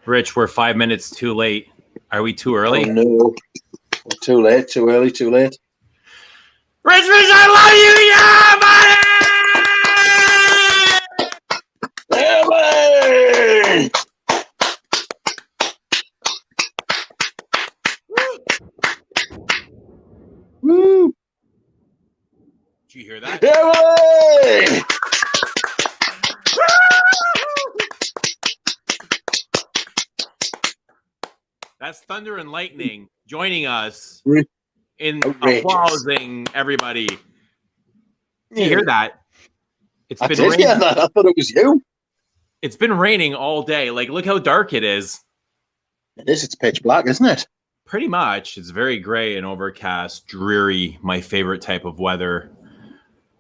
Rich, we're 5 minutes too late. Are we too early? Oh, no. Too late, too early, too late. Rich, I love you, yeah, buddy! Yeah, buddy! Woo! Did you hear that? Yeah, buddy! That's Thunder and Lightning joining us in Outrageous. applauding everybody. Did you hear that? I did hear that. I thought it was you. It's been raining all day. Like, look how dark it is. It is. It's pitch black, isn't it? Pretty much. It's very gray and overcast, dreary, my favorite type of weather.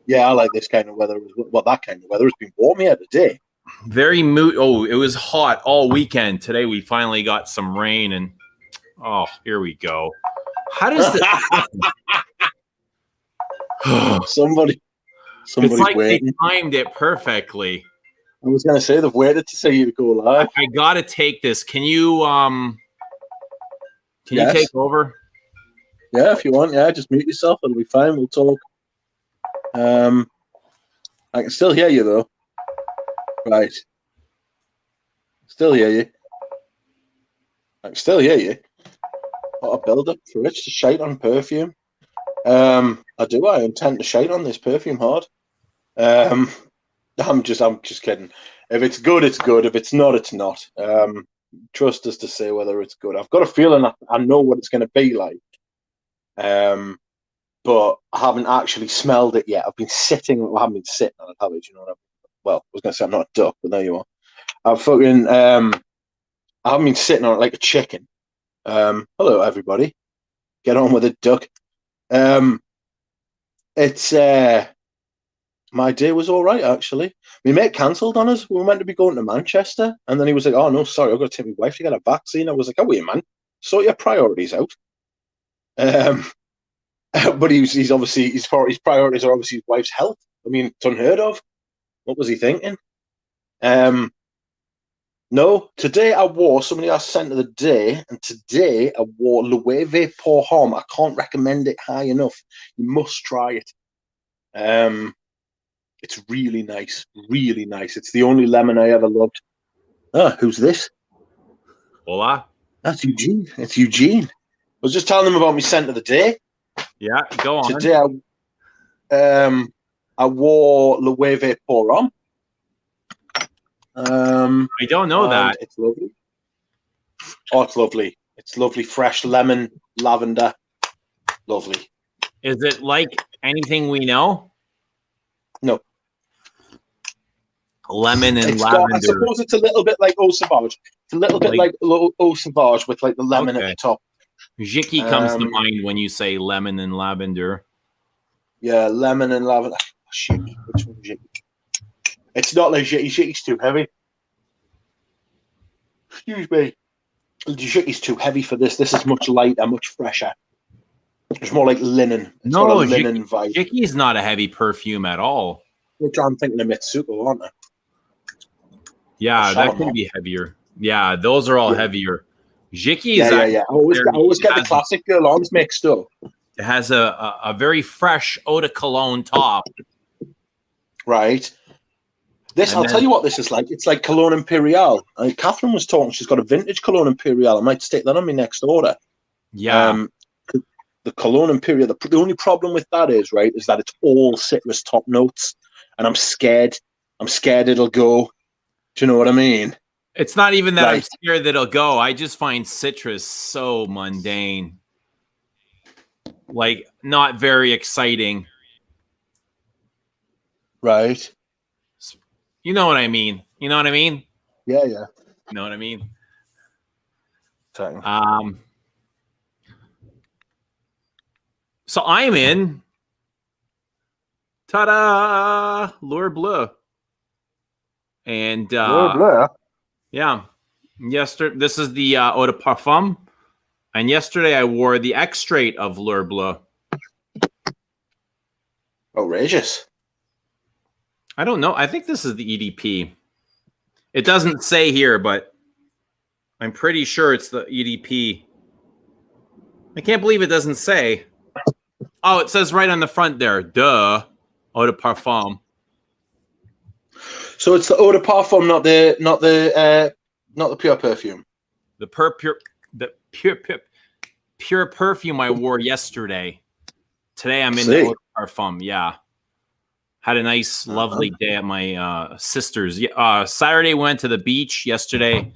Yeah, I like this kind of weather. Well, that kind of weather. It's been warm here today. Very mood. Oh, it was hot all weekend. Today we finally got some rain, and oh, here we go. How does this? Somebody's it's like waiting. they timed it perfectly. I was going to say they've waited to see you to go live. I gotta take this. Can you you take over? Yeah, if you want. Yeah, just mute yourself. It'll be fine. We'll talk. I can still hear you though. Right. Still hear you. I can still hear you. What a build-up for Rich to shite on Perfume. I do. I intend to shite on this Perfume hard. I'm just kidding. If it's good, it's good. If it's not, it's not. Trust us to say whether it's good. I've got a feeling I know what it's going to be like. But I haven't actually smelled it yet. I've been sitting. Well, I haven't been sitting on it, have I? You know what I mean? Well, I was going to say I'm not a duck, but there you are. I haven't been sitting on it like a chicken. Hello, everybody. Get on with it, duck. My day was all right, actually. My mate cancelled on us. We were meant to be going to Manchester, and then he was like, "Oh no, sorry, I've got to take my wife to get a vaccine." I was like, "Oh wait, man, sort your priorities out." But he's obviously his priorities are obviously his wife's health. I mean, it's unheard of. What was he thinking? No, today I wore somebody else scent of the day, and today I wore Loewe Pour Homme. I can't recommend it high enough. You must try it. It's really nice, really nice. It's the only lemon I ever loved. Ah, who's this? Hola. That's Eugene. It's Eugene. I was just telling them about my scent of the day. Yeah, go on. Today I wore Loewe Pour Homme. I don't know that. It's lovely. Oh, it's lovely. It's lovely, fresh lemon, lavender. Lovely. Is it like anything we know? No. Lemon and lavender. I suppose it's a little bit like Eau Sauvage. It's a little bit like Eau Sauvage with like the lemon at the top. Jiki comes to mind when you say lemon and lavender. Yeah, lemon and lavender. Jiki. Which one's Jiki? It's not like Jiki. Jiki's too heavy. Excuse me. Jiki's too heavy for this. This is much lighter, much fresher. It's more like linen. It's got a linen vibe. Jiki is not a heavy perfume at all. Which I'm thinking of Mitsuko, aren't I? Yeah, that can be heavier. Yeah, those are all heavier. Jiki is I always get the classic Girl Arms mixed up. It has a very fresh eau de cologne top. Right. I'll tell you what this is like. It's like Cologne Imperial. Catherine was talking. She's got a vintage Cologne Imperial. I might stick that on my next order. Yeah. The Cologne Imperial. The only problem with that is that it's all citrus top notes, and I'm scared. I'm scared it'll go. Do you know what I mean? It's not even that I'm scared that it'll go. I just find citrus so mundane. Like, not very exciting. Right. You know what I mean? You know what I mean? Yeah. You know what I mean? Sorry. So I'm in. Ta-da! Lure Bleu. And Lure Bleu? Yeah. This is the eau de parfum. And yesterday I wore the extrait of Lure Bleu. Outrageous. I don't know. I think this is the EDP. It doesn't say here, but I'm pretty sure it's the EDP. I can't believe it doesn't say. Oh, it says right on the front there. Duh. Eau de Parfum. So it's the eau de parfum, not the pure perfume. The pure perfume I wore yesterday. Today I'm in the eau de parfum. Yeah. Had a nice, lovely day at my sister's. Saturday went to the beach. Yesterday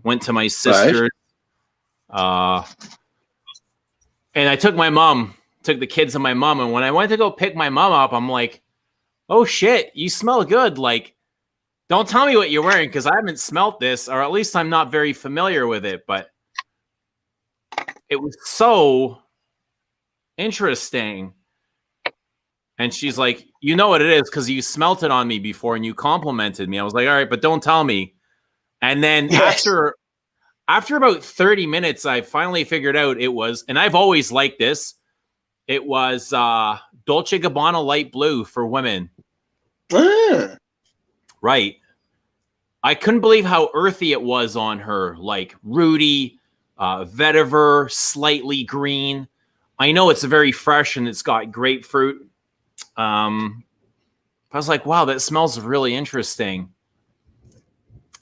went to my sister's. Right. And I took the kids and my mom. And when I went to go pick my mom up, I'm like, oh shit, you smell good. Like, don't tell me what you're wearing because I haven't smelt this, or at least I'm not very familiar with it. But it was so interesting. And she's like, you know what it is because you smelt it on me before and you complimented me. I was like, all right, but don't tell me. And then after about 30 minutes, I finally figured out it was, and I've always liked this, it was Dolce & Gabbana Light Blue for women. Right. I couldn't believe how earthy it was on her, like rooty, vetiver, slightly green. I know it's very fresh and it's got grapefruit. I was like, wow, that smells really interesting.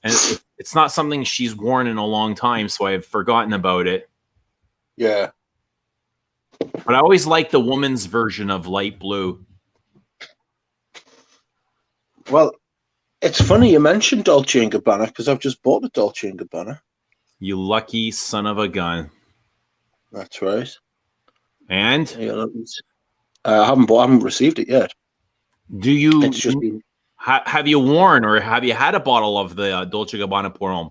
And it's not something she's worn in a long time, so I've forgotten about it. Yeah. But I always like the woman's version of light blue. Well, it's funny you mentioned Dolce & Gabbana because I've just bought a Dolce & Gabbana. You lucky son of a gun. That's right. And? I haven't received it yet. Do you? It's just been... Have you worn or have you had a bottle of the Dolce & Gabbana Pour Homme?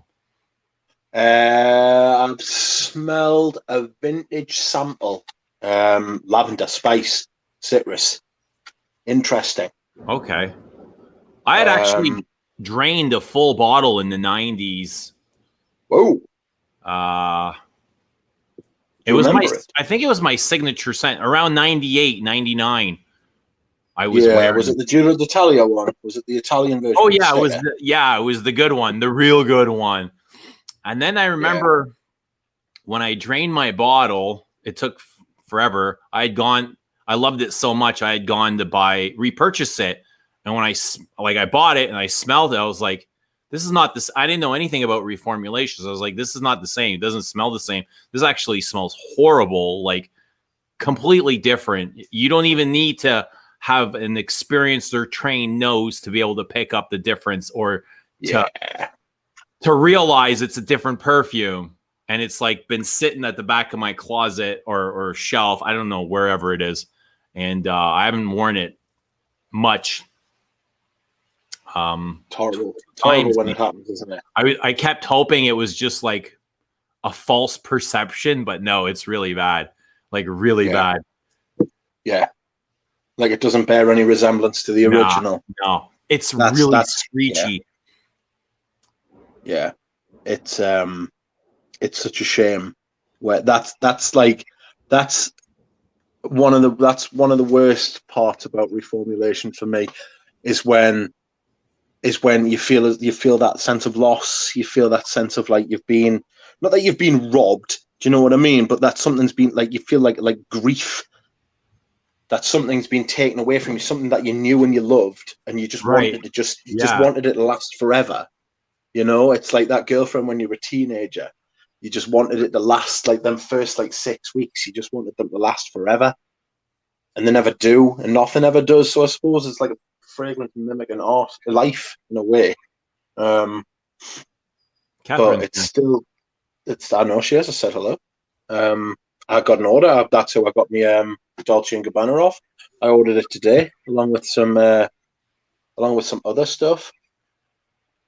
I've smelled a vintage sample, lavender, spice, citrus. Interesting. Okay. I had actually drained a full bottle in the 90s. Whoa. It was I think it was my signature scent around 98, 99. I was wearing. Was it the Giro d'Italia one? Was it the Italian version? Oh yeah, it was the good one, the real good one. And then I remember when I drained my bottle, it took forever. I loved it so much I had gone to repurchase it. And when I bought it and I smelled it, I was like, this is not this. I didn't know anything about reformulations. I was like, this is not the same. It doesn't smell the same. This actually smells horrible, like completely different. You don't even need to have an experienced or trained nose to be able to pick up the difference or to realize it's a different perfume. And it's like been sitting at the back of my closet or shelf. I don't know, wherever it is. And I haven't worn it much. Terrible when it happens, isn't it? I kept hoping it was just like a false perception, but no, it's really bad. Like really bad. Yeah. Like it doesn't bear any resemblance to the original. No. It's really screechy. Yeah. It's such a shame. Where that's one of the worst parts about reformulation for me is when you feel that sense of loss. You feel that sense of like you've been, not that you've been robbed, do you know what I mean? But that something's been like, you feel like grief, that something's been taken away from you, something that you knew and you loved, and you just wanted it to just wanted it to last forever. You know, it's like that girlfriend when you were a teenager. You just wanted it to last, like them first 6 weeks. You just wanted them to last forever, and they never do, and nothing ever does. So I suppose it's like a fragrance mimicking art, life in a way. But it's still, I know she has. I said hello. I got an order. That's who I got me Dolce & Gabbana off. I ordered it today, along with some other stuff.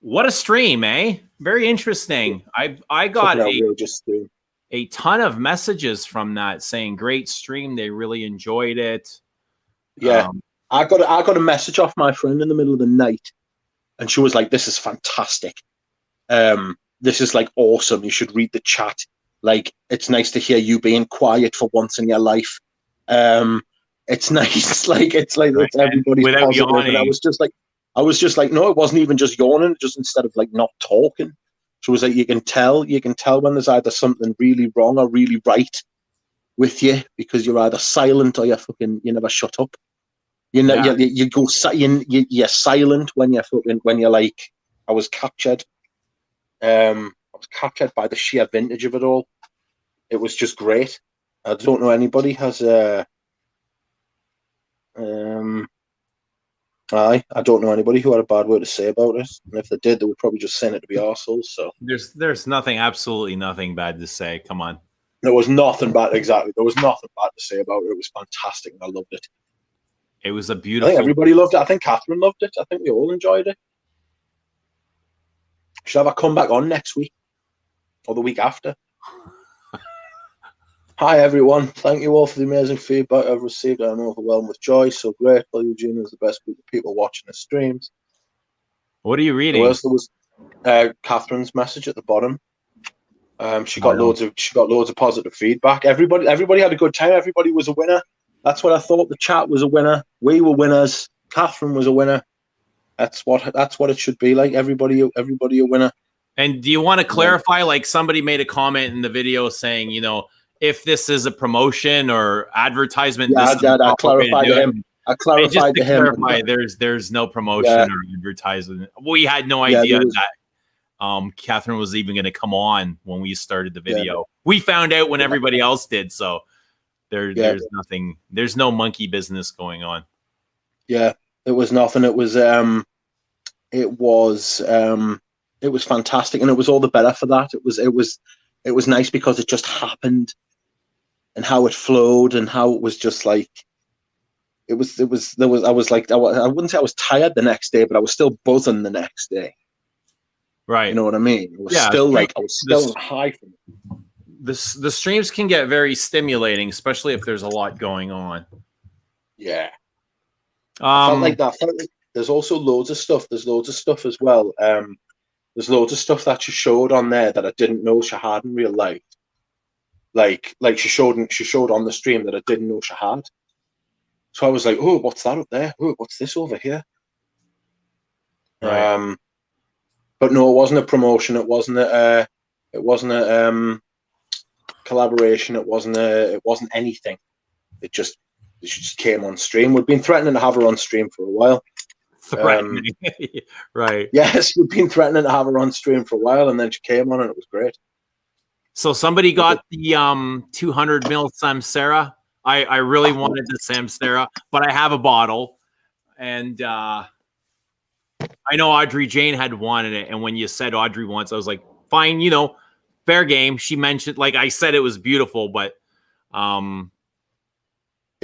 What a stream, eh? Very interesting. I got a ton of messages from that saying great stream. They really enjoyed it. Yeah. I got a message off my friend in the middle of the night, and she was like, "This is fantastic. This is like awesome. You should read the chat. Like, it's nice to hear you being quiet for once in your life. It's nice. It's everybody's without positive." yawning. And I was just like, no, it wasn't even just yawning. Just instead of like not talking, So it was like you can tell when there's either something really wrong or really right with you, because you're either silent or you never shut up. You know, Yeah. you're silent when you're like, I was captured. I was captured by the sheer vintage of it all. It was just great. I don't know anybody has I don't know anybody who had a bad word to say about it. And if they did, they would probably just send it to be arseholes. So There's absolutely nothing bad to say. Come on. there was nothing bad. Exactly. There was nothing bad to say about it. It was fantastic and I loved it. It was a I beautiful. think everybody loved it. I think Catherine loved it. I think we all enjoyed it. Should have her come back on next week or the week after. Hi, everyone. Thank you all for the amazing feedback I've received. I'm overwhelmed with joy. So grateful. Eugene is the best group of people watching the streams. What are you reading? There was Catherine's message at the bottom. She got loads of positive feedback. Everybody had a good time. Everybody was a winner. That's what I thought. The chat was a winner. We were winners. Catherine was a winner. That's what it should be like. Everybody a winner. And do you want to clarify? Like somebody made a comment in the video saying, you know, if this is a promotion or advertisement, yeah, I clarified to him. I clarified to him. There's no promotion or advertisement. We had no idea that Catherine was even going to come on when we started the video. Yeah. We found out when everybody else did. So there's nothing. There's no monkey business going on. Yeah, it was nothing. It was fantastic, and it was all the better for that. It was nice because it just happened, and how it flowed, and how it was just like I wouldn't say I was tired the next day, but I was still buzzing the next day. Right. You know what I mean? It was I was still high from it. The streams can get very stimulating, especially if there's a lot going on. Yeah. I felt like that. There's also loads of stuff. There's loads of stuff as well. There's loads of stuff that she showed on there that I didn't know she had in real life. Like she showed on the stream that I didn't know she had. So I was like, oh, what's that up there? Oh, what's this over here? Right. But no, it wasn't a promotion. It wasn't a collaboration. It wasn't anything. It just came on stream. We'd been threatening to have her on stream for a while. Threatening, right? Yes, we've been threatening to have her on stream for a while, and then she came on, and it was great. So somebody got the 200 ml Samsara. I really wanted the Samsara, but I have a bottle, and I know Audrey Jane had wanted it. And when you said Audrey wants, I was like, fine, you know, fair game. She mentioned, like I said, it was beautiful, but yeah,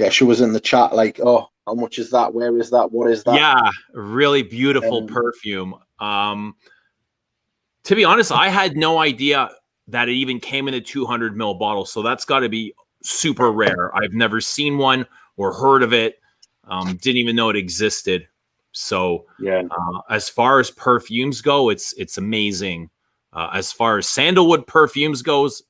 she was in the chat like, oh, how much is that? Where is that? What is that? Yeah, really beautiful perfume. To be honest, I had no idea that it even came in a 200 ml bottle. So that's got to be super rare. I've never seen one or heard of it. Didn't even know it existed. So yeah, as far as perfumes go, it's amazing. As far as sandalwood perfumes goes,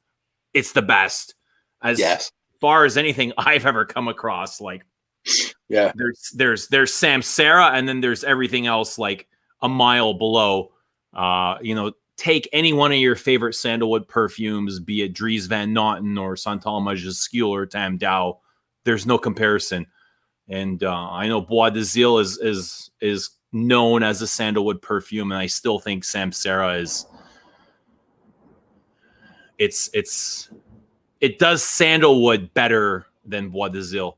it's the best. As far as anything I've ever come across, like there's Samsara, and then there's everything else like a mile below. You know, take any one of your favorite sandalwood perfumes, be it Dries Van Noten or Santal Majuscule or Tam Dao. There's no comparison. And I know Bois de Zil is known as a sandalwood perfume, and I still think Samsara is. It does sandalwood better than Bois de Zil.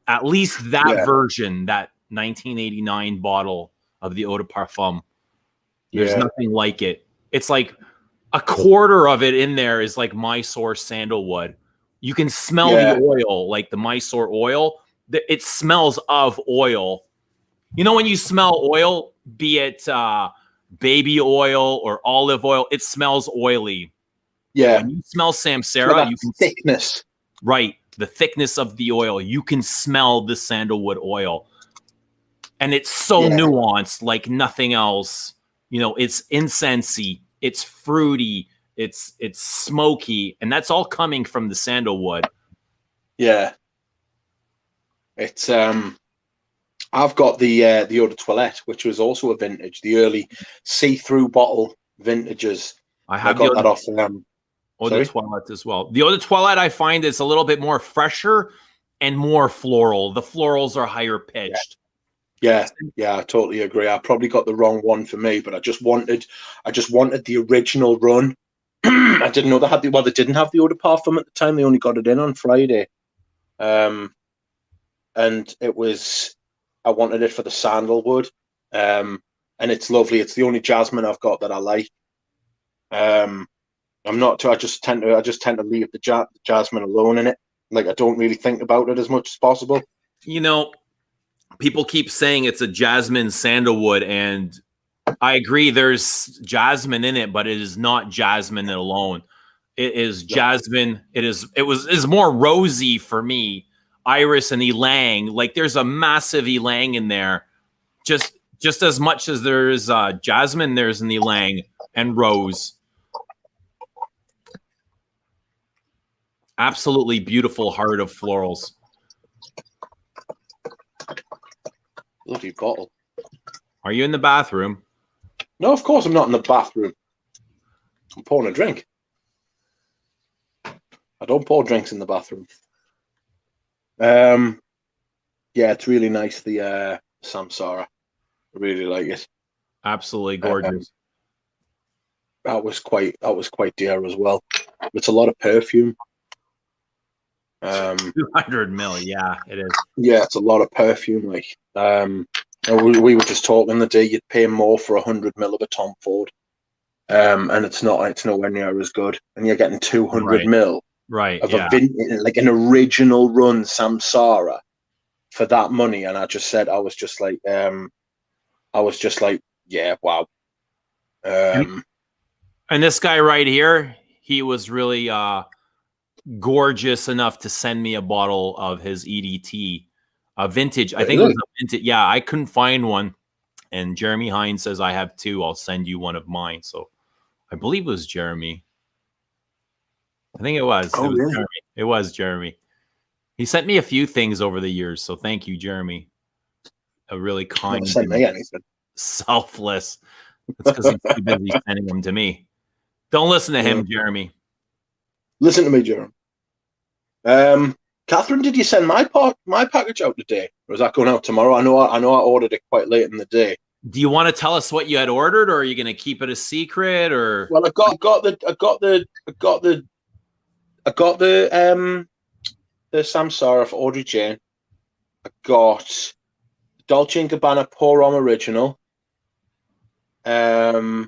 At least that version, that 1989 bottle of the Eau de Parfum. There's nothing like it. It's like a quarter of it in there is like Mysore sandalwood. You can smell the oil, like the Mysore oil. It smells of oil. You know, when you smell oil, be it baby oil or olive oil, it smells oily. Yeah. When you smell Samsara, you can thickness. Right. The thickness of the oil. You can smell the sandalwood oil. And it's so nuanced, like nothing else. You know, it's incensey, it's fruity, it's smoky, and that's all coming from the sandalwood. Yeah. It's I've got the Eau de Toilette, which was also a vintage, the early see-through bottle vintages. I I have got the that off Eau de Toilette as well. The Eau de Toilette I find is a little bit more fresher and more floral. The florals are higher pitched. Yeah, I totally agree. I probably got the wrong one for me, but I just wanted the original run. I didn't know they had they didn't have the Eau de Parfum at the time. They only got it in on Friday. And it was, I wanted it for the sandalwood. And it's lovely. It's the only jasmine I've got that I like. I'm not too, I just tend to leave the jasmine alone in it. Like, I don't really think about it as much as possible. You know, people keep saying it's a jasmine sandalwood, and I agree there's jasmine in it, but it is not jasmine alone. It is jasmine. It is more rosy for me. Iris and ylang, like there's a massive ylang in there. Just as much as there's jasmine, there's an ylang and rose. Absolutely beautiful heart of florals. Bloody bottle. Are you in the bathroom? No, of course I'm not in the bathroom. I'm pouring a drink. I don't pour drinks in the bathroom. Yeah, it's really nice, the Samsara. I really like it. Absolutely gorgeous. That was quite dear as well. It's a lot of perfume. 200 mil, yeah, it is. Yeah, it's a lot of perfume. Like, and we were just talking the day you'd pay more for 100 mil of a Tom Ford, and it's nowhere near as good. And you're getting 200 mil of a like an original run Samsara for that money. And I was just like, yeah, wow. And this guy right here, he was really gorgeous enough to send me a bottle of his EDT, a vintage. I think it was a vintage. Yeah, I couldn't find one. And Jeremy Hines says, I have two. I'll send you one of mine. So I believe it was Jeremy. I think it was. Oh, really? Jeremy. It was Jeremy. He sent me a few things over the years. So thank you, Jeremy. A really kind, selfless. It's because he's too busy sending them to me. Don't listen to him, Jeremy. Listen to me, Jeremy. Catherine, did you send my package out today, or is that going out tomorrow? I know I ordered it quite late in the day. Do you want to tell us what you had ordered, or are you going to keep it a secret? Or well, I got the Samsara for Audrey Jane. I got Dolce & Gabbana Pour Homme Original. Oh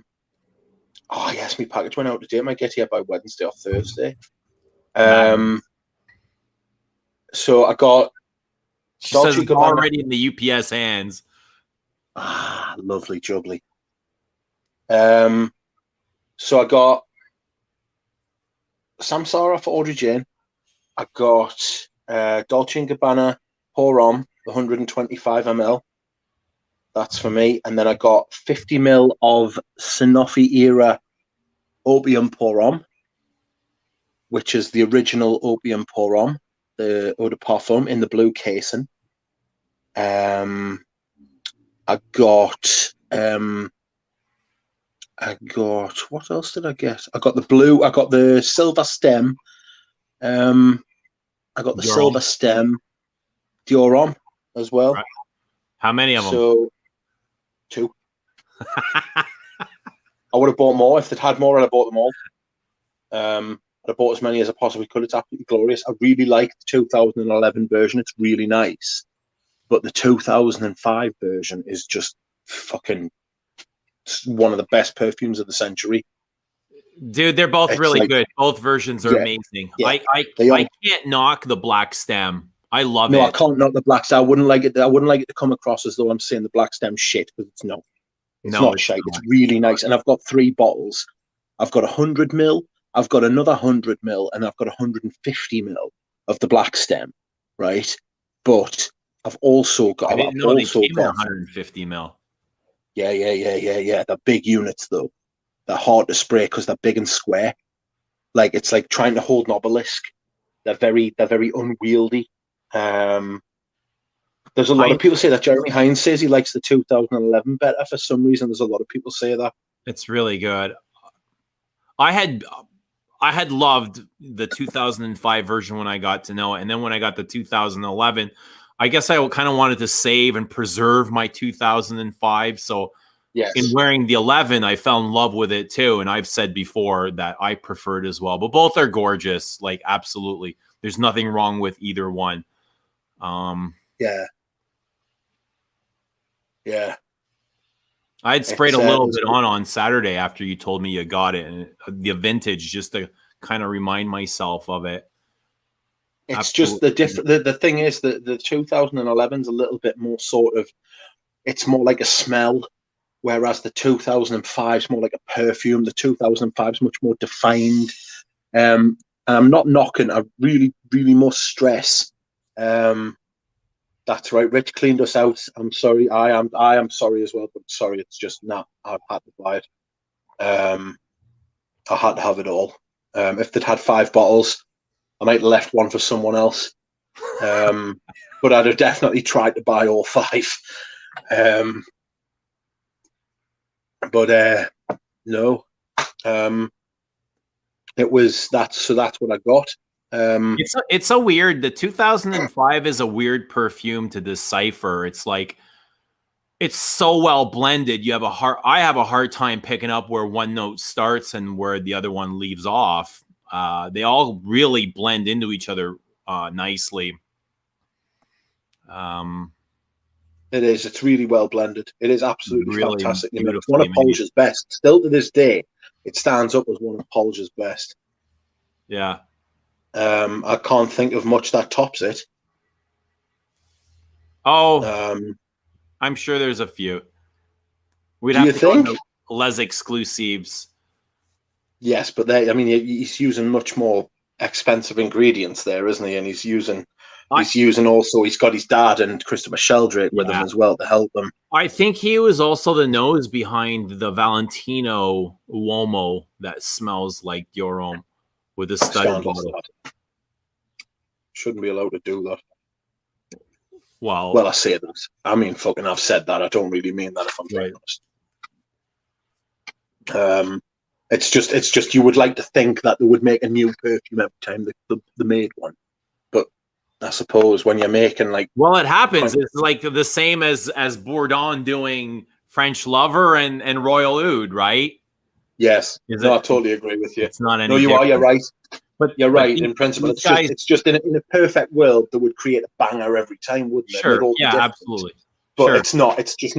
yes, my package went out today. I might get here by Wednesday or Thursday. So I got. She says it's already in the UPS hands. Ah, lovely jubbly. So I got Samsara for Audrey Jane. I got Dolce & Gabbana Pour Homme, 125 ml. That's for me. And then I got 50 ml of Sanofi era Opium Pour Homme, which is the original Opium Pour Homme, the Eau de Parfum in the blue casing. I got what else did I get? I got the blue, I got the silver stem. I got the silver stem Dior Homme as well. Right. How many of them? So 2. I would have bought more if they'd had more. I'd have bought them all. I'd have bought as many as I possibly could. It's absolutely glorious. I really like the 2011 version. It's really nice, but the 2005 version is just fucking one of the best perfumes of the century. Dude, they're both really good. Both versions are amazing. Yeah, I can't knock the black stem. I love it. No, I can't knock the black stem. I wouldn't like it to come across as though I'm saying the black stem shit, because it's not. It's not shite. It's really nice. And I've got 3 bottles. I've got 100 ml, I've got another 100 ml, and I've got 150 ml of the black stem, right? But I've also got. I didn't know they came in 150 ml. Yeah. They're big units though. They're hard to spray because they're big and square. Like, it's like trying to hold an obelisk. They're very unwieldy. There's a lot of people say that Jeremy Hines says he likes the 2011 better for some reason. There's a lot of people say that. It's really good. I had loved the 2005 version when I got to know it, and then when I got the 2011, I guess I kind of wanted to save and preserve my 2005. So Yes. in wearing the 11, I fell in love with it too, and I've said before that I prefer it as well. But both are gorgeous, like absolutely. There's nothing wrong with either one. Yeah. Yeah. I had sprayed a little bit on Saturday after you told me you got it, and the vintage, just to kind of remind myself of it. It's Absolutely. just the thing is that the 2011 is a little bit more sort of, it's more like a smell, whereas the 2005 is more like a perfume. The 2005 is much more defined. And I'm not knocking. I really, really must stress. That's right. Rich cleaned us out. I'm sorry. I am sorry as well. But sorry, it's just not. I've had to buy it. I had to have it all. If they'd had 5 bottles, I might have left one for someone else. But I'd have definitely tried to buy all 5. But no. It was that. So that's what I got. It's a weird. The 2005 is a weird perfume to decipher. It's like it's so well blended. I have a hard time picking up where one note starts and where the other one leaves off. They all really blend into each other nicely. It is. It's really well blended. It is absolutely really fantastic. It's one of Polge's best. Still to this day, it stands up as one of Polge's best. Yeah. I can't think of much that tops it. Oh, I'm sure there's a few. Do you think? Les exclusives. Yes, but he's using much more expensive ingredients there, isn't he? And he's using also, he's got his dad and Christopher Sheldrake with him as well to help him. I think he was also the nose behind the Valentino Uomo that smells like Dior with a studded bottle. Shouldn't be allowed to do that. Well, I say that. I mean, fucking, I've said that. I don't really mean that, if I'm being honest. It's just you would like to think that they would make a new perfume every time they made one, but I suppose when you're making it happens. It's like the same as Bourdon doing French Lover and Royal Oud, right? Yes, I totally agree with you. It's not any. No, you're right. But you're right. In principle, it's just in a perfect world that would create a banger every time, wouldn't it? Sure. Yeah, absolutely. But it's not. It's just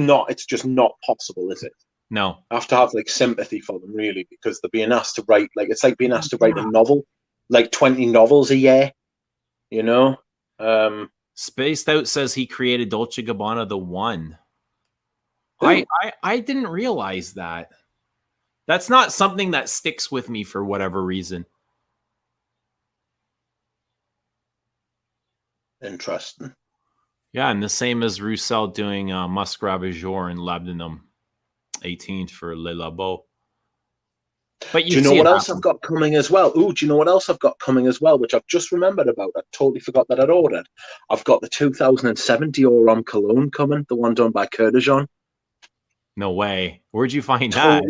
not possible, is it? No. I have to have sympathy for them, really, because they're being asked to write it's like being asked to write a novel, 20 novels a year. You know. Spaced Out says he created Dolce & Gabbana the One. I didn't realize that. That's not something that sticks with me for whatever reason. Interesting. Yeah, and the same as Roussel doing Musc Ravageur and Labdanum 18th for Le Labo. But do you know what else I've got coming as well? Do you know what else I've got coming as well, which I've just remembered about? I totally forgot that I'd ordered. I've got the 2007 Dior Homme Cologne coming, the one done by Curtijon. No way. Where'd you find that?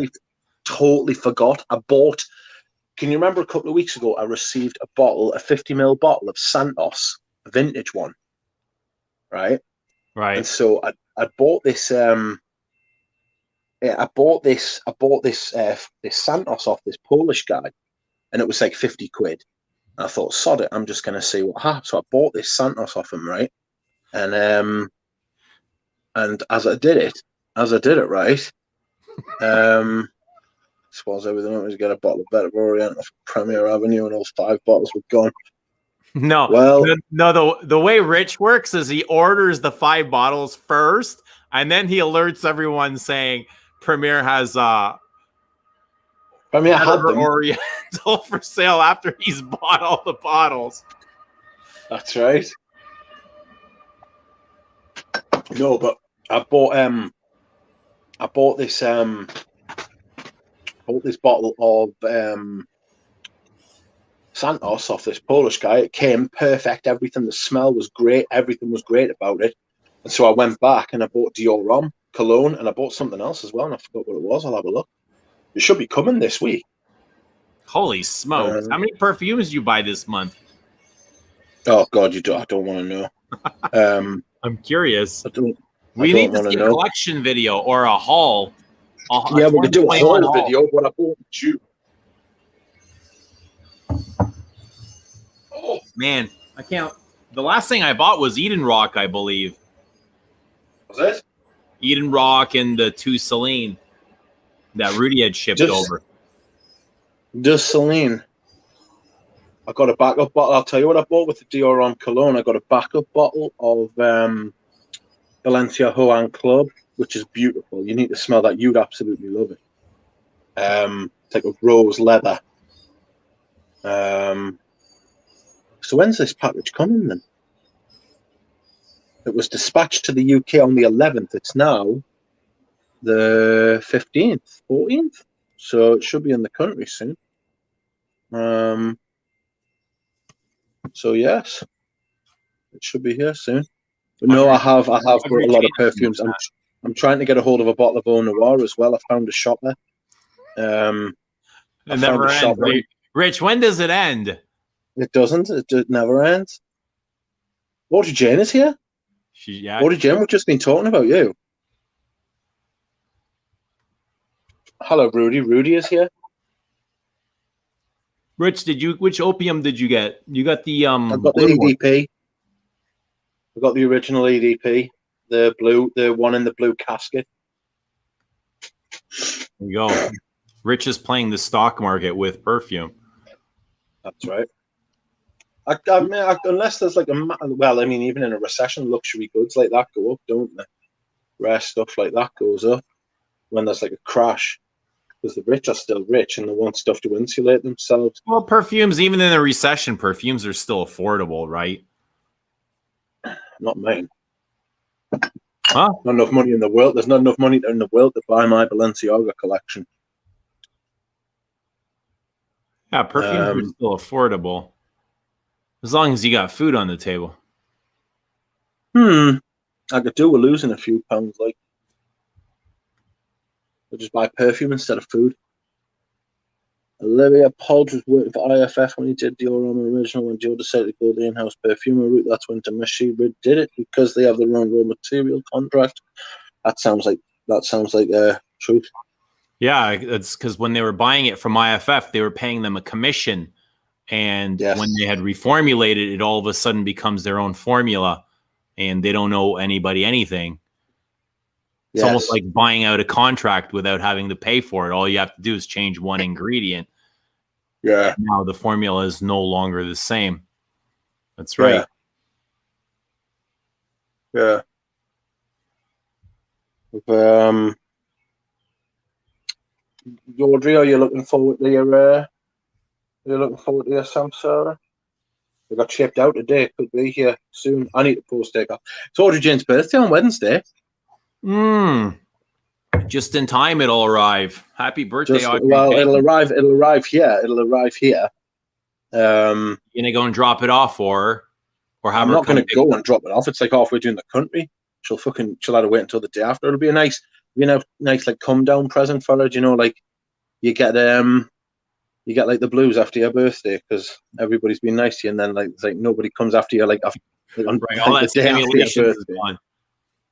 Totally forgot. I bought, can you remember a couple of weeks ago, I received a 50ml bottle of Santos, a vintage one. Right. And so I bought this, I bought this Santos off this Polish guy, and it was like 50 quid. And I thought, sod it, I'm just going to see what happens. So I bought this Santos off him, right? And as I did it, right, suppose everything was get a bottle of Better Orient off Premier Avenue, and those 5 bottles were gone. No, the way Rich works is he orders the 5 bottles first, and then he alerts everyone saying Premier has Premier had them Oriental for sale after he's bought all the bottles. That's right. No, but I bought this bottle of Santos off this Polish guy. It came perfect. Everything, the smell was great. Everything was great about it. And so I went back and I bought Dior Homme Cologne, and I bought something else as well, and I forgot what it was. I'll have a look. It should be coming this week. Holy smokes! How many perfumes do you buy this month? Oh God, I don't want to know. I'm curious. We need to see a collection video or a haul. Yeah, we could do a haul video. What I bought you. Oh man, I can't. The last thing I bought was Eden Rock, I believe. Was it? Eden Rock and the 2 Celine that Rudy had shipped over. Just Celine. I got a backup bottle. I'll tell you what I bought with the Dior cologne. I got a backup bottle of Valencia Joan Club, which is beautiful. You need to smell that. You'd absolutely love it. It's like a rose leather. So when's this package coming then? It was dispatched to the UK on the 11th. It's now the 15th, 14th. So it should be in the country soon. So yes, it should be here soon. But no, I have bought a lot of perfumes. I'm trying to get a hold of a bottle of Eau Noir as well. I found a shop there. It never ends. Rich, when does it end? It doesn't. It never ends. Audrey Jane is here. Audrey Jane, we've just been talking about you. Hello, Rudy. Rudy is here. Rich, which opium did you get? You got the I got the EDP. I got the original EDP, the one in the blue casket. There you go. Rich is playing the stock market with perfume. That's right. I mean, unless there's like even in a recession, luxury goods like that go up, don't they? Rare stuff like that goes up when there's like a crash. Because the rich are still rich and they want stuff to insulate themselves. Well, perfumes, even in a recession, perfumes are still affordable, right? Not mine. Huh? Not enough money in the world. There's not enough money in the world to buy my Balenciaga collection. Yeah, perfumes are still affordable. As long as you got food on the table. I could do with losing a few pounds, like. I'll just buy perfume instead of food. Olivia Podge was working for IFF when he did Dior original. When Dior decided to go the in-house perfumer route, that's when Demachy did it because they have their own raw material contract. That sounds like truth. Yeah, it's because when they were buying it from IFF, they were paying them a commission, and when they had reformulated it, all of a sudden becomes their own formula, and they don't owe anybody anything. It's almost like buying out a contract without having to pay for it. All you have to do is change one ingredient. Yeah. Now the formula is no longer the same. That's right. Yeah. Audrey, are you looking forward to your Samsara? They got shipped out today. Could be here soon. I need to post take off. It's Audrey Jane's birthday on Wednesday. Just in time, it'll arrive. Happy birthday, Audrey. Well, it'll arrive here. You gonna go and drop it off or have I'm not gonna go and drop it off. It's like halfway through the country. She'll have to wait until the day after. It'll be a nice like come down present for her. You know, like you get like the blues after your birthday because everybody's been nice to you, and then like it's like nobody comes after you all that stimulation is gone.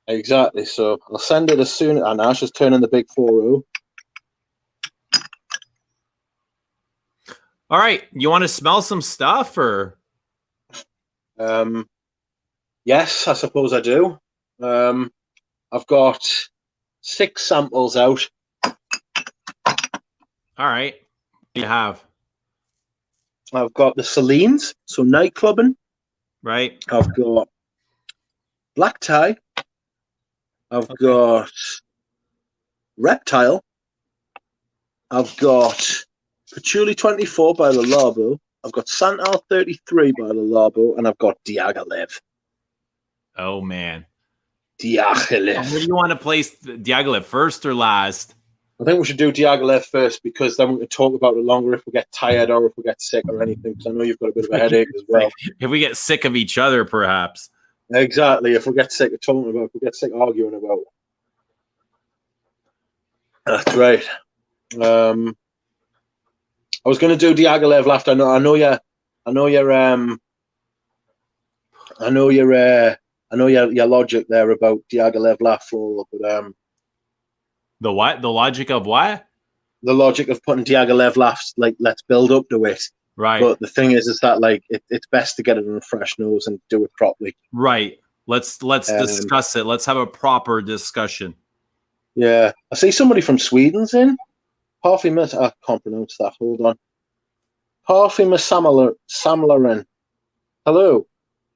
Exactly. So I'll send it as soon. And Ash is turning the big 4-0. All right. You want to smell some stuff or? Yes, I suppose I do. I've got 6 samples out. All right. What do you have? I've got the Celines, so nightclubbing. Right. I've got Black Tie. I've got Reptile. I've got Patchouli 24 by Le Labo. I've got Santal 33 by Le Labo, and I've got Diaghilev. Oh man, Diaghilev. Where do you want to place Diaghilev, first or last? I think we should do Diaghilev first because then we can talk about it longer if we get tired or if we get sick or anything. Because I know you've got a bit of a headache as well. If we get sick of each other, perhaps. Exactly. If we get sick of talking about, if we get sick arguing about. That's right. I was going to do Diaghilev left. I know your logic there about Diaghilev left floor, but The what? The logic of what? the logic of putting Diaghilev last, like, let's build up to it. Right. But the thing is that, like, it's best to get it on a fresh nose and do it properly. Right. Let's discuss it. Let's have a proper discussion. Yeah. I see somebody from Sweden's in. Perfume, I can't pronounce that. Hold on. Perfume Samlaren. Hello.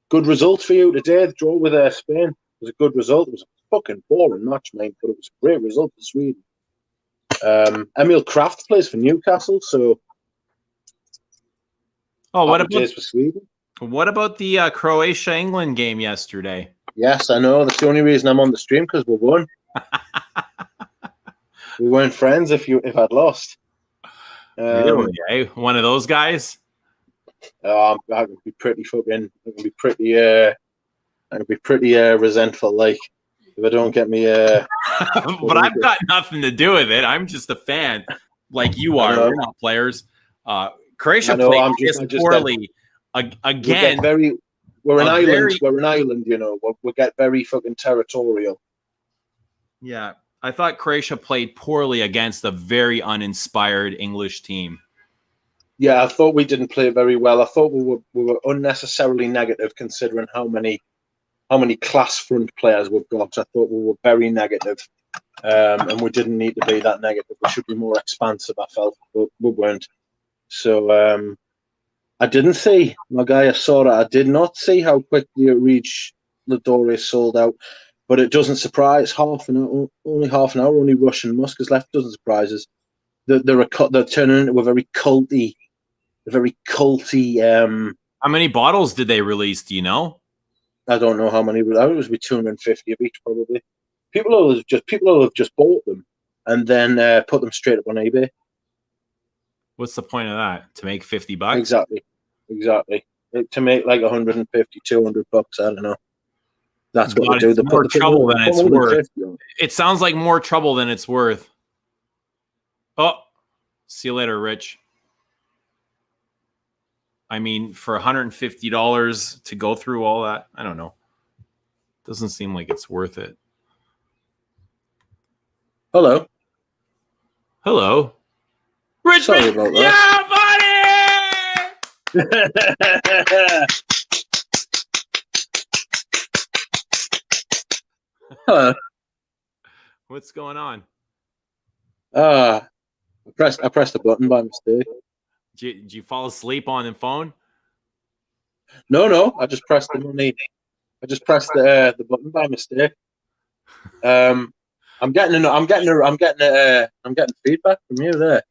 Good result for you today. The draw with Spain was a good result. It was a fucking boring match, mate, but it was a great result for Sweden. Emil Kraft plays for Newcastle, so what about for Sweden? What about the Croatia-England game yesterday? Yes, I know. That's the only reason I'm on the stream, because we won. We weren't friends if I'd lost. Really? Eh? One of those guys? I would be pretty fucking. I would be pretty resentful, like, if I don't get me. But I've got nothing to do with it. I'm just a fan, like you are. We're not players. Croatia played poorly again. We're an island. You know, we get very fucking territorial. Yeah, I thought Croatia played poorly against a very uninspired English team. Yeah, I thought we didn't play very well. I thought we were unnecessarily negative, considering how many class front players we've got. I thought we were very negative, and we didn't need to be that negative. We should be more expansive, I felt, but we weren't. So I didn't see, my guy, I did not see how quickly it reached the Doris sold out, but it doesn't surprise. Only half an hour, only Russian Musk is left. Doesn't surprise us. They're turning into a very culty. How many bottles did they release? Do you know? I don't know how many, but I was between 250 of each, probably. People have just bought them and then put them straight up on eBay. What's the point of that? To make $50? Exactly. To make like 150, 200 bucks. I don't know. That's what they do. It's more trouble than it's worth. It sounds like more trouble than it's worth. Oh, see you later, Rich. I mean, for $150 to go through all that, I don't know. Doesn't seem like it's worth it. Hello. Rich, sorry about that. Yeah, buddy. Hello. What's going on? I pressed the button by mistake. Did you fall asleep on the phone? No. I just pressed the money. I just pressed the button by mistake. I'm getting feedback from you there.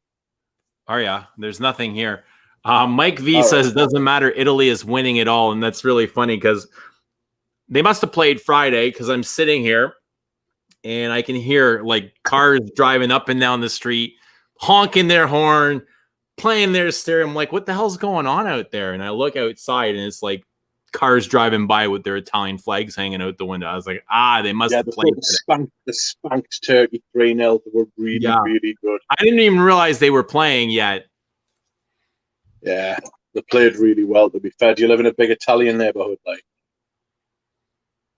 Oh yeah, there's nothing here. Mike V says doesn't matter. Italy is winning it all, and that's really funny because they must have played Friday. Because I'm sitting here and I can hear like cars driving up and down the street, honking their horn, playing their stereo. I'm like, what the hell's going on out there? And I look outside and it's like cars driving by with their Italian flags hanging out the window. I was like, they must have played. The spanked Turkey 3-0 were really good. I didn't even realize they were playing yet. Yeah, they played really well, to be fair. Do you live in a big Italian neighborhood, like?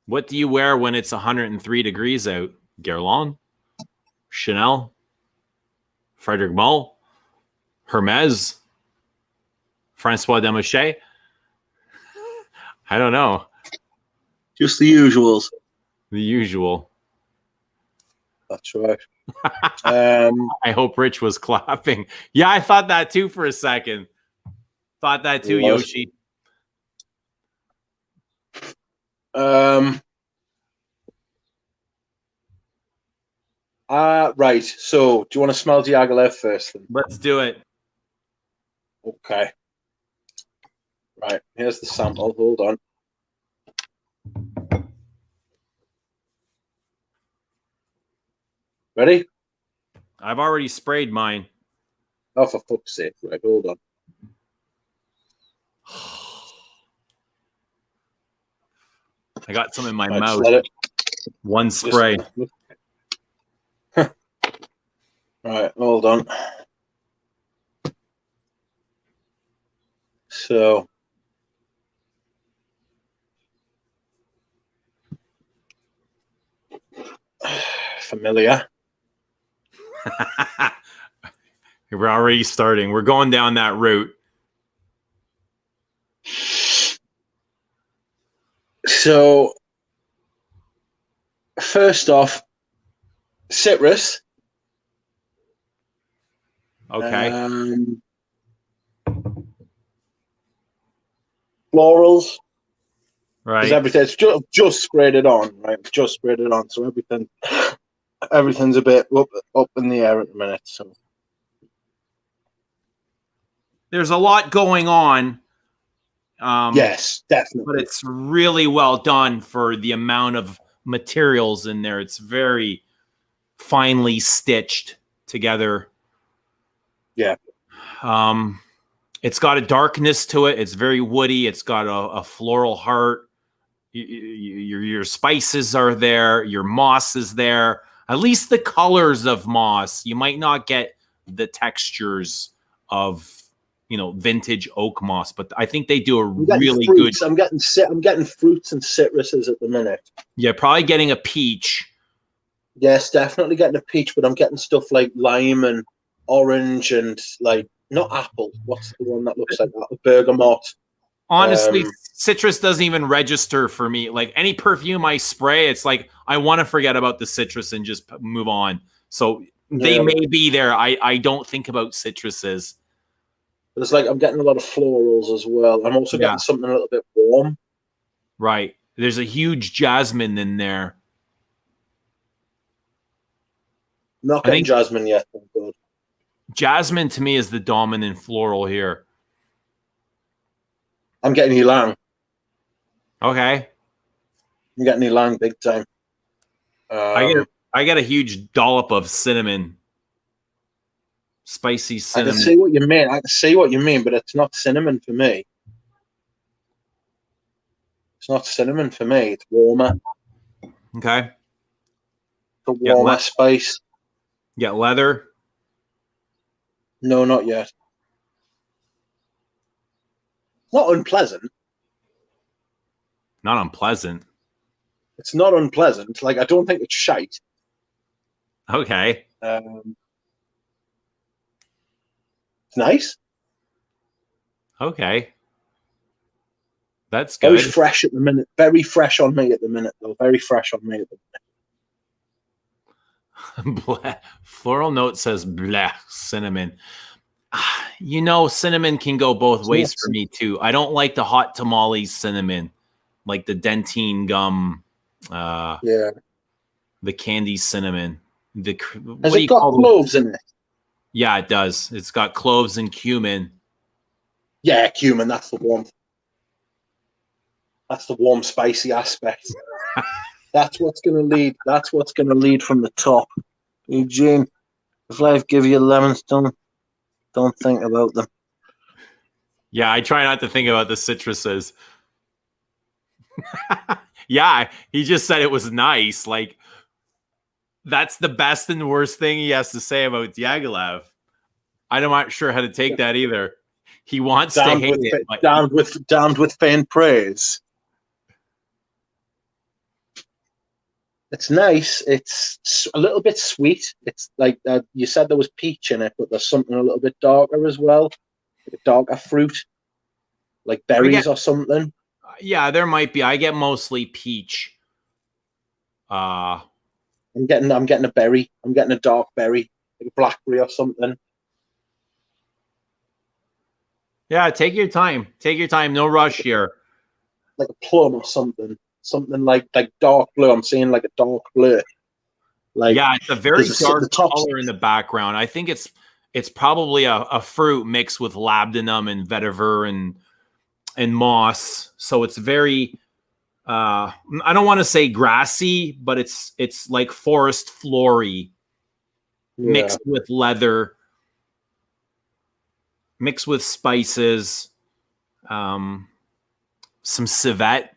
What do you wear when it's 103 degrees out? Guerlain? Chanel? Frederic Mull? Hermes? Francois Demachy? I don't know. Just the usuals. The usual. That's right. I hope Rich was clapping. Yeah, I thought that too for a second. Thought that too, Yoshi. Right. So, do you want to smell Diaghilev first? Then? Let's do it. Okay. Right. Here's the sample. Hold on. Ready? I've already sprayed mine. Oh, for fuck's sake. Right. Hold on. I got some in my mouth. One spray. Right, hold on. So familiar. We're already starting. We're going down that route. So first off, citrus. Okay. Florals. Right. Because everything's just sprayed it on, right? Just sprayed it on, so everything's a bit up in the air at the minute. So there's a lot going on. Yes, definitely. But it's really well done for the amount of materials in there. It's very finely stitched together. Yeah. It's got a darkness to it. It's very woody. It's got a floral heart. Your spices are there. Your moss is there. At least the colors of moss. You might not get the textures of vintage oak moss, but I think they do a really good. I'm getting fruits and citruses at the minute. Yeah, probably getting a peach. Yes, definitely getting a peach, but I'm getting stuff like lime and orange and like not apple. What's the one that looks like that? Bergamot. Honestly, citrus doesn't even register for me. Like any perfume I spray, it's like I want to forget about the citrus and just move on. So they may be there. I don't think about citruses. But it's like I'm getting a lot of florals as well. I'm also getting something a little bit warm. Right. There's a huge jasmine in there. Not getting jasmine yet, thank God. Jasmine to me is the dominant floral here. I'm getting ylang. Okay. I'm getting ylang big time. I get a huge dollop of cinnamon. Spicy cinnamon. I can see what you mean. But it's not cinnamon for me. It's not cinnamon for me. It's warmer. Okay. The warmer spice. Get leather? No, not yet. Not unpleasant. Not unpleasant. It's not unpleasant. Like I don't think it's shite. Okay. It's nice. Okay. That's good. Very fresh at the minute. Very fresh on me at the minute, though. Very fresh on me at the minute. Floral note says bleh, cinnamon. Cinnamon can go both ways for me, too. I don't like the hot tamales cinnamon, like the dentine gum. The candy cinnamon. Has it got cloves in it? Yeah, it does. It's got cloves and cumin. Yeah, cumin. That's the warmth. That's the warm, spicy aspect. That's what's going to lead. That's what's going to lead from the top. Eugene, if life give you lemons, don't think about them. Yeah, I try not to think about the citruses. Yeah, he just said it was nice. Like, that's the best and worst thing he has to say about Diaghilev. I'm not sure how to take that either. He wants to hate it. Damned with faint praise. It's nice. It's a little bit sweet. It's like you said there was peach in it, but there's something a little bit darker as well, like a darker fruit, like berries or something. Yeah, there might be. I get mostly peach. I'm getting a berry. I'm getting a dark berry, like a blackberry or something. Yeah, take your time. Take your time. No rush here. Like a plum or something. Something like dark blue. I'm seeing like a dark blue. Like yeah, it's a very dark color in the background. I think it's probably a fruit mixed with labdanum and vetiver and moss. So it's very I don't want to say grassy, but it's like forest flory mixed with leather, mixed with spices, some civet,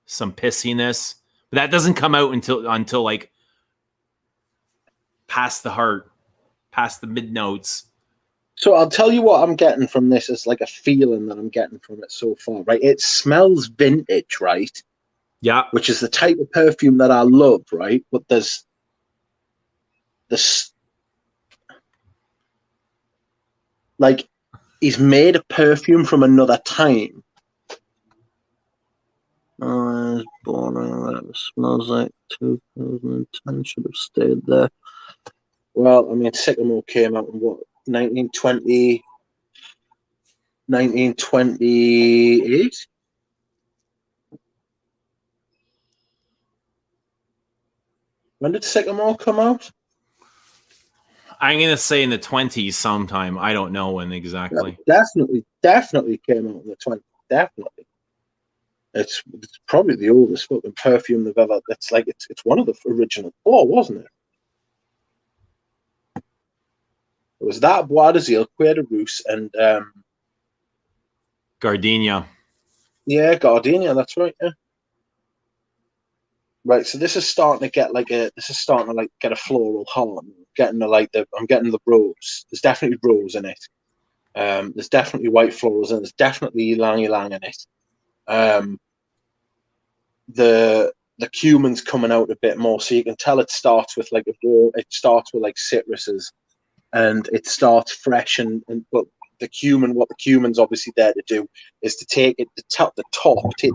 some pissiness. But that doesn't come out until like past the heart, past the mid notes. So I'll tell you what I'm getting from this. It's like a feeling that I'm getting from it so far, right? It smells vintage, right? Yeah. Which is the type of perfume that I love, right? But there's this, like, he's made a perfume from another time. I was born in whatever smells like 2010 should have stayed there. Well, I mean, Sycamore came out in what, 1920, 1928? When did Sycamore come out? I'm going to say in the 20s sometime. I don't know when exactly. Yeah, definitely came out in the 20s. Definitely. It's probably the oldest fucking perfume they've ever. It's like it's one of the original four, wasn't it? It was that Bois d'Azil, Cuir de Rousse, and Gardenia. Yeah, Gardenia. That's right. Yeah. Right. So this is starting to get like a. This is starting to like get a floral heart. I'm getting the rose. There's definitely rose in it. There's definitely white florals and there's definitely ylang ylang in it. The cumin's coming out a bit more, so you can tell it starts with like citruses, and it starts fresh but the cumin, what the cumin's obviously there to do is to take the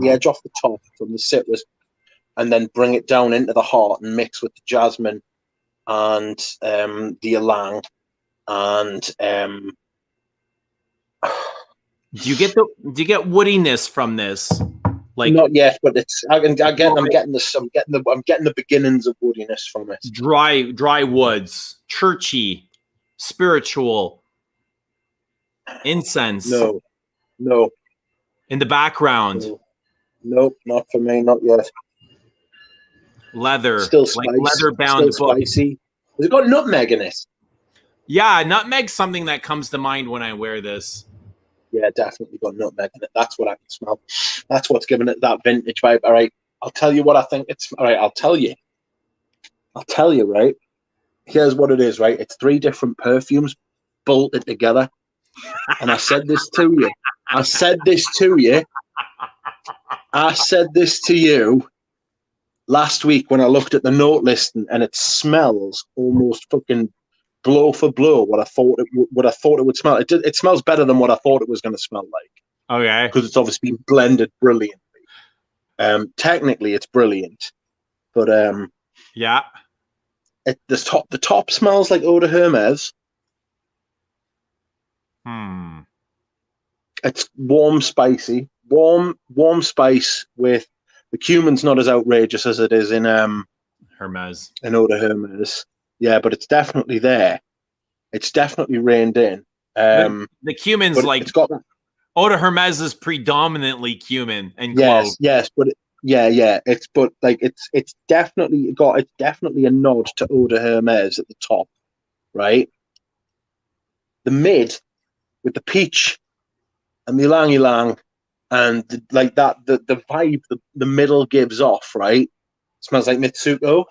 edge off the top from the citrus, and then bring it down into the heart and mix with the jasmine and the ylang and Do you get woodiness from this? Like, not yet, but I'm getting the beginnings of woodiness from it. Dry woods, churchy, spiritual, incense. No. In the background. No. Nope, not for me, not yet. Leather, still spicy, like leather-bound still spicy. Has it got nutmeg in it? Yeah, nutmeg's something that comes to mind when I wear this. Yeah, definitely got nutmeg in it. That's what I can smell. That's what's giving it that vintage vibe. All right, I'll tell you what I think it's. All right, I'll tell you. Right. Here's what it is. Right, it's 3 different perfumes bolted together. And I said this to you. I said this to you last week when I looked at the note list, and it smells almost fucking blow for blow what I thought it would smell. It smells better than what I thought it was going to smell like. Okay. Because it's obviously been blended brilliantly. Technically, it's brilliant, but yeah. The top smells like Eau de Hermes. It's warm, spicy, warm spice with the cumin's not as outrageous as it is in Hermes. In Eau de Hermes. Yeah, but it's definitely there. It's definitely reined in. The cumin's like it's got that. Eau de Hermes is predominantly cumin and clove. Yes, but it's definitely a nod to Eau de Hermes at the top, right? The mid with the peach and the ylang ylang and the vibe the middle gives off, right? Smells like Mitsuko.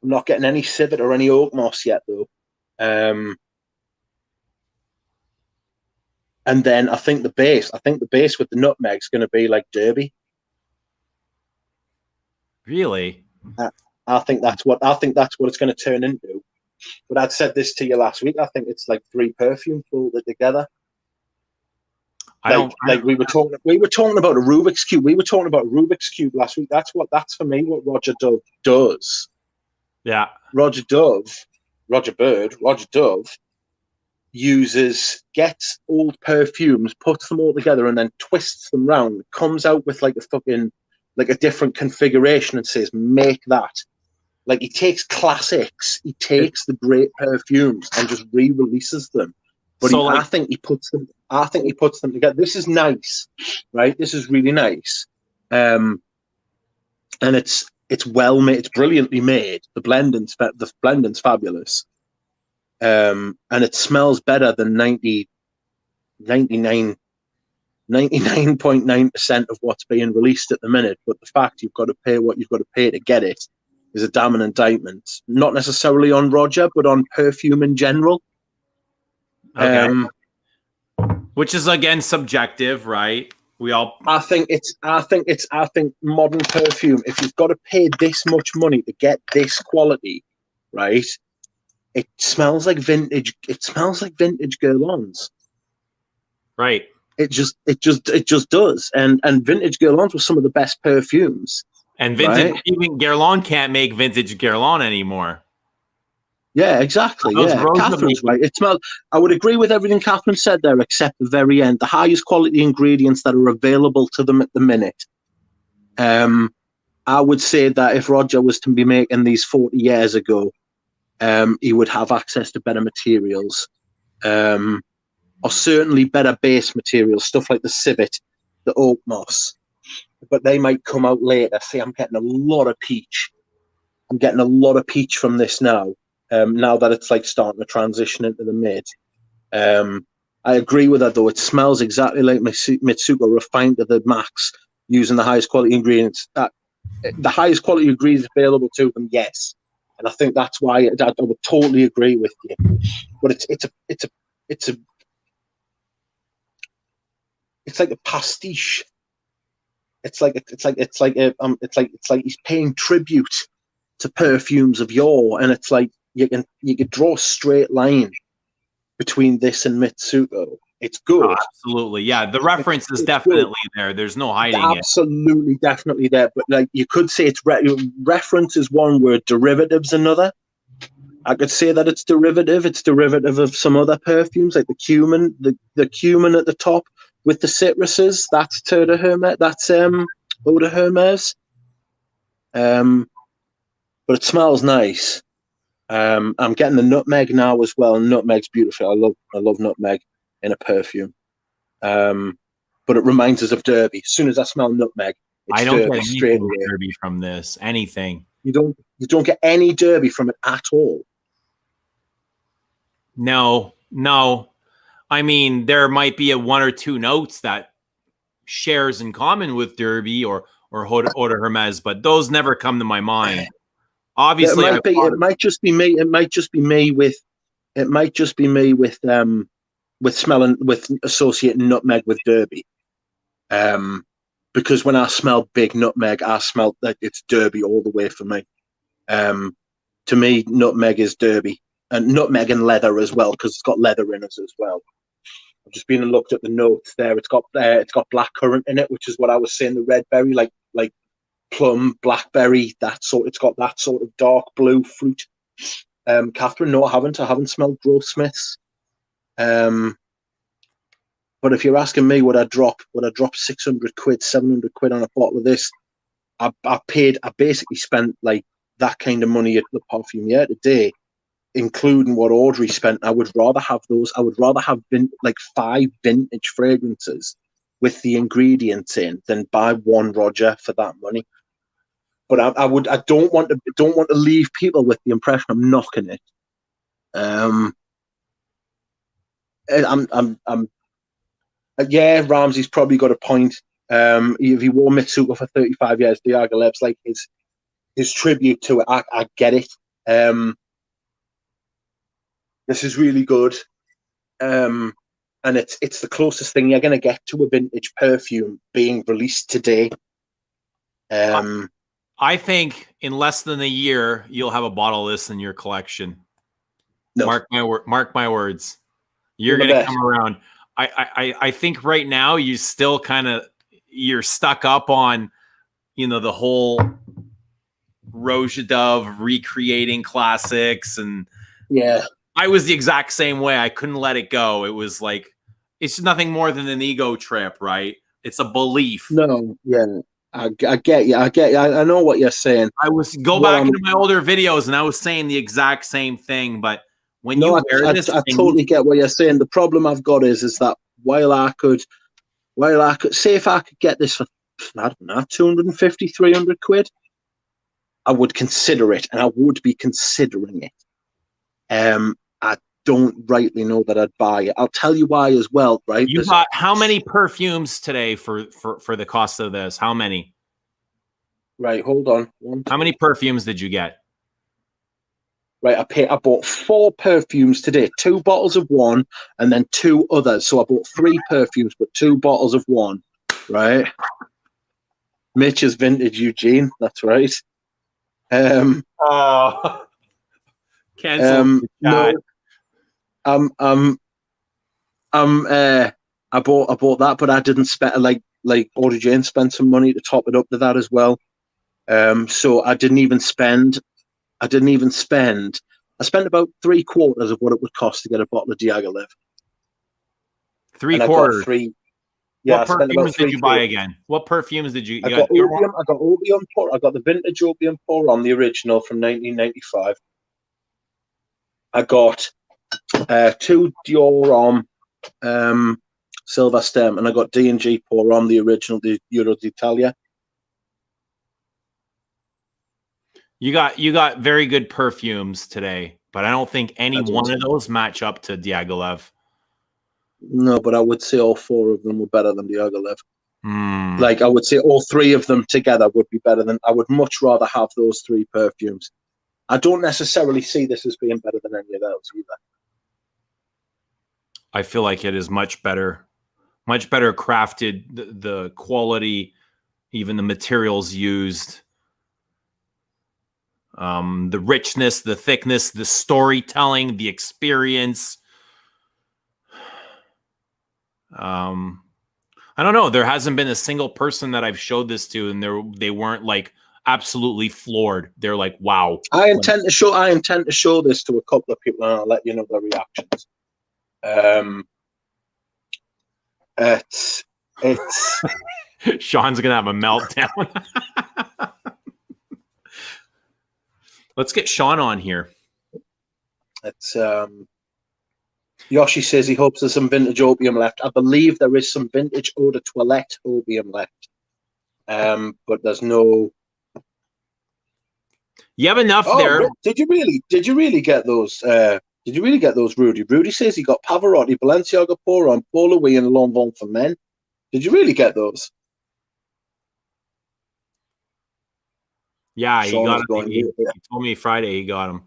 I'm not getting any civet or any oak moss yet, though. And then I think the base with the nutmeg is going to be like Derby. Really? I think that's what it's going to turn into. But I'd said this to you last week. I think it's like 3 perfumes bolted together. We were talking about a Rubik's Cube. We were talking about a Rubik's Cube last week. That's for me what Roger Dove does. Yeah. Roger Dove gets old perfumes, puts them all together, and then twists them round, comes out with like a different configuration and says, make that. Like, he takes classics, he takes the great perfumes and just re-releases them. But I think he puts them together. This is nice, right? This is really nice. And it's well made, it's brilliantly made. The blending's fabulous. And it smells better than 99.9% of what's being released at the minute. But the fact you've got to pay what you've got to pay to get it is a damning indictment. Not necessarily on Roger, but on perfume in general. Okay. Which is again subjective, right? I think modern perfume, if you've got to pay this much money to get this quality, right? It smells like vintage. It smells like vintage Guerlains. Right. It just does. And vintage Guerlains were some of the best perfumes. And vintage, right? even Guerlain can't make vintage Guerlain anymore. Yeah, exactly. Those Yeah, Roja Catherine's make- right. It smells. I would agree with everything Catherine said there, except the very end. The highest quality ingredients that are available to them at the minute. I would say that if Roja was to be making these 40 years ago, he would have access to better materials, or certainly better base materials, stuff like the civet, the oak moss. But they might come out later. See, I'm getting a lot of peach. I'm getting a lot of peach from this now. Now that it's like starting to transition into the mid. I agree with that though. It smells exactly like Mitsuko refined to the max using the highest quality ingredients. The highest quality ingredients available to them, yes. And I think that's why I would totally agree with you. But it's like a pastiche. It's like he's paying tribute to perfumes of yore, and it's like you could draw a straight line between this and Mitsuko. It's good. Oh, absolutely, yeah. The reference is definitely good. There. There's no hiding absolutely, definitely there. But like you could say it's reference is one word, derivative's another. I could say that it's derivative. It's derivative of some other perfumes, like the cumin, the cumin at the top with the citruses. That's Eau de Hermes. That's Eau de Hermes. But it smells nice. I'm getting the nutmeg now as well. Nutmeg's beautiful. I love nutmeg in a perfume. But it reminds us of Derby. As soon as I smell nutmeg, it's I don't Derby get straight anything away. Derby from this. Anything. You don't get any Derby from it at all. No. I mean, there might be one or two notes that shares in common with Derby or Eau de Hermes, but those never come to my mind. Obviously, it might just be me. It might just be me with smelling, with associating nutmeg with Derby. Because when I smell big nutmeg, I smell that it's Derby all the way for me. To me, nutmeg is Derby, and nutmeg and leather as well, because it's got leather in it as well. I've just been and looked at the notes there. It's got blackcurrant in it, which is what I was saying. The red berry, like plum, blackberry. It's got that sort of dark blue fruit. Catherine, no, I haven't smelled Grossmiths. But if you're asking me, would I drop 600 quid, 700 quid on a bottle of this? I basically spent like that kind of money at the Perfume today, including what Audrey spent. I would rather have those. I would rather have 5 vintage fragrances with the ingredients in than buy one Roja for that money. But I don't want to leave people with the impression I'm knocking it. Yeah, Ramsey's probably got a point. If he wore Mitsuko for 35 years, Diaghilev's like his tribute to it. I get it. This is really good. And it's the closest thing you're going to get to a vintage perfume being released today. I think in less than a year, you'll have a bottle of this in your collection. No. Mark my words. You're going to come around. I think right now you still you're stuck up on, the whole Roja Dove recreating classics. And yeah, I was the exact same way. I couldn't let it go. It was like, it's nothing more than an ego trip, right? It's a belief. No, yeah. I get you. I know what you're saying. I was back into my older videos and I was saying the exact same thing, but when you wear this, I totally get what you're saying. The problem I've got is that while I could say, if I could get this for, I don't know, 250, 300 quid, I would consider it, and I would be considering it. I don't rightly know that I'd buy it. I'll tell you why as well, right? You bought how many perfumes today for the cost of this? How many? Right, hold on. How many perfumes did you get? right? I bought 4 perfumes today, 2 bottles of one, and then 2 others. So I bought 3 perfumes, but 2 bottles of one, right? Mitch's vintage Eugene, that's right. Oh, cancel. No, I bought that, but I didn't spend like Audrey Jane spent some money to top it up to that as well. So I didn't even spend. I spent about 3/4 of what it would cost to get a bottle of Diaghilev. 3/4. 3. Yeah, what perfumes did you buy again? What perfumes did you? I got opium. I got opium. I got the vintage opium pour on the original from 1995. I got 2 Dior silver stem, and I got D&G pour on the original, the Euro d'Italia. You got very good perfumes today, but I don't think any one of those match up to Diaghilev. No, but I would say all 4 of them were better than Diaghilev. Like I would say all 3 of them together would be better than. I would much rather have those 3 perfumes. I don't necessarily see this as being better than any of those either. I feel like it is much better crafted. The quality, even the materials used, the richness, the thickness, the storytelling, the experience. I don't know. There hasn't been a single person that I've showed this to, and they weren't like absolutely floored. They're like, "Wow!" I intend to show this to a couple of people, and I'll let you know their reactions. It's Sean's gonna have a meltdown. Let's get Sean on here. It's Yoshi says he hopes there's some vintage opium left. I believe there is some vintage eau de toilette opium left, but there's no. You have enough there. Did you really get those? Did you really get those, Rudy? Rudy says he got Pavarotti, Balenciaga Pour On, Paul Louis, and L'Envol for Men. Did you really get those? Yeah, he got them. He told me Friday he got them.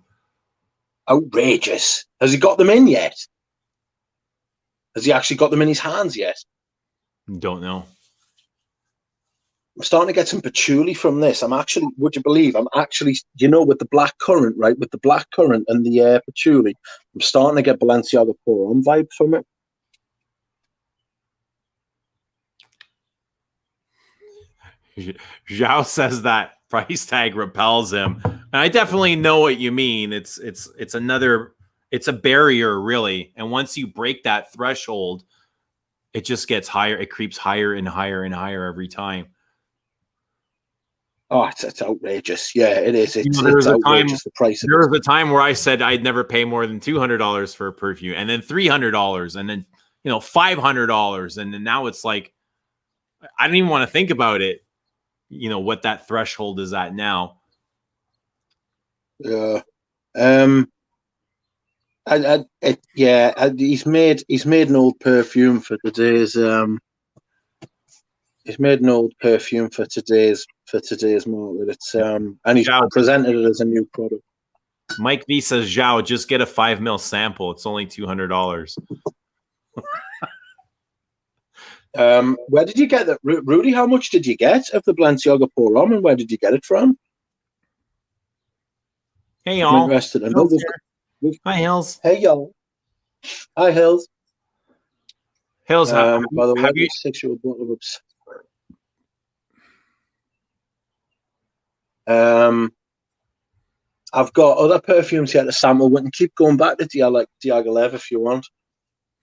Outrageous. Has he got them in yet? Has he actually got them in his hands yet? Don't know. I'm starting to get some patchouli from this. Would you believe, with the black currant, right? With the black currant and the patchouli, I'm starting to get Balenciaga Pour On vibes from it. Zhao says that price tag repels him. And I definitely know what you mean. It's a barrier, really. And once you break that threshold, it just gets higher. It creeps higher and higher and higher every time. Oh, it's outrageous. Yeah, it is. It's outrageous, the price. There was a time where I said I'd never pay more than $200 for a perfume, and then $300, and then $500, and then now it's like I don't even want to think about it. What that threshold is at now. Yeah. He's made an old perfume for today's. He's made an old perfume for today's market. It's and he's presented it as a new product. Mike V says, "Zhao, just get a 5 ml sample. It's only $200." Where did you get that, Rudy? How much did you get of the Balenciaga Pour On, and where did you get it from? Hey y'all. I'm interested. Hi Hills. Hey y'all. Hi Hills. Hills. By the way, 6-year-old bottle of. I've got other perfumes here to sample. We can keep going back to Diaghilev if you want.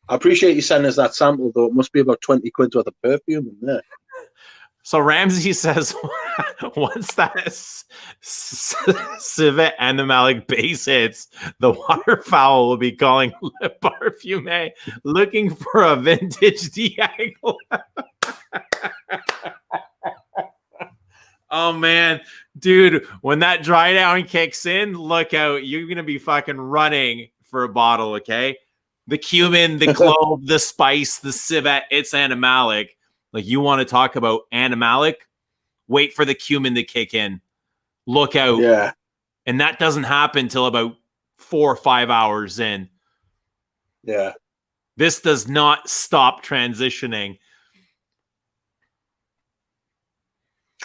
I appreciate you sending us that sample, though. It must be about 20 quid worth of perfume in there. So Ramsey says, once that civet animalic base hits, the waterfowl will be calling Le Parfumé, looking for a vintage Diaghilev. Oh, man. Dude, when that dry down kicks in, look out. You're going to be fucking running for a bottle, okay? The cumin, the clove, the spice, the civet, it's animalic. Like, you want to talk about animalic? Wait for the cumin to kick in. Look out. Yeah. And that doesn't happen till about 4 or 5 hours in. Yeah. This does not stop transitioning.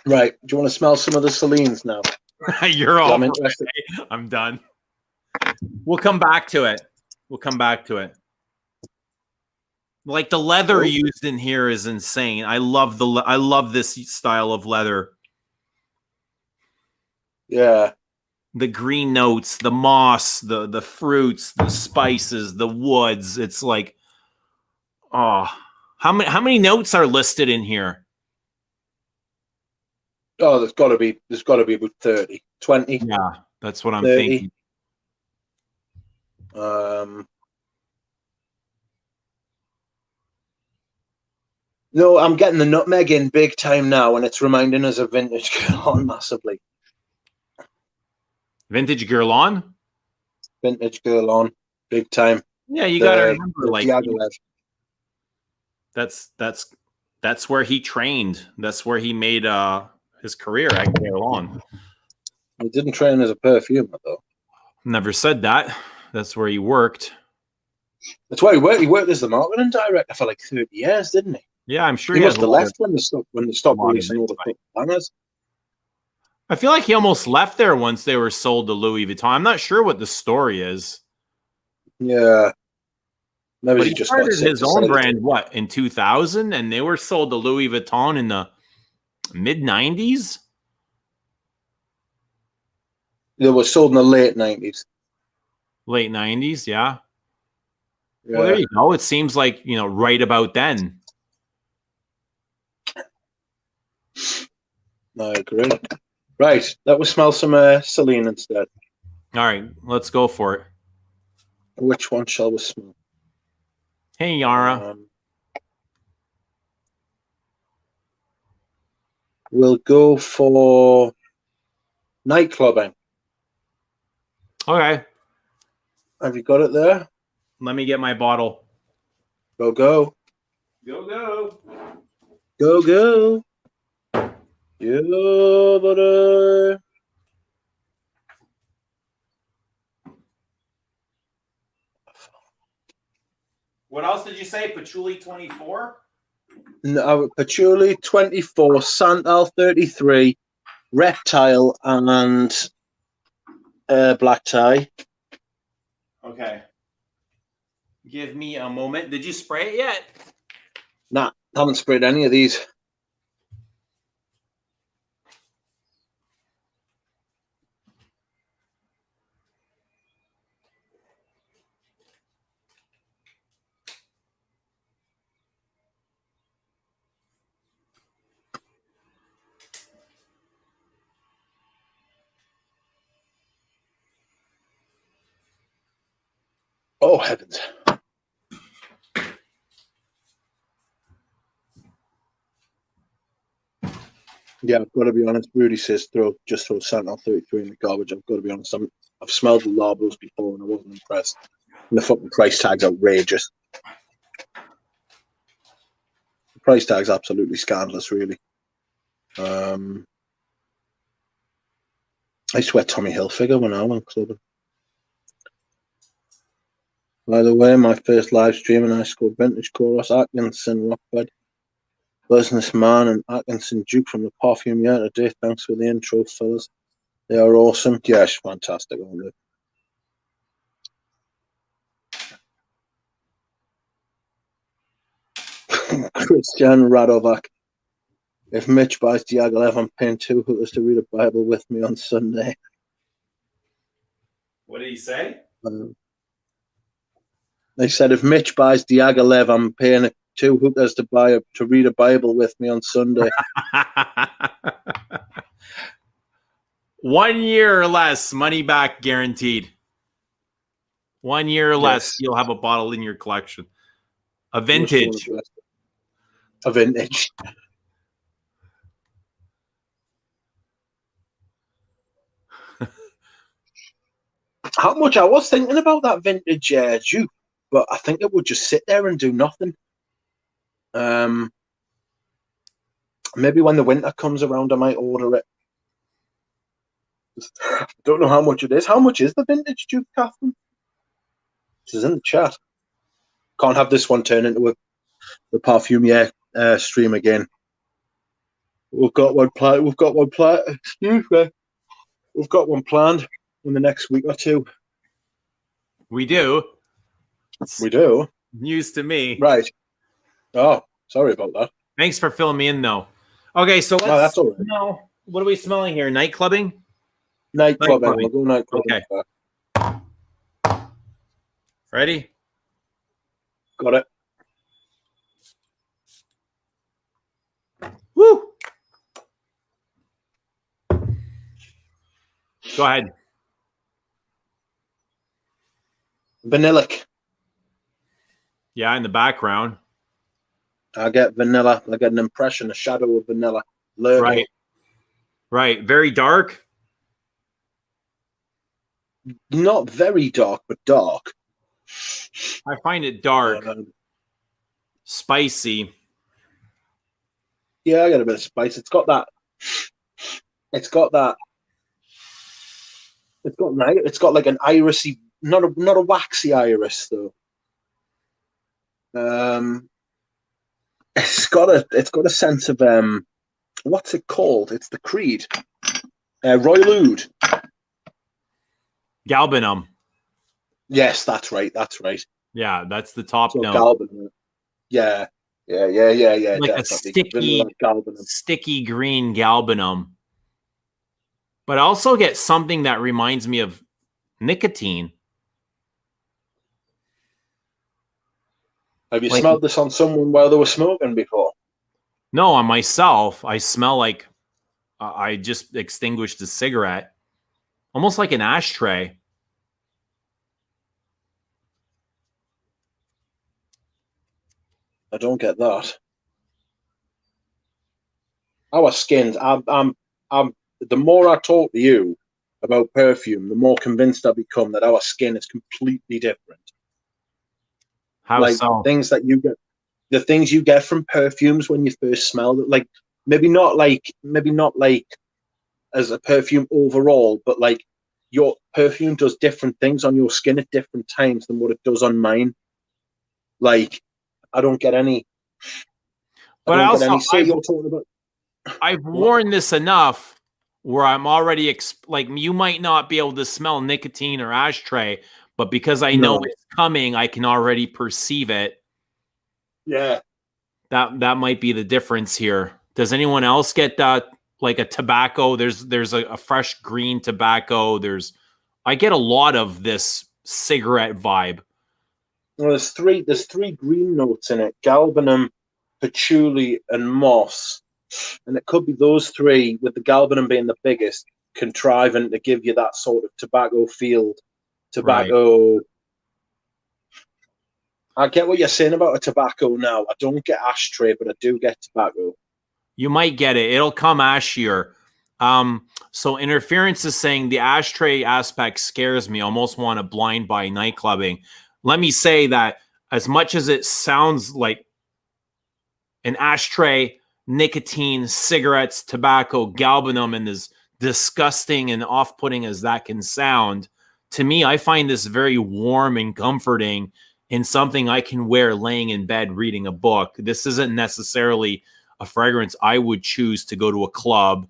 Right. Do you want to smell some of the Celines now? You're all I'm interested. I'm done. We'll come back to it. We'll come back to it. Like the leather used in here is insane. I love this style of leather. Yeah. The green notes, the moss, the fruits, the spices, the woods. It's like, oh, how many notes are listed in here? Oh, there's got to be about 30, 20. Yeah, that's what I'm 30. thinking. No, I'm getting the nutmeg in big time now, and it's reminding us of vintage Guerlain massively. Vintage Guerlain? Vintage Guerlain, big time. Yeah, you got to remember, like, Diaghilev. That's where he trained. That's where he made his career at Guerlain. He didn't train as a perfumer, though. Never said that. That's where he worked. That's why he worked. He worked as the marketing director for like 30 years, didn't he? Yeah, I'm sure he must have left when they stopped releasing all the bangers. I feel like he almost left there once they were sold to Louis Vuitton. I'm not sure what the story is. Yeah. Maybe But he just started his own brand, what, in 2000? And they were sold to Louis Vuitton in the mid-90s? They were sold in the late 90s. Late 90s, yeah. Well, there you go. It seems like, right about then. I agree. Right. That would smell some Celine instead. All right. Let's go for it. Which one shall we smell? Hey, Yara. We'll go for nightclubbing. Okay. Have you got it there? Let me get my bottle. Go, go. Go, go. Go, go. Yeah, buddy. What else did you say? Patchouli 24? No, Patchouli 24, Santal 33, Reptile, and Black Tie. Okay. Give me a moment. Did you spray it yet? Nah, haven't sprayed any of these. Oh, heavens. Yeah, I've got to be honest. Rudy says just throw Santal 33 in the garbage. I've got to be honest. I've smelled the labels before and I wasn't impressed. And the fucking price tag's outrageous. The price tag's absolutely scandalous, really. I used to wear Tommy Hilfiger when I went clubbing. By the way, my first live stream and I scored vintage chorus Atkinson Rockbed. Businessman and Atkinson Duke from the Perfume year today. Thanks for the intro, fellas. They are awesome. Yes, fantastic, aren't they? Christian Radovac. If Mitch buys Diaghilev, I'm paying 2 hookers to read a Bible with me on Sunday. What did he say? They said if Mitch buys Diaghilev, I'm paying 2 hookers to read a Bible with me on Sunday. 1 year or less, money back guaranteed. 1 year or less, you'll have a bottle in your collection. A vintage. A vintage. How much I was thinking about that vintage Duke, but I think it would just sit there and do nothing. Maybe when the winter comes around, I might order it. I don't know how much it is. How much is the vintage Duke, Catherine? This is in the chat. Can't have this one turn into the Perfume stream again. We've got one planned. Excuse me. We've got one planned in the next week or two. We do. We do. News to me. Right. Oh, sorry about that. Thanks for filling me in, though. Okay, so let's. That's all right. Now, what are we smelling here? Night clubbing. Night clubbing. We'll go night clubbing. Okay. Ready? Got it. Woo! Go ahead. Vanillic. Yeah, in the background. I get vanilla. I get an impression, a shadow of vanilla. Lurking. Right. Right. Very dark. Not very dark, but dark. I find it dark. Spicy. Yeah, I got a bit of spice. It's got that. It's got like an irisy, not a waxy iris though. It's got a sense of what's it called? It's the Creed. Royal Oud. Galbanum. Yes, that's right. Yeah, that's the top so note. Galbanum. Yeah. Like definitely. a sticky green galbanum. But I also get something that reminds me of nicotine. Have you smelled this on someone while they were smoking before? No, on myself. I smell like I just extinguished a cigarette. Almost like an ashtray. I don't get that. Our skins, I'm the more I talk to you about perfume, the more convinced I become that our skin is completely different. How like so? Things that you get, the things you get from perfumes when you first smell it, like maybe not like as a perfume overall, but like your perfume does different things on your skin at different times than what it does on mine. Like I don't get any. But also, say you're talking about. I've worn this enough where I'm already like you might not be able to smell nicotine or ashtray, but because I know it's coming, I can already perceive it. Yeah, that might be the difference here. Does anyone else get that? Like a tobacco? There's a fresh green tobacco. I get a lot of this cigarette vibe. Well, there's three green notes in it: galbanum, patchouli, and moss. And it could be those three, with the galbanum being the biggest, contriving to give you that sort of tobacco field. Tobacco. Right. I get what you're saying about a tobacco now. I don't get ashtray, but I do get tobacco. You might get it. It'll come ashier. So Interference is saying the ashtray aspect scares me. I almost want to blind buy night clubbing. Let me say that as much as it sounds like an ashtray, nicotine, cigarettes, tobacco, galbanum, and as disgusting and off-putting as that can sound, to me, I find this very warm and comforting and something I can wear laying in bed reading a book. This isn't necessarily a fragrance I would choose to go to a club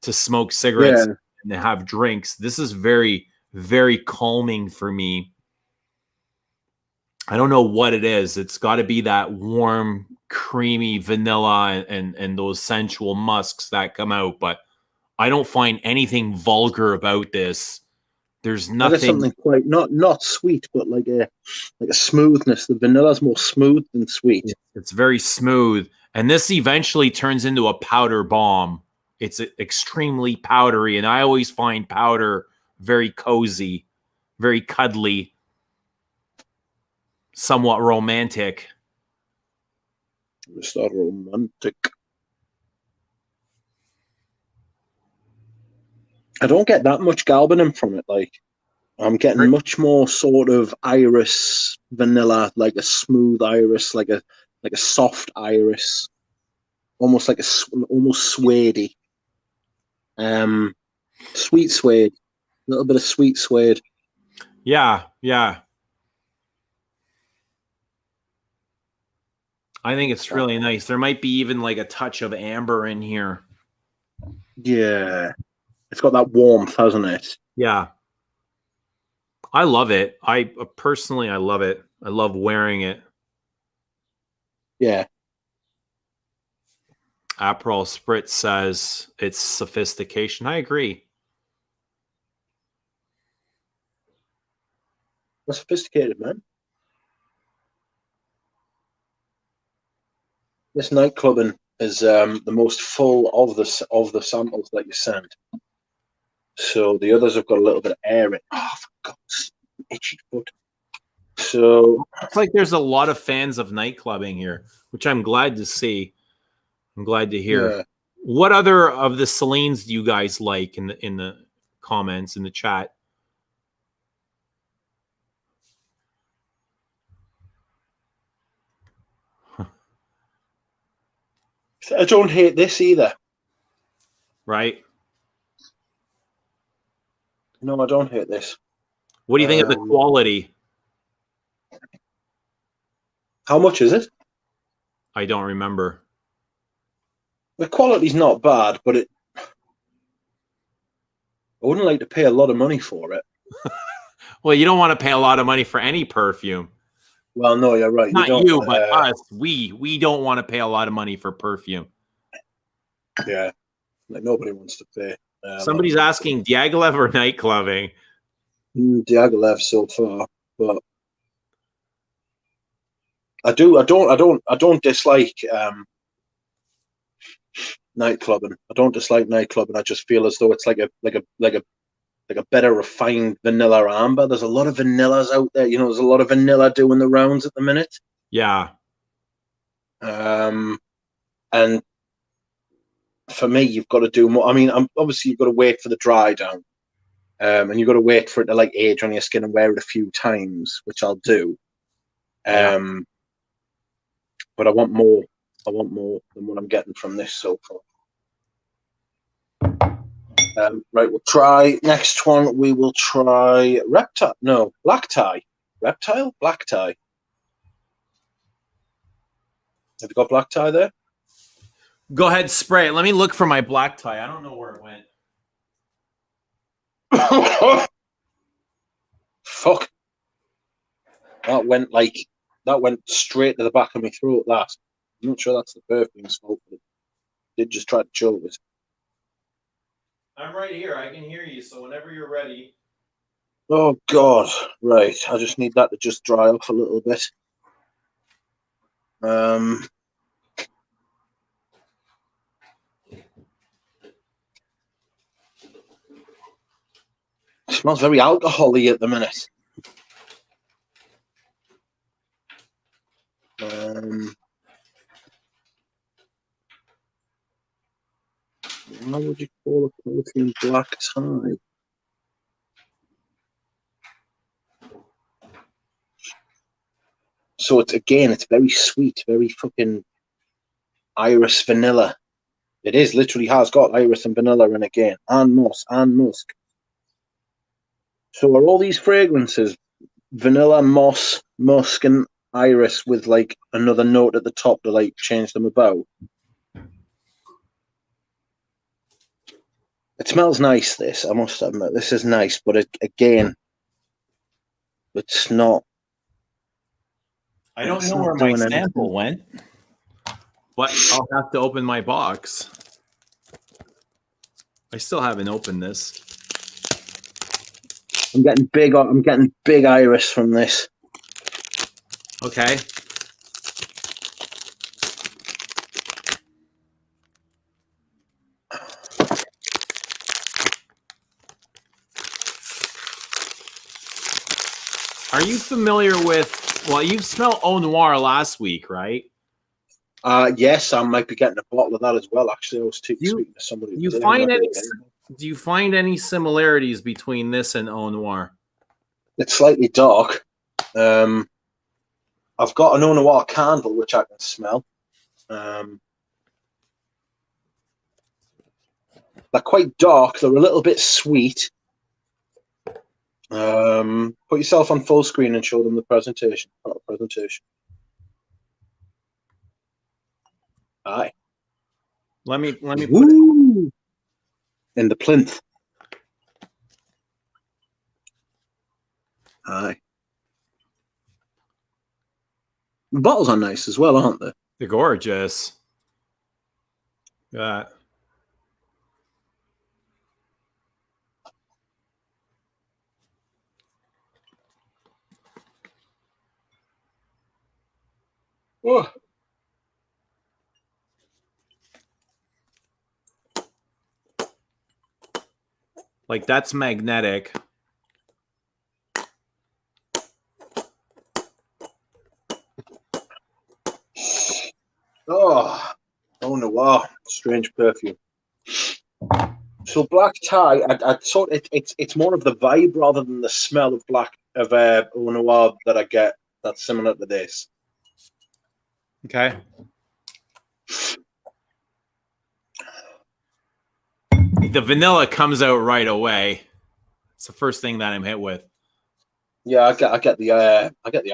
to smoke cigarettes and to have drinks. This is very, very calming for me. I don't know what it is. It's got to be that warm, creamy vanilla and those sensual musks that come out, but I don't find anything vulgar about this. There's nothing. Something quite not sweet, but like a smoothness. The vanilla's more smooth than sweet. It's very smooth, and this eventually turns into a powder bomb. It's extremely powdery, and I always find powder very cozy, very cuddly, somewhat romantic. It's not romantic. I don't get that much galbanum from it. Like I'm getting much more sort of iris vanilla, like a smooth iris, like a soft iris, almost like almost suede-y. Sweet suede. A little bit of sweet suede. Yeah, yeah. I think it's really nice. There might be even like a touch of amber in here. Yeah. It's got that warmth, hasn't it? Yeah. I love it. I personally, I love it. I love wearing it. Yeah. Aperol Spritz says it's sophistication. I agree. That's sophisticated, man. This nightclubbing is the most full of the samples that you send. So the others have got a little bit of air in. Oh, for God's sake, itchy foot. So it's like there's a lot of fans of nightclubbing here, which I'm glad to see. I'm glad to hear. yeah. What other of the Celines do you guys like in the comments in the chat? I don't hate this either. Right? No, I don't hate this. What do you think of the quality? How much is it? I don't remember. The quality's not bad, but I wouldn't like to pay a lot of money for it. Well, you don't want to pay a lot of money for any perfume. Well, no, you're right. Not you, but us. We don't want to pay a lot of money for perfume. Yeah, like nobody wants to pay. Somebody's asking Diaghilev or nightclubbing. Diaghilev so far, but I don't dislike nightclubbing. I don't dislike nightclubbing. I just feel as though it's like a better refined vanilla amber. There's a lot of vanillas out there. There's a lot of vanilla doing the rounds at the minute. Yeah. And for me, you've got to do more. I mean, obviously you've got to wait for the dry down, and you've got to wait for it to like age on your skin and wear it a few times, which I'll do. But I want more. I want more than what I'm getting from this so far. Right, we'll try next one. We will try reptile. No, black tie. Reptile, black tie. Have you got black tie there? Go ahead, spray it. Let me look for my black tie. I don't know where it went. Fuck. That went straight to the back of my throat. I'm not sure that's the Perfume's fault, but it did just try to choke it. I'm right here. I can hear you. So whenever you're ready. Oh, God. Right. I just need that to just dry off a little bit. It smells very alcohol-y at the minute. How would you call a perfume black tie? So it's very sweet, very fucking iris vanilla. It is literally has got iris and vanilla in again, and moss and musk. So are all these fragrances vanilla, moss, musk, and iris with like another note at the top to like change them about? It smells nice, this, I must admit. This is nice, but again, it's not. I don't know where my sample went, but I'll have to open my box. I still haven't opened this. I'm getting big iris from this. Okay. Are you familiar with, well, you smelled Eau Noir last week, right? Yes, I might be getting a bottle of that as well. Actually, I was speaking to somebody. Do you find any similarities between this and Eau Noir? It's slightly dark. I've got an Eau Noir candle which I can smell. They're quite dark. They're a little bit sweet. Put yourself on full screen and show them the presentation. Not a presentation. Aye. Let me put it. Woo! In the plinth. Aye. The bottles are nice as well, aren't they? They're gorgeous. Yeah. Oh. Like that's magnetic. Oh no! Wow, strange perfume. So black tie, I thought it's more of the vibe rather than the smell of black of Eau Noir that I get. That's similar to this. Okay. The vanilla comes out right away. It's the first thing that I'm hit with. Yeah, I get the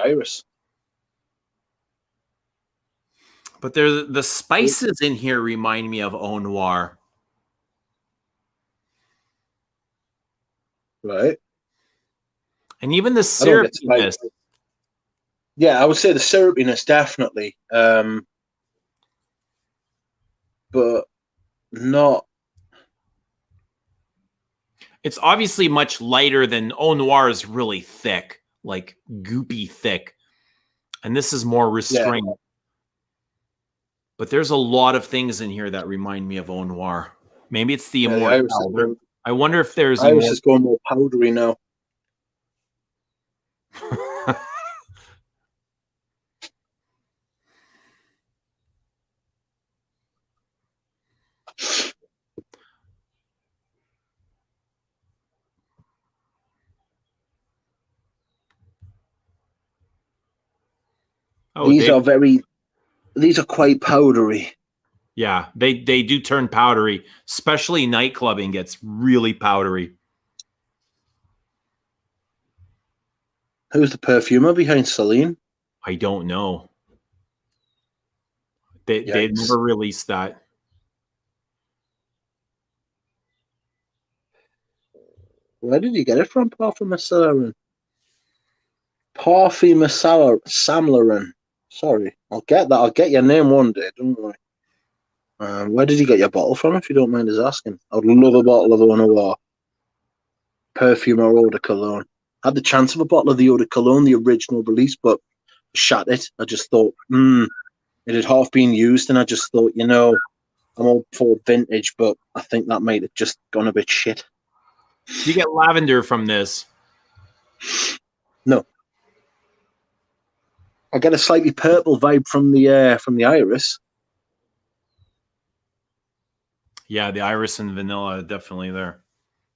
iris. But the spices in here remind me of Eau Noir. Right. And even the syrupiness. Yeah, I would say the syrupiness definitely. But not. It's obviously much lighter than Eau Noir is really thick, like goopy thick. And this is more restrained. Yeah. But there's a lot of things in here that remind me of Eau Noir. Maybe it's the immortal. I wonder if there's iris is going more powdery now. Oh, these are quite powdery. Yeah, they do turn powdery, especially nightclubbing gets really powdery. Who's the perfumer behind Celine? I don't know. They never released that. Where did you get it from? Parfume Samlaran. Sorry, I'll get that. I'll get your name one day. Don't worry. Where did you get your bottle from, if you don't mind us asking? I'd love a bottle of Eau Noir. Perfume or eau de cologne. I had the chance of a bottle of the eau de cologne, the original release, but shut it. I just thought, it had half been used, and I just thought, I'm all for vintage, but I think that might have just gone a bit shit. Do you get lavender from this? No. I get a slightly purple vibe from the iris. Yeah, the iris and vanilla are definitely there.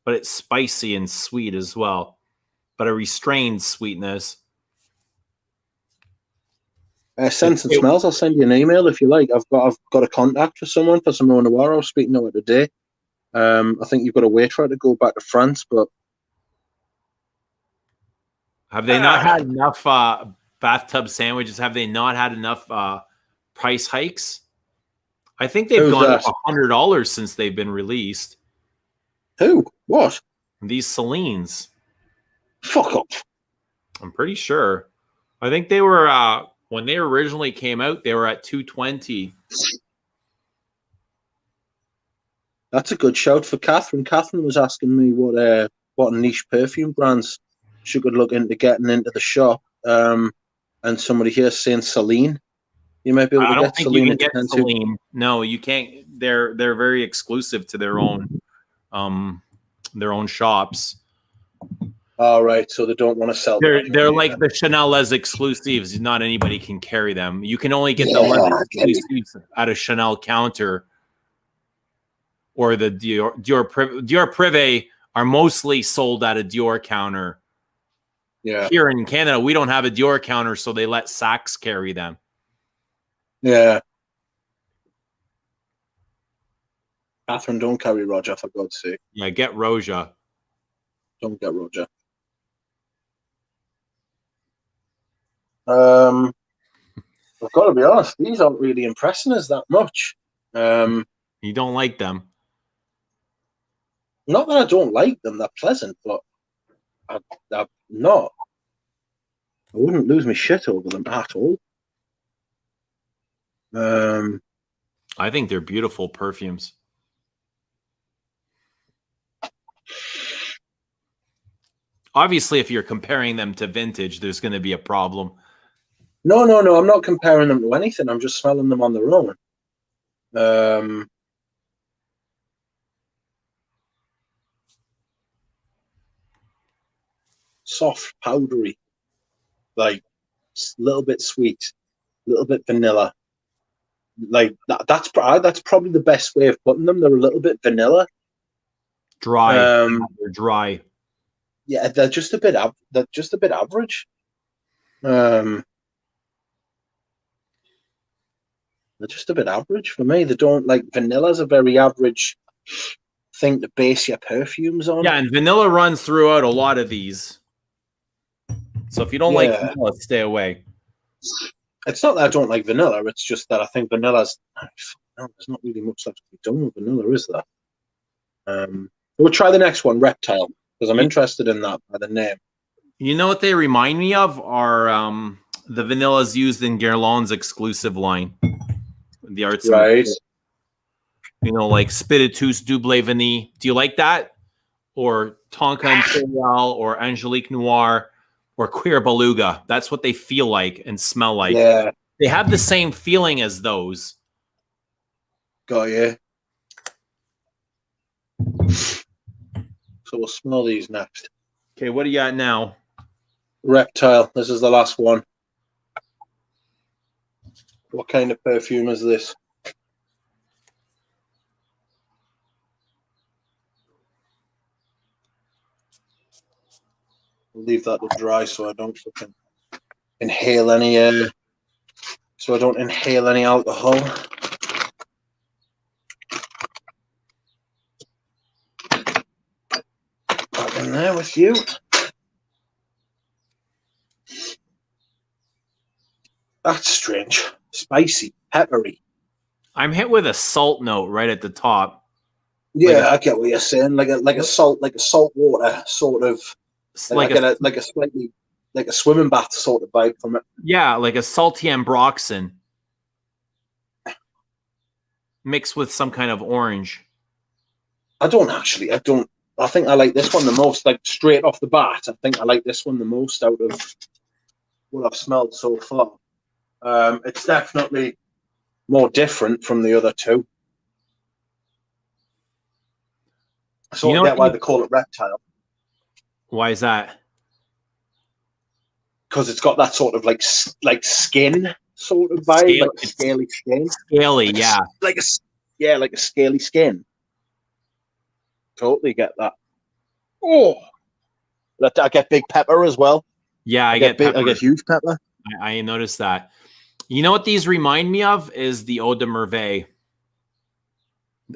But it's spicy and sweet as well. But a restrained sweetness. Scents and smells. I'll send you an email if you like. I've got a contact for someone for some Eau Noir. I was speaking to her today. I think you've got to wait for it to go back to France, but have they not had enough bathtub sandwiches? Have they not had enough price hikes? I think they've gone up $100 since they've been released. Who? What? These Celines. Fuck off. I'm pretty sure. I think they were when they originally came out, they were at $220. That's a good shout for Catherine. Catherine was asking me what niche perfume brands she could look into getting into the shop. And somebody here saying Celine. You might be able to get Celine. You can get Celine. No, you can't. They're very exclusive to their own shops. All right, so they don't want to sell. They're like the Chanel Les Exclusives. Not anybody can carry them. You can only get the Les Exclusives at a Chanel counter, or the Dior Privé are mostly sold at a Dior counter. Yeah. Here in Canada, we don't have a Dior counter, so they let Saks carry them. Yeah. Catherine, don't carry Roja, for God's sake. Yeah, get Roja. Don't get Roja. I've got to be honest, these aren't really impressing us that much. You don't like them. Not that I don't like them, they're pleasant, but I'm not. I wouldn't lose my shit over them at all. I think they're beautiful perfumes. Obviously, if you're comparing them to vintage, there's going to be a problem. No, I'm not comparing them to anything. I'm just smelling them on their own. Soft, powdery, like a little bit sweet, a little bit vanilla. Like that's probably the best way of putting them. They're a little bit vanilla. Dry. They're dry. Yeah, they're just a bit average. They're just a bit average for me. They don't like vanilla's a very average thing to base your perfumes on. Yeah, and vanilla runs throughout a lot of these. So if you don't like vanilla, stay away. It's not that I don't like vanilla. It's just that I think vanilla's. There's not really much left to be done with vanilla, is there? We'll try the next one, Reptile, because I'm interested in that by the name. You know what they remind me of are the vanillas used in Guerlain's exclusive line. The arts, right? You know, like Spiritus Double Vanille. Do you like that? Or Tonka Imperial, or Angelique Noir, or Queer Beluga? That's what they feel like and smell like. Yeah, they have the same feeling as those. Got you. So we'll smell these next. Okay, what do you got now? Reptile. This is the last one. What kind of perfume is this? I'll leave that to dry so I don't fucking inhale any alcohol. Back in there with you. That's strange. Spicy, peppery. I'm hit with a salt note right at the top. Yeah, I get what you're saying. Like a salt water sort of, like a swimming bath sort of vibe from it. Yeah, like a salty ambroxan mixed with some kind of orange. I think I like this one the most. Like straight off the bat, I think I like this one the most out of what I've smelled so far. It's definitely more different from the other two. I sort of get why they call it Reptile. Why is that? Because it's got that sort of like skin sort of vibe, like scaly skin. Scaly, yeah. Like a scaly skin. Totally get that. Oh, I get big pepper as well. Yeah, I get huge pepper. I noticed that. You know what these remind me of is the Eau de Merveille.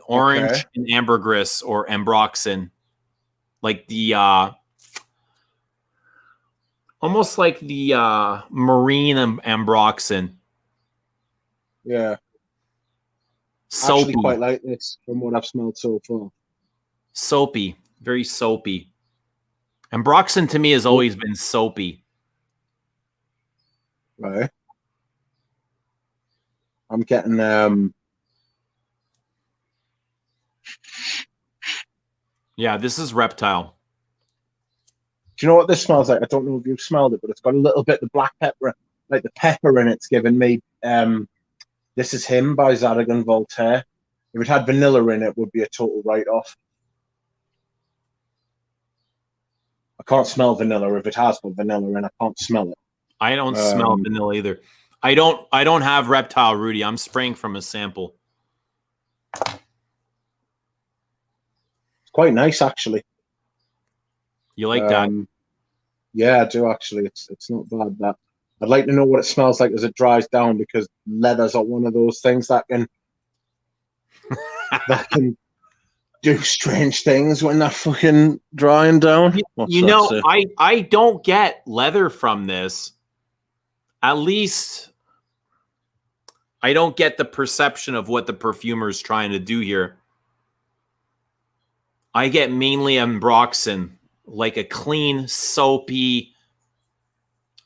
Orange and ambergris or ambroxan. Like the almost like the marine ambroxan. Yeah. Soapy. I actually quite like this from what I've smelled so far. Soapy. Very soapy. Ambroxan to me has always been soapy. Right. I'm getting yeah, this is Reptile. Do you know what this smells like? I don't know if you've smelled it, but it's got a little bit of black pepper, like the pepper in it's giving me This Is Him by Zaragan Voltaire. If it had vanilla in it, would be a total write-off. I can't smell vanilla. If it has got vanilla in, I can't smell it. I don't smell vanilla either. I don't have Reptile, Rudy. I'm spraying from a sample. It's quite nice, actually. You like that? Yeah, I do actually. It's not bad. That I'd like to know what it smells like as it dries down, because leathers are one of those things that can do strange things when they're fucking drying down. You know, I don't get leather from this. At least I don't get the perception of what the perfumer is trying to do here. I get mainly ambroxan, like a clean, soapy,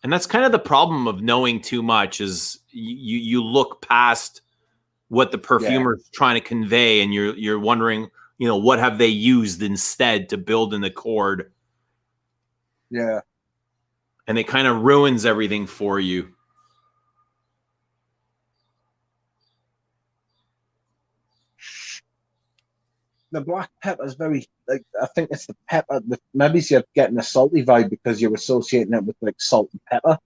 and that's kind of the problem of knowing too much is you look past what the perfumer is trying to convey, and you're wondering, you know, what have they used instead to build an accord? Yeah. And it kind of ruins everything for you. The black pepper is very, like, I think it's the pepper. Maybe you're getting a salty vibe because you're associating it with like salt and pepper.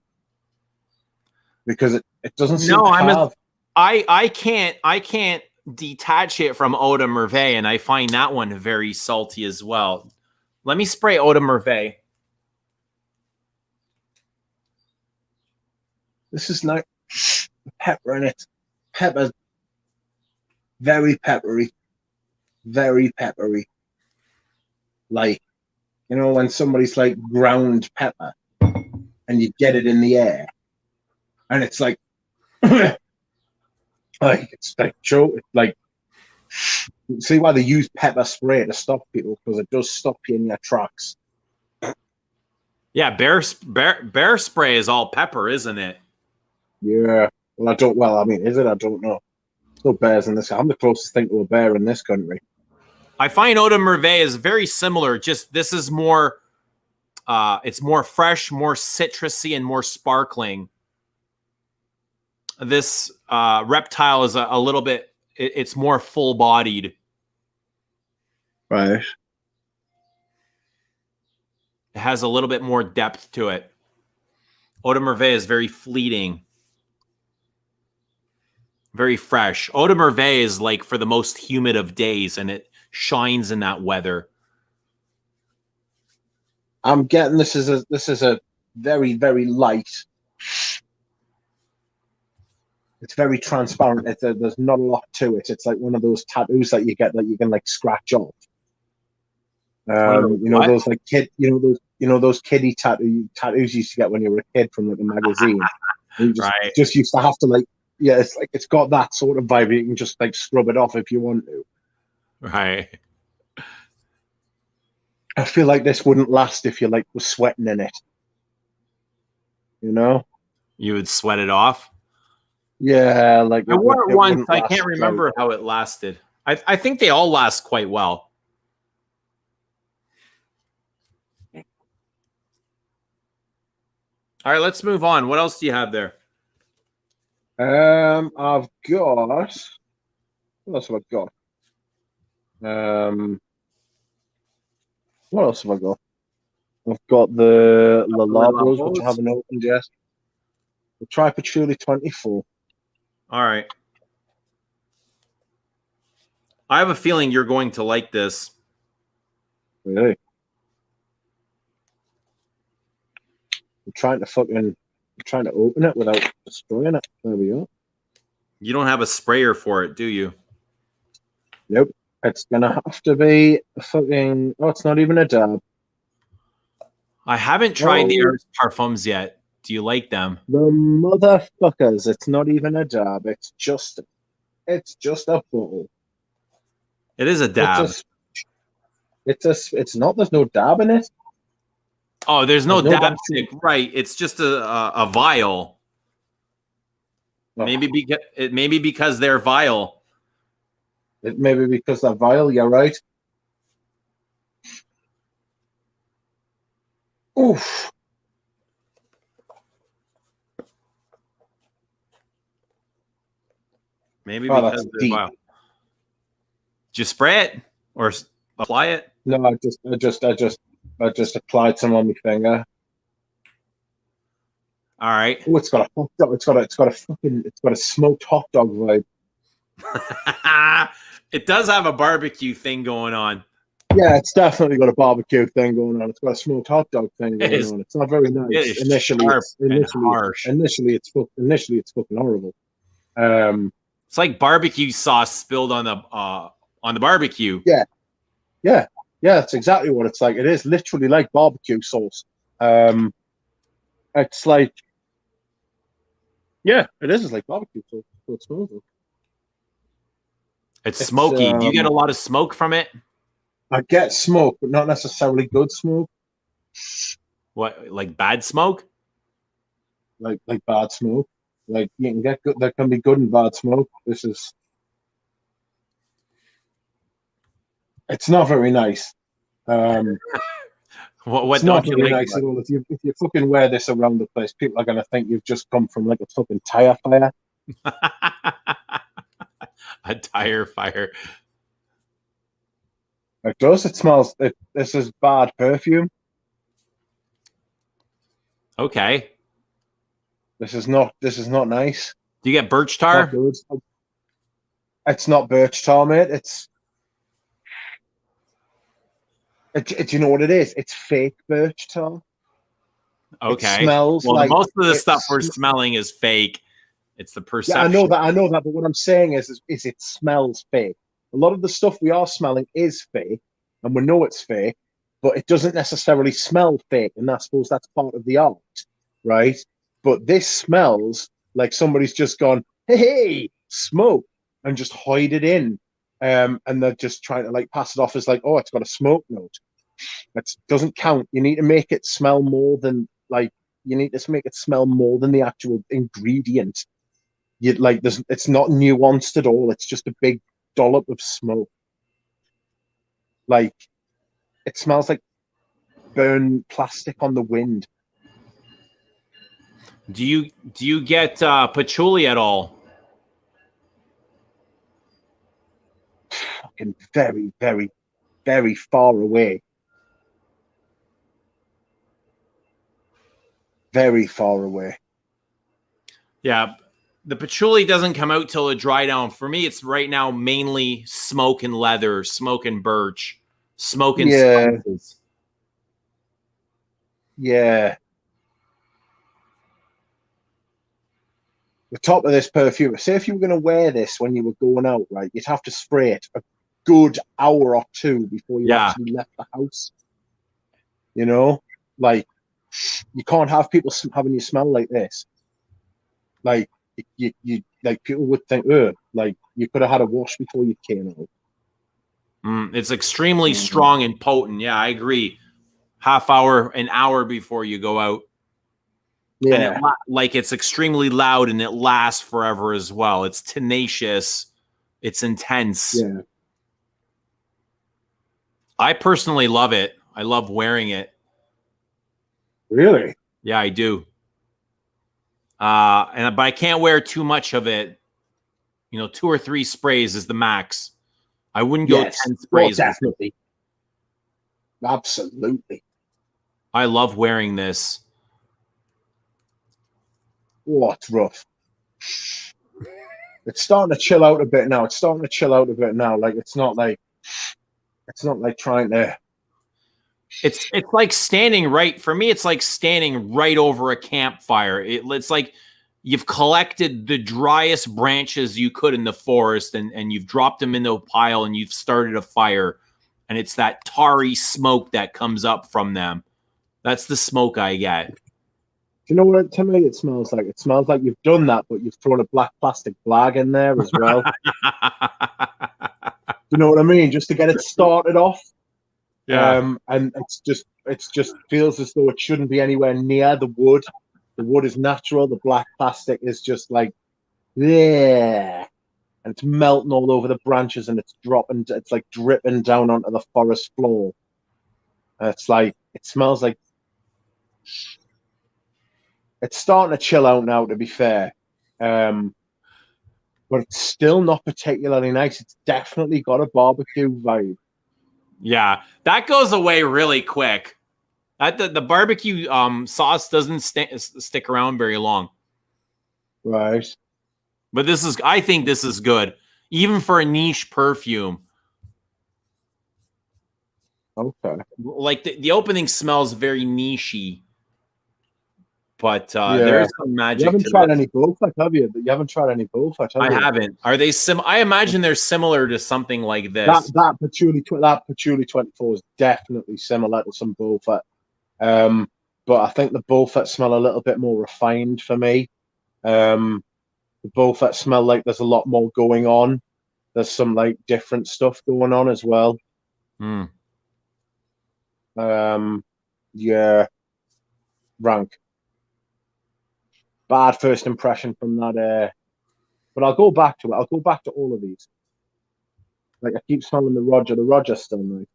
Because it doesn't seem to have. I can't detach it from Eau de Merveille, and I find that one very salty as well. Let me spray Eau de Merveille. This is not pepper in it. Pepper, very peppery, very peppery. Like, you know, when somebody's like ground pepper, and you get it in the air, and it's like, like it's like see why they use pepper spray to stop people, because it does stop you in your tracks. Yeah, bear spray is all pepper, isn't it? Yeah. Well, I mean, is it? I don't know. There's no bears in this. I'm the closest thing to a bear in this country. I find Eau de Merveille is very similar. Just this is more, it's more fresh, more citrusy, and more sparkling. This Reptile is a little bit, it's more full-bodied. Right. It has a little bit more depth to it. Eau de Merveille is very fleeting. Very fresh. Eau de Merveille is like for the most humid of days, and it shines in that weather. I'm getting this is a very, very light. It's very transparent. There's not a lot to it. It's like one of those tattoos that you get that you can like scratch off. You know those like those kiddie tattoos you used to get when you were a kid from like a magazine. You just used to have to like. Yeah, it's like it's got that sort of vibe. You can just like scrub it off if you want to. Right. I feel like this wouldn't last if you like were sweating in it. You know? You would sweat it off? Yeah, like I wore it once. I can't remember how it lasted. I think they all last quite well. All right, let's move on. What else do you have there? I've got. What else have I got? What else have I got? I've got the Labros, which I haven't opened yet. The Patchouli 24. All right. I have a feeling you're going to like this. Really? I'm trying to open it without destroying it. There we go. You don't have a sprayer for it, do you? Nope. It's gonna have to be a fucking. Oh, it's not even a dab. I haven't tried the Earth Parfums yet. Do you like them? The motherfuckers! It's not even a dab. It's just a bottle. It is a dab. It's not. There's no dab in it. Oh, there's no dab stick, right? It's just a vial. Oh. Maybe because they're vial. It may be because they're vial. You're right. Oof. Maybe because they're vial. Did you spray it or apply it? No, I just applied some on my finger. All right. Oh, it's got a smoked hot dog vibe. It does have a barbecue thing going on. Yeah, it's definitely got a barbecue thing going on. It's got a smoked hot dog thing going on. It's not very nice. Initially, it's fucking horrible. It's like barbecue sauce spilled on the barbecue. Yeah, Yeah, yeah, that's exactly what it's like. It is literally like barbecue sauce. It's like, yeah, it is. It's like barbecue sauce. So it smells like. It's It's smoky. Do you get a lot of smoke from it? I get smoke, but not necessarily good smoke. What, like bad smoke? Like bad smoke. Like you can get good. There can be good and bad smoke. This is. It's not very nice. What It's not don't you very like nice about at all. If you fucking wear this around the place, people are gonna think you've just come from like a fucking tire fire. it? A tire fire. It does. It smells. This is bad perfume. Okay. This is not. This is not nice. Do you get birch Not tar? good. It's not birch tar, mate. Do you know what it is? It's fake birch tar. It Okay. smells Well, the like most of the stuff we're it's. smelling is fake. It's the Yeah, I know perception. that. I know that. But what I'm saying is it smells fake. A lot of the stuff we are smelling is fake, and we know it's fake, but it doesn't necessarily smell fake. And I suppose that's part of the art, right? But this smells like somebody's just gone, hey, smoke, and just hide it in. And they're just trying to like pass it off as like, oh, it's got a smoke note. That doesn't count. You need to make it smell more than like you need to make it smell more than the actual ingredient. You like there's it's not nuanced at all. It's just a big dollop of smoke. Like it smells like burned plastic on the wind. Do you get patchouli at all? Fucking very, very, very far away. Very far away. Yeah. The patchouli doesn't come out till it dry down. For me, it's right now mainly smoke and leather, smoke and birch, smoke and Yeah, spices. yeah. The top of this perfume. Say if you were going to wear this when you were going out, right? You'd have to spray it a good hour or two before you Yeah. actually left the house. You know, like you can't have people having you smell like this. Like you like people would think, like you could have had a wash before you came out. It's extremely strong and potent. Yeah, I agree. Half hour, an hour before you go out. And Yeah, like it's extremely loud and it lasts forever as well. It's tenacious. It's intense. yeah. I personally love it. I love wearing it. Really? Yeah, I do. But I can't wear too much of it. 2 or 3 sprays is the max. I wouldn't go Yes. 10 Well, sprays. definitely. Absolutely. I love wearing this. Oh, it's rough. It's starting to chill out a bit now. Like it's not like trying to. It's like standing right for me. It's like standing right over a campfire. It's like you've collected the driest branches you could in the forest and you've dropped them into a pile and you've started a fire, and it's that tarry smoke that comes up from them. That's the smoke I get. Do you know what? To me, it smells like. It smells like you've done that, but you've thrown a black plastic bag in there as well. Do you know what I mean? Just to get it started off. Yeah. And it's just feels as though it shouldn't be anywhere near the wood. The wood is natural. The black plastic is just like, yeah, and it's melting all over the branches, and it's dropping. It's like dripping down onto the forest floor. And it's like it smells like. It's starting to chill out now, to be fair, but it's still not particularly nice. It's definitely got a barbecue vibe. Yeah, that goes away really quick. The barbecue sauce doesn't stick around very long. Right. But I think this is good, even for a niche perfume. Okay. Like the opening smells very nichey. but Yeah. there is some You magic haven't to tried this. any bullfet, have you? You haven't tried any bullfet, have I you? haven't. Are they I imagine they're similar to something like this. That Patchouli 24 is definitely similar to some bullfet. But I think the bullfet smell a little bit more refined for me. The bullfet smell like there's a lot more going on. There's some like different stuff going on as well. Hmm. Yeah, rank. Bad first impression from that. But I'll go back to it. I'll go back to all of these. Like I keep smelling the Roja. The Roja's still nice.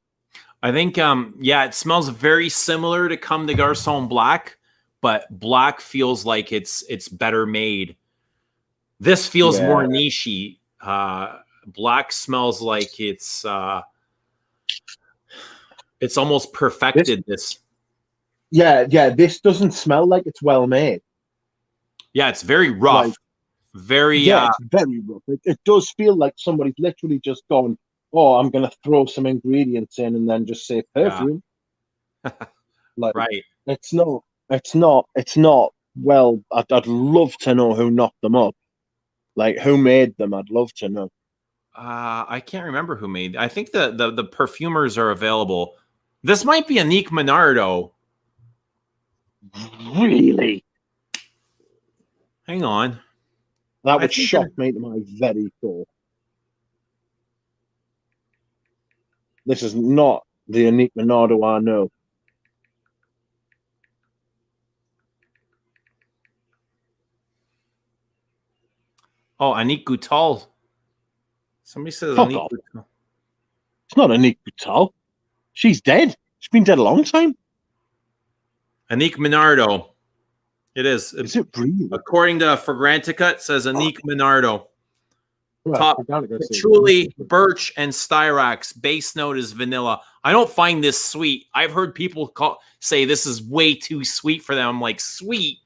I think, yeah, it smells very similar to Comme des Garçons Black, but Black feels like it's better made. This feels more niche-y. Black smells like it's almost perfected. This. Yeah. This doesn't smell like it's well made. Yeah, it's very rough. Like, very. Yeah, it's very rough. It does feel like somebody's literally just gone, oh, I'm going to throw some ingredients in and then just say perfume. Yeah. Like, right. It's not. Well, I'd love to know who knocked them up. Like, who made them? I'd love to know. I can't remember who made. I think the perfumers are available. This might be a Nick Minardo. Really? Hang on. That would shock me to my very core. This is not the unique Minardo I know. Oh, Anik Goutal. Somebody says Fuck Anik off. Goutal. It's not Anik Goutal. She's dead. She's been dead a long time. Anik Minardo. It is. Is it really? According to Fragrantica, it says Anik Minardo. Right, Top Patchouli, birch, and styrax. Base note is vanilla. I don't find this sweet. I've heard people say this is way too sweet for them. I'm like, sweet?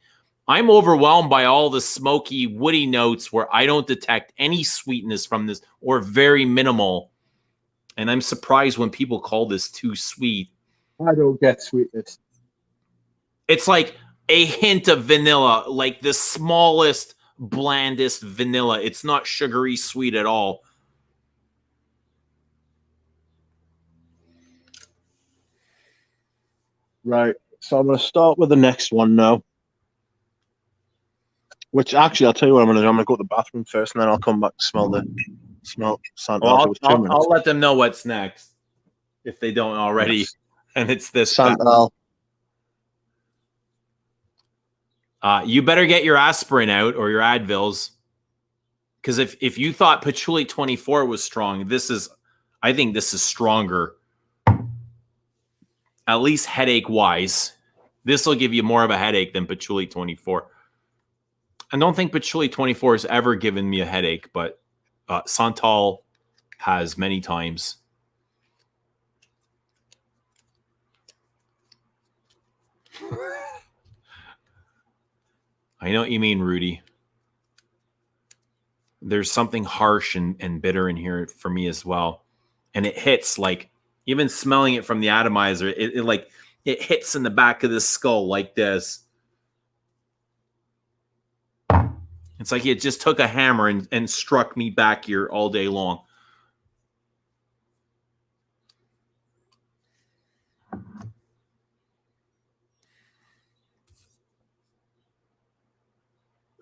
I'm overwhelmed by all the smoky, woody notes where I don't detect any sweetness from this or very minimal. And I'm surprised when people call this too sweet. I don't get sweetness. It's like a hint of vanilla, like the smallest, blandest vanilla. It's not sugary sweet at all. Right. So I'm going to start with the next one now. Which actually, I'll tell you what I'm going to do. I'm going to go to the bathroom first, and then I'll come back to smell Santal. Well, I'll let them know what's next if they don't already. Yes. And it's this Santal. You better get your aspirin out or your Advils, because if you thought Patchouli 24 was strong, I think this is stronger. At least headache wise, this will give you more of a headache than Patchouli 24. I don't think Patchouli 24 has ever given me a headache, but Santal has many times. I know what you mean, Rudy. There's something harsh and bitter in here for me as well. And it hits, like, even smelling it from the atomizer, it hits in the back of the skull like this. It's like it just took a hammer and struck me back here all day long.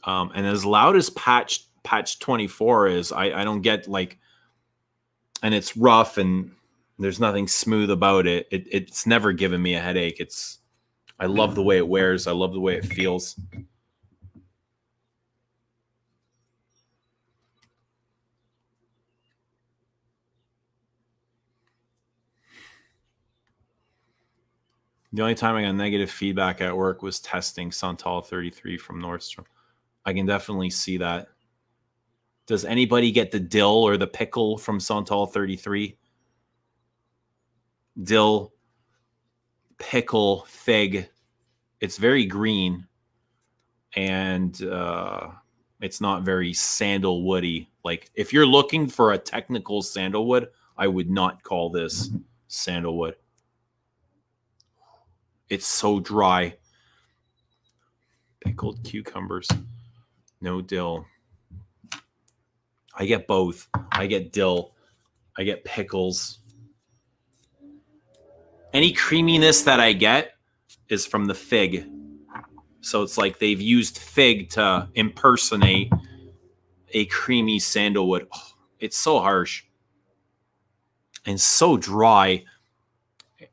And as loud as Patch 24 is, I don't get, like, and it's rough and there's nothing smooth about it. It's never given me a headache. I love the way it wears. I love the way it feels. The only time I got negative feedback at work was testing Santal 33 from Nordstrom. I can definitely see that. Does anybody get the dill or the pickle from Santal 33? Dill, pickle, fig. It's very green, and it's not very sandalwoody. Like, if you're looking for a technical sandalwood, I would not call this sandalwood. It's so dry. Pickled cucumbers. No dill. I get both. I get dill. I get pickles. Any creaminess that I get is from the fig. So it's like they've used fig to impersonate a creamy sandalwood. Oh, it's so harsh and so dry.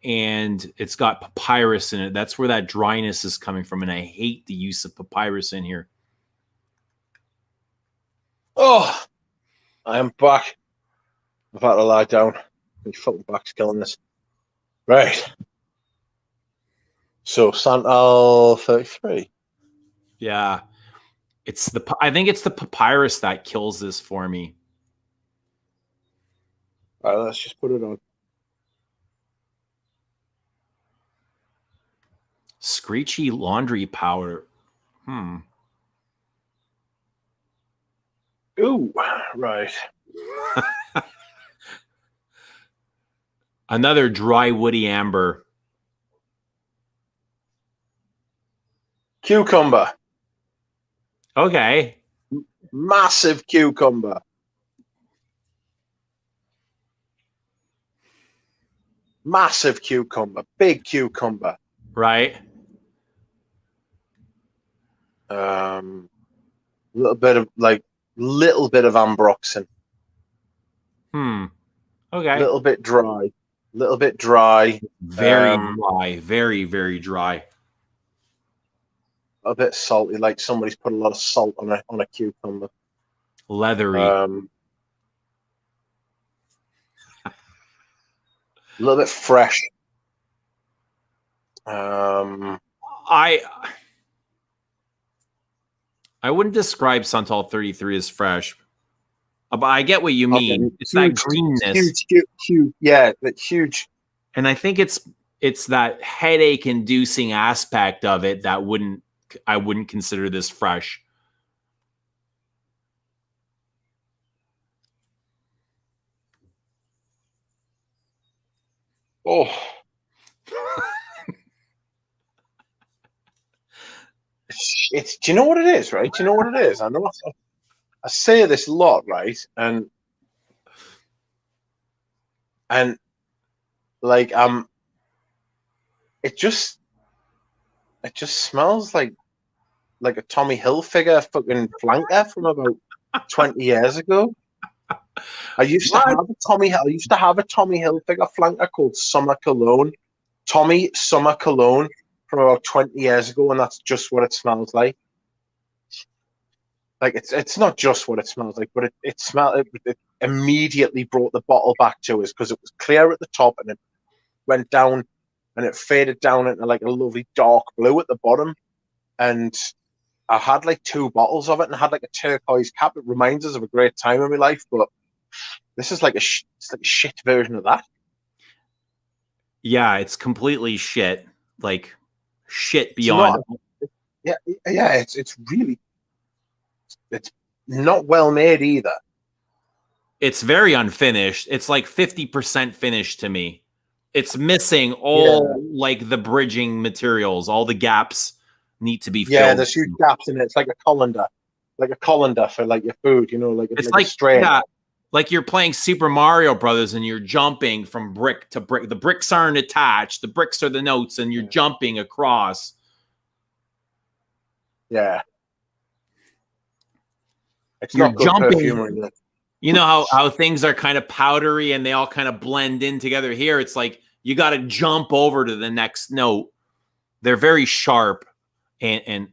And it's got papyrus in it. That's where that dryness is coming from. And I hate the use of papyrus in here. Oh, I am back. I've had to lie down. My fucking back's killing this. Right. So Santal 33. Yeah. I think it's the papyrus that kills this for me. All right, let's just put it on. Screechy laundry powder. Ooh, right. Another dry woody amber. Cucumber. Okay. Massive cucumber. Massive cucumber. Big cucumber. Right. Little bit of ambroxan. Okay. Little bit dry. Very dry. Very, very dry. A bit salty, like somebody's put a lot of salt on a cucumber. Leathery. A little bit fresh. I wouldn't describe Santal 33 as fresh, but I get what you mean. Okay. It's that greenness. Huge. Yeah, that huge. And I think it's that headache-inducing aspect of it that I wouldn't consider this fresh. Oh. It's. Do you know what it is, right? Do you know what it is? I know I say this a lot, right? And like it just smells like a Tommy Hilfiger fucking flanker from about 20 years ago. I used to have a Tommy Hilfiger flanker called Summer Cologne. Tommy Summer Cologne from about 20 years ago, and that's just what it smells like. Like it's not just what it smells like, but it immediately brought the bottle back to us because it was clear at the top and it went down and it faded down into like a lovely dark blue at the bottom. And I had like 2 bottles of it and I had like a turquoise cap. It reminds us of a great time in my life, but this is like a shit version of that. Yeah, it's completely shit. Like shit beyond. It's really, it's not well made either. It's very unfinished. It's like 50% finished to me. It's missing all like the bridging materials. All the gaps need to be filled. Yeah, there's huge gaps in it. It's like a colander for like your food, you know, like it's like a strain. Yeah, like you're playing Super Mario Brothers and you're jumping from brick to brick. The bricks aren't attached. The bricks are the notes, and you're jumping across. Yeah, You're jumping. You know how things are kind of powdery and they all kind of blend in together. Here, it's like you got to jump over to the next note. They're very sharp and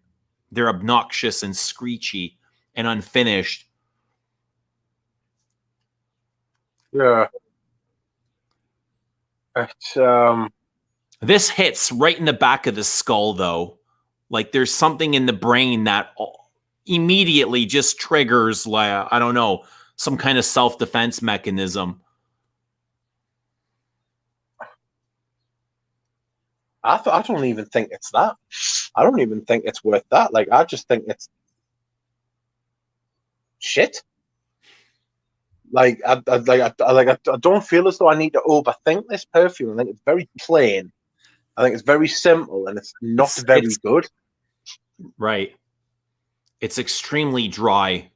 they're obnoxious and screechy and unfinished. Yeah. This hits right in the back of the skull, though. Like there's something in the brain that immediately just triggers, like, I don't know, some kind of self-defense mechanism. I don't even think it's that. I don't even think it's worth that. Like, I just think it's shit. Like, I don't feel as though I need to overthink this perfume. I think it's very plain. I think it's very simple, and it's not very good. Right. It's extremely dry,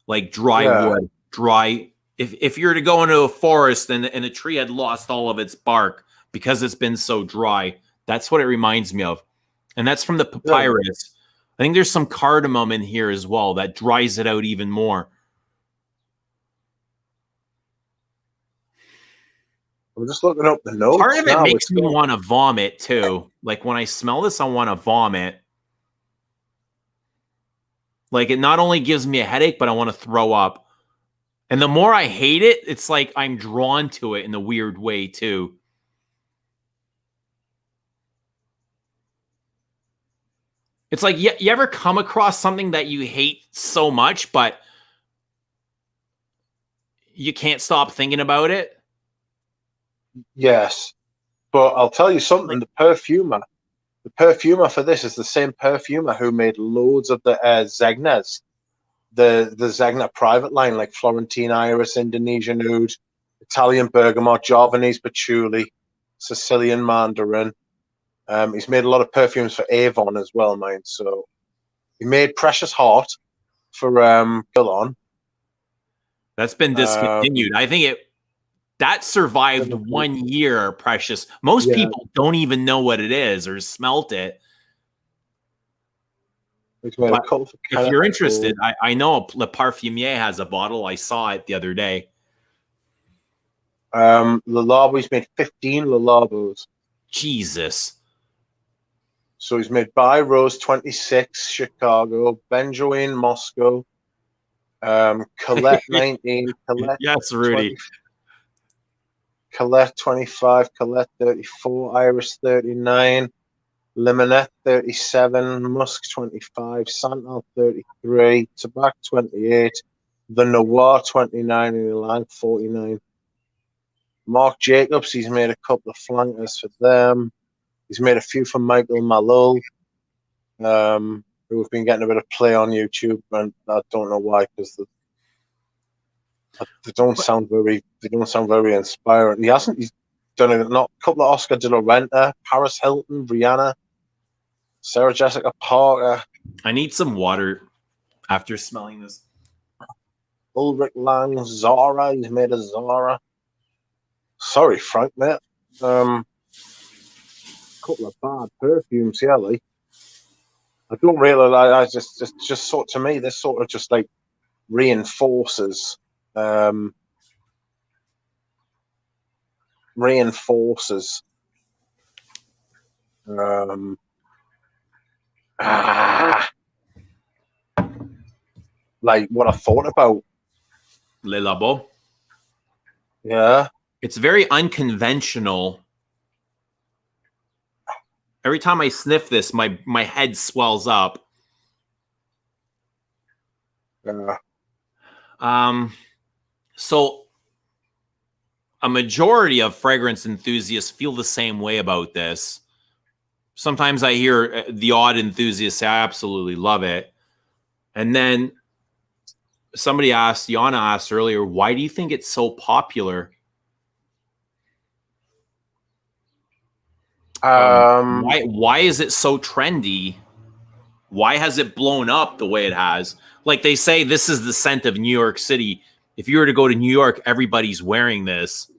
like dry wood, dry. If you're to go into a forest and a tree had lost all of its bark because it's been so dry, that's what it reminds me of. And that's from the papyrus. I think there's some cardamom in here as well that dries it out even more. I'm just looking up the notes. Part of it makes me want to vomit too. Like when I smell this, I want to vomit. Like it not only gives me a headache, but I want to throw up. And the more I hate it, it's like I'm drawn to it in a weird way too. It's like you ever come across something that you hate so much, but you can't stop thinking about it? Yes. But I'll tell you something, the perfumer for this is the same perfumer who made loads of the Zegnas, the Zegna private line, like Florentine Iris, Indonesian Oud, Italian Bergamot, Javanese Patchouli, Sicilian Mandarin. He's made a lot of perfumes for Avon as well, mine. So he made Precious Heart for Guerlain. That's been discontinued. I think that survived 1 year, Precious. Most people don't even know what it is or smelt it. But if you're interested, I know Le Parfumier has a bottle. I saw it the other day. Le Labo, he's made 15 Le Labos. Jesus. So he's made By Rose 26, Chicago, Benjoin, Moscow, Colette 19, Colette. Yes, Rudy. 20, Colette 25, Colette 34, Iris 39, Limonette 37, Musk 25, Santal 33, Tobacco 28, The Noir 29, and Elan 49. Marc Jacobs, he's made a couple of flankers for them. He's made a few for Michael Malul, who have been getting a bit of play on YouTube, and I don't know why, because they don't sound very inspiring. He's done a couple of Oscar de la Renta, Paris Hilton, Rihanna, Sarah Jessica Parker. I need some water after smelling this. Ulrich Lang, Zara. He's made a Zara. Sorry, Frank, mate. Couple of bad perfumes, yeah. Like I don't really like. I just sort to me, this sort of just like reinforces. Like what I thought about Le Labo. Yeah. It's very unconventional. Every time I sniff this, my head swells up. Yeah. So a majority of fragrance enthusiasts feel the same way about this. Sometimes I hear the odd enthusiast say, I absolutely love it. And then somebody asked, Yana asked earlier, why do you think it's so popular? Why is it so trendy? Why has it blown up the way it has? Like they say, this is the scent of New York City. If you were to go to New York, everybody's wearing this.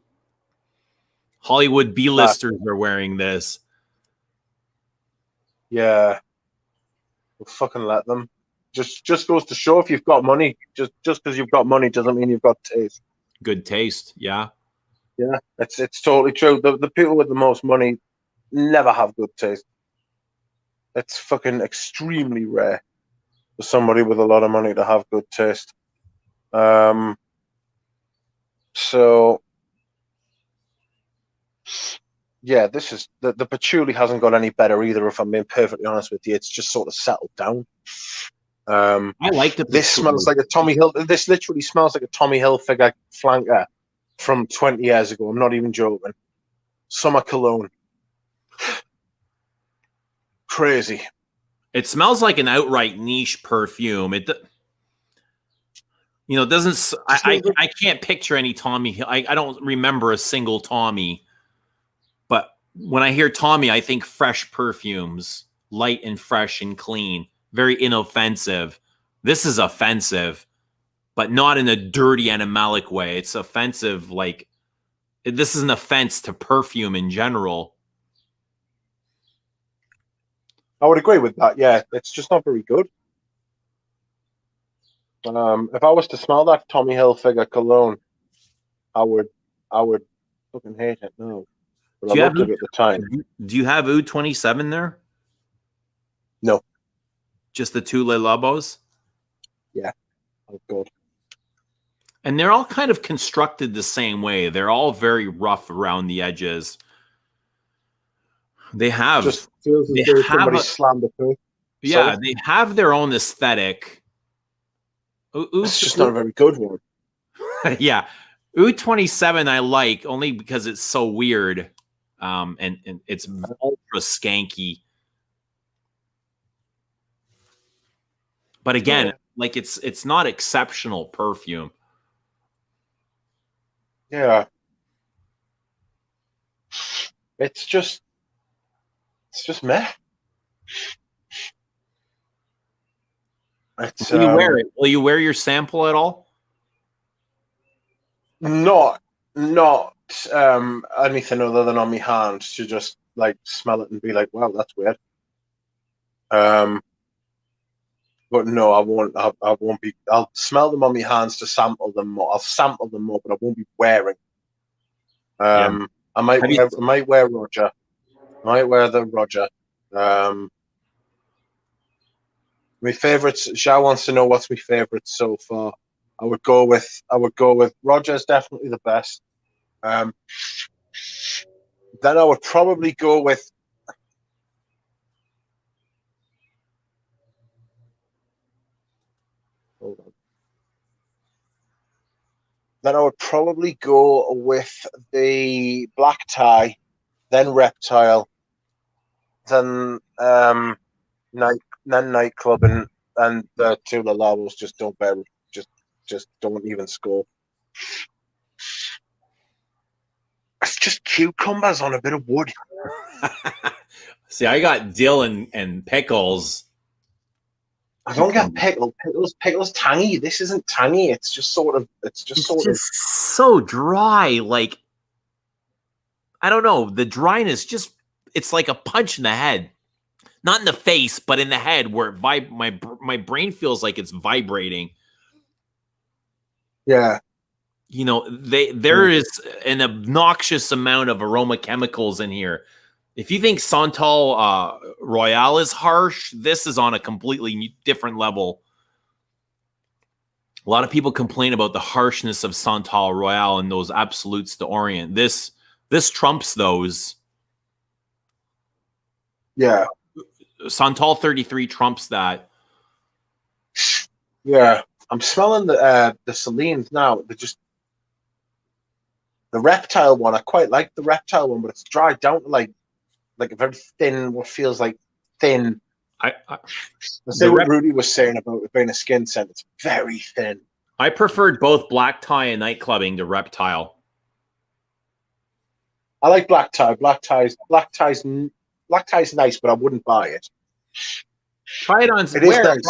Hollywood B-listers are wearing this. Yeah. We'll fucking let them. Just goes to show if you've got money. Just because you've got money doesn't mean you've got taste. Good taste, yeah. Yeah, it's totally true. The people with the most money never have good taste. It's fucking extremely rare for somebody with a lot of money to have good taste. So yeah, this is the patchouli hasn't got any better either. If I'm being perfectly honest with you, it's just sort of settled down. I like the. This smells like a Tommy Hill. This literally smells like a Tommy Hilfiger flanker from 20 years ago. I'm not even joking. Summer cologne. Crazy. It smells like an outright niche perfume. It, doesn't. I can't picture any Tommy. I don't remember a single Tommy. But when I hear Tommy, I think fresh perfumes, light and fresh and clean. very inoffensive. This is offensive, but not in a dirty animalic way. It's offensive. Like, this is an offense to perfume in general. I would agree with that. Yeah, it's just not very good. If I was to smell that Tommy Hilfiger cologne, I would fucking hate it. No, but I loved it at the time. Do you have Oud 27 there? No, just the two Le Lobos. Yeah, oh god. And they're all kind of constructed the same way. They're all very rough around the edges. They have just feels as though somebody slammed it through. Yeah, they have their own aesthetic. It's just not a very good one. Yeah. Oud 27 I like only because it's so weird. And it's ultra skanky. But again, like it's not exceptional perfume. Yeah. It's just meh. Will you wear it? Will you wear your sample at all? Not anything other than on my hand to just like smell it and be like, wow, that's weird. But no, I won't. I won't be. I'll smell them on my hands to sample them more. I'll sample them more, but I won't be wearing. I might wear Roja. I might wear the Roja. My favorites. Zhao wants to know what's my favorite so far. I would go with Roja is definitely the best. Then I would probably go with. Hold on. Then I would probably go with the Black Tie, then Reptile, then Night Clubbing, and the two Le Lobos just don't bear, just don't even score. It's just cucumbers on a bit of wood. See, I got dill and pickles. I don't get pickles tangy. This isn't tangy. It's just so dry. Like, I don't know. The dryness it's like a punch in the head. Not in the face, but in the head where my brain feels like it's vibrating. Yeah. You know, there is an obnoxious amount of aroma chemicals in here. If you think Santal Royale is harsh, this is on a completely different level. A lot of people complain about the harshness of Santal Royale and those absolutes d'Orient. This trumps those. Yeah. Santal 33 trumps that. Yeah. I'm smelling the Celines now. They're just the Reptile one. I quite like the Reptile one, but it's dried down to like a very thin, what feels like thin. I say what Rudy was saying about it being a skin scent. It's very thin. I preferred both Black Tie and Night Clubbing to Reptile. I like Black Tie. Black Tie's nice, but I wouldn't buy it. Try it on.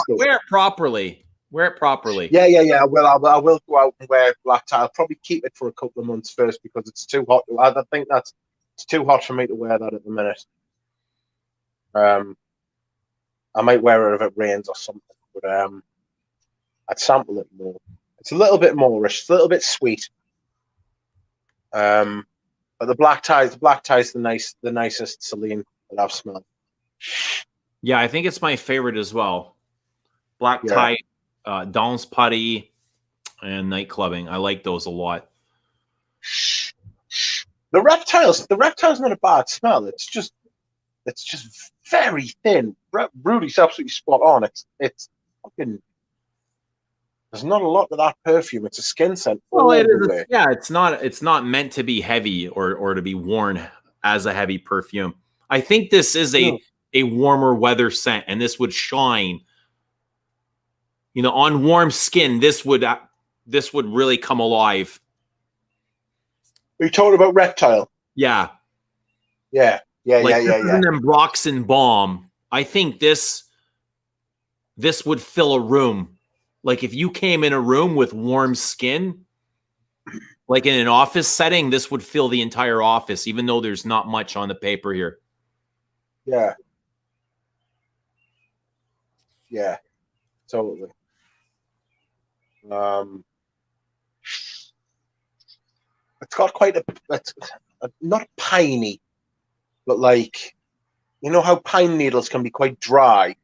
Wear it properly. Wear it properly. Yeah. I will go out and wear Black Tie. I'll probably keep it for a couple of months first because it's too hot. I think it's too hot for me to wear that at the minute. I might wear it if it rains or something, but I'd sample it more. It's a little bit moreish. It's a little bit sweet. But the Black Tie is the nicest Celine that I've smelled. Yeah, I think it's my favorite as well. Black Tie, Dawn's Putty, and Night Clubbing. I like those a lot. The Reptile's not a bad smell. It's just very thin. Rudy's absolutely spot on. It's fucking. There's not a lot to that perfume. It's a skin scent. Well, it is. Yeah, it's not meant to be heavy or to be worn as a heavy perfume. I think this is a warmer weather scent, and this would shine. You know, on warm skin, this would really come alive. Are you talking about Reptile? Yeah. Yeah. Like Broxen Balm. I think this this would fill a room. Like if you came in a room with warm skin, like in an office setting, this would fill the entire office, even though there's not much on the paper here. Yeah. Yeah. Totally. It's got quite not piney, but like, you know how pine needles can be quite dry.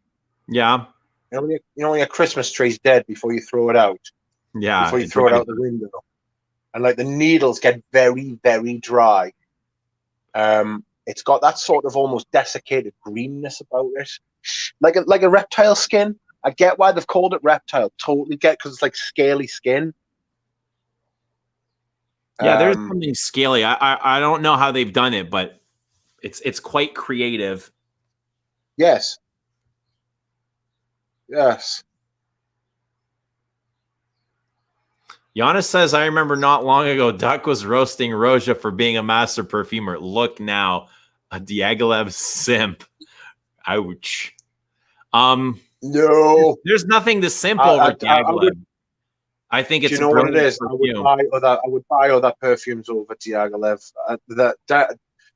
Yeah. You know when your Christmas tree's dead before you throw it out. Yeah. Before you throw it out the window, and like the needles get very, very dry. It's got that sort of almost desiccated greenness about it, like a reptile skin. I get why they've called it reptile. Totally get, because it's like scaly skin. Yeah, there's something scaly. I don't know how they've done it, but it's quite creative. Yes. Yes. Giannis says, I remember not long ago, Duck was roasting Roja for being a master perfumer. Look now, a Diaghilev simp. Ouch. No. There's nothing to simp over Diaghilev. I think it's. Do you know what it is? Perfume. I would buy other perfumes over Diaghilev.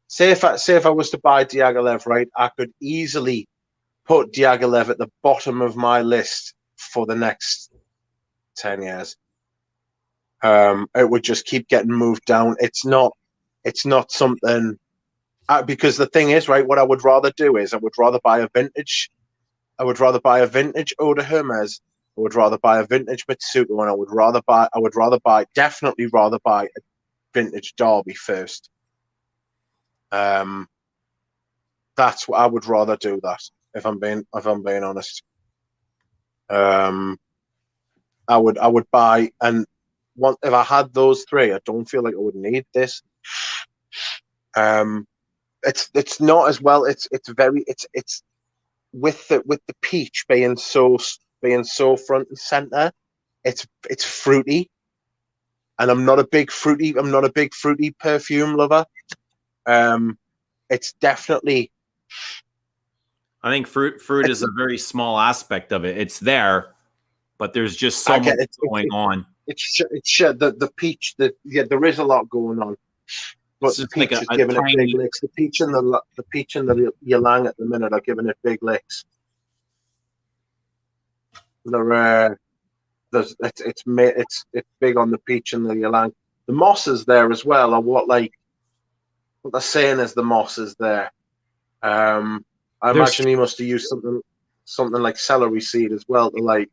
Say if I was to buy Diaghilev, right, I could easily put Diaghilev at the bottom of my list for the next 10 years. It would just keep getting moved down. It's not something, because the thing is, right, what I would rather do is I would rather buy a vintage Eau de Hermes. I would rather buy a vintage Mitsuko, and I would definitely rather buy a vintage Derby first. That's what I would rather do that, if I'm being honest. I would buy, and if I had those three, I don't feel like I would need this. It's not as well. It's with the peach being so front and center. It's fruity, and I'm not a big fruity perfume lover. It's definitely. I think fruit is a very small aspect of it. It's there, but there's just so much going on. It's the peach. There is a lot going on. But the peach is giving it big licks. The peach and the ylang at the minute are giving it big licks. It's big on the peach and the ylang. The moss is there as well. Or what they're saying is the moss is there. I imagine he must have used something like celery seed as well to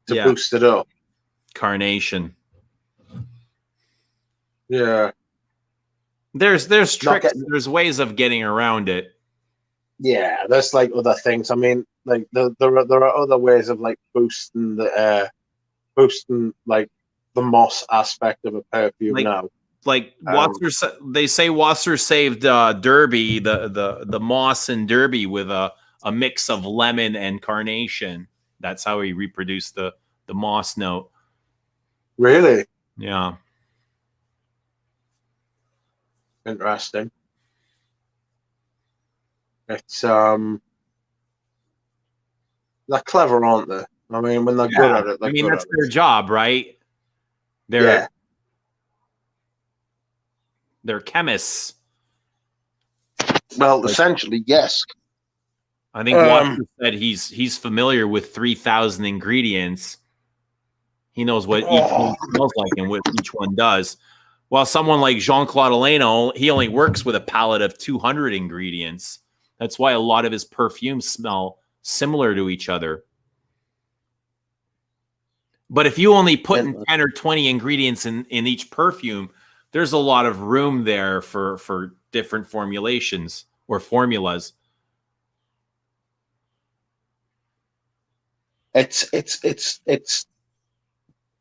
boost it up. Carnation. Yeah. There's tricks. There's ways of getting around it. Yeah, there's like other things. I mean, like there are other ways of like boosting the moss aspect of a perfume now. Like Wasser, they say Wasser saved Derby, the moss in Derby with a mix of lemon and carnation. That's how he reproduced the moss note. Really? Yeah. Interesting. It's they're clever, aren't they? I mean, when they're good at it, that's their job, right? They're chemists. Well, essentially, yes. I think Walker said he's familiar with 3,000 ingredients. He knows what each one smells like and what each one does. While someone like Jean-Claude Eleno, he only works with a palette of 200 ingredients. That's why a lot of his perfumes smell similar to each other. But if you only put in 10 or 20 ingredients in each perfume, there's a lot of room there for different formulations or formulas.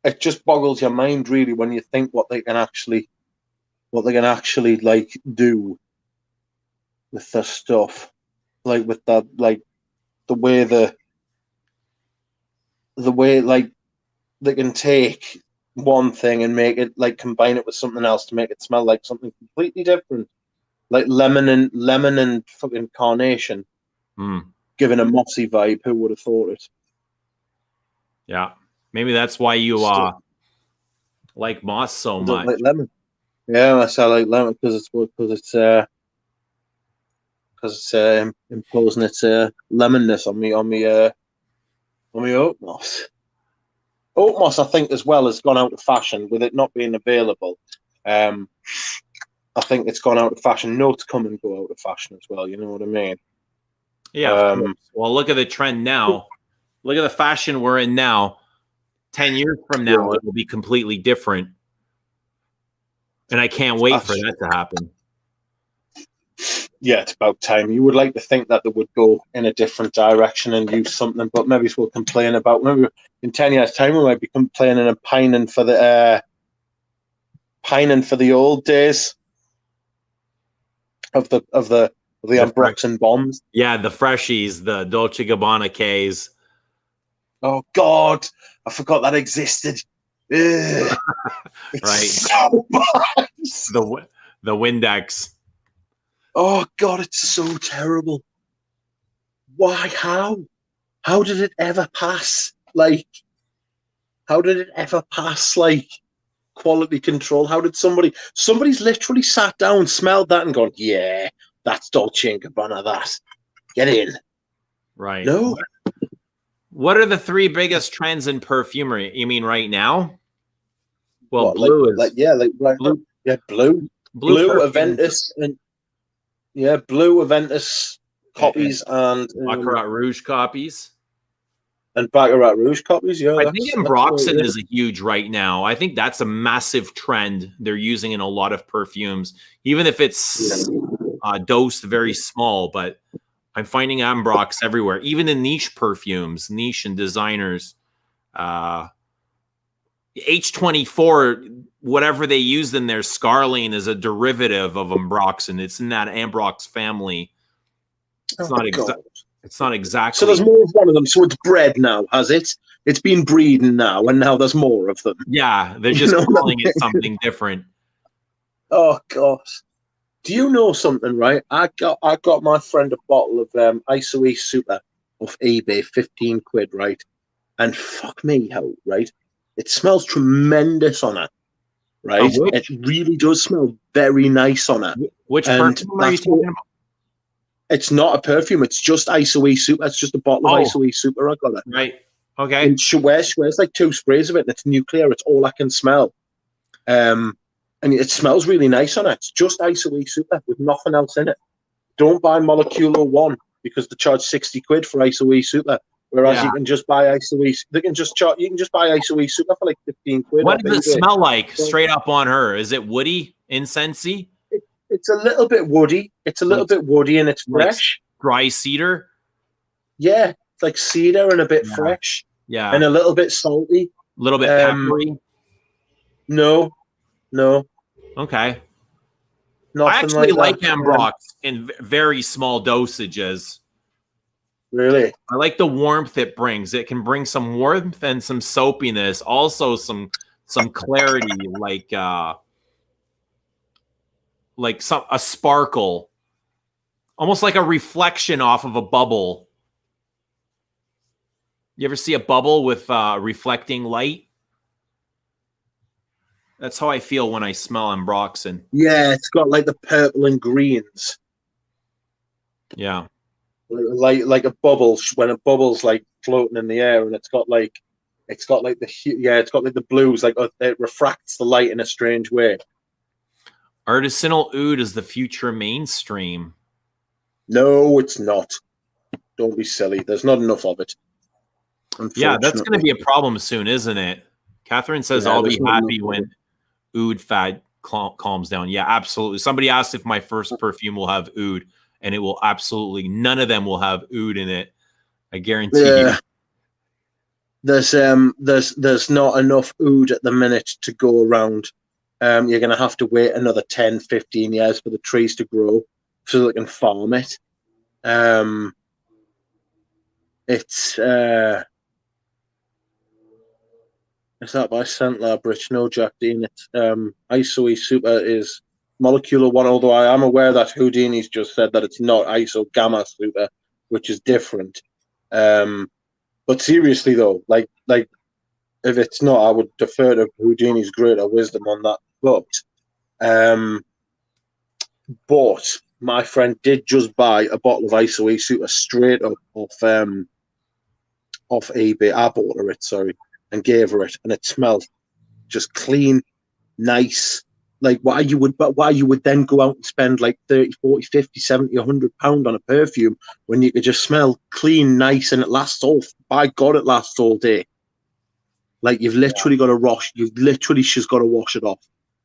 It just boggles your mind really when you think what they can actually like do with the stuff, like with that, like the way like they can take one thing and make it like combine it with something else to make it smell like something completely different, like lemon and fucking carnation, giving a mossy vibe. Who would have thought it? Yeah. Maybe that's why you like moss so I don't much. like lemon. Yeah, I like lemon because it's imposing its lemonness on me oat moss. Oat moss, I think, as well, has gone out of fashion with it not being available. I think it's gone out of fashion. Notes come and go out of fashion as well. You know what I mean? Yeah. Of course. Well, look at the trend now. Look at the fashion we're in now. 10 years from now, it will be completely different. And I can't wait for that to happen. Yeah, it's about time. You would like to think that they would go in a different direction and use something, but maybe we'll complain about. Maybe in 10 years' time, we might be complaining and pining for the old days of the Ambrox and bombs. Yeah, the freshies, the Dolce Gabbana Ks. Oh God, I forgot that existed. Right. So bad. The Windex. Oh God, it's so terrible. Why? How did it ever pass? How did it ever pass? Quality control. How did somebody's literally sat down, smelled that, and gone, yeah, that's Dolce and Gabbana. That get in. Right. No. What are the 3 biggest trends in perfumery? You mean right now? Well, what, blue blue. Yeah, blue Aventus and blue Aventus copies and Baccarat Rouge copies. And Baccarat Rouge copies, yeah. I think Ambroxan is huge right now. I think that's a massive trend they're using in a lot of perfumes, even if it's dosed very small. But I'm finding Ambrox everywhere, even in niche perfumes, niche and designers. H24, whatever they used in their Scarline is a derivative of Ambroxan. It's in that Ambrox family. It's not exactly. So there's more of one of them. So it's bred now, has it? It's been breeding now, and now there's more of them. Yeah, they're just calling it something different. Oh gosh, do you know something? Right, I got my friend a bottle of ISOE Super off eBay, 15 quid, right? And fuck me, how right? It smells tremendous on it, right? It really does smell very nice on it. Which perfume are you talking about? It's not a perfume. It's just ISOE Super. It's just a bottle of ISOE Super. I got it. Right. Okay. And she wears like 2 sprays of it, and it's nuclear. It's all I can smell. And it smells really nice on it. It's just ISOE Super with nothing else in it. Don't buy Molecular 1 because they charge 60 quid for ISOE Super. Whereas you can just buy ISOE. You can just buy ISOE Super for like 15 quid. What does it smell like? Straight up on her, is it woody, incensey? It's a little bit woody. It's a little bit woody, and it's fresh. Like dry cedar. Yeah, it's like cedar and a bit fresh. Yeah, and a little bit salty. A little bit peppery. No. Okay. Nothing I actually like that. Ambrox in very small dosages. Really? I like the warmth it brings. It can bring some warmth and some soapiness, also some clarity, like a sparkle, almost like a reflection off of a bubble. You ever see a bubble with reflecting light? That's how I feel when I smell Ambroxan. Yeah, it's got like the purple and greens. Yeah. Like a bubble, when a bubble's like floating in the air, and it's got like the blues, like it refracts the light in a strange way. Artisanal oud is the future mainstream. No, it's not. Don't be silly. There's not enough of it. Yeah, that's going to be a problem soon, isn't it? Catherine says, I'll be happy when oud fad calms down. Yeah, absolutely. Somebody asked if my first perfume will have oud, and it will absolutely, none of them will have oud in it. I guarantee you. There's not enough oud at the minute to go around. You're going to have to wait another 10, 15 years for the trees to grow so they can farm it. It's that by Santal, Bridge, no Jack Dean. It's ISOE Super is Molecular 1, although I am aware that Houdini's just said that it's not ISO Gamma Super, which is different. But seriously though, like if it's not, I would defer to Houdini's greater wisdom on that. But my friend did just buy a bottle of ISO Super straight up off eBay. I bought her it, and gave her it, and it smelled just clean, nice. Like why you would then go out and spend like 30, 40, 50, 70, £100 on a perfume when you could just smell clean, nice, and it lasts all, by God, it lasts all day. Like you've literally got to wash, she's got to wash it off.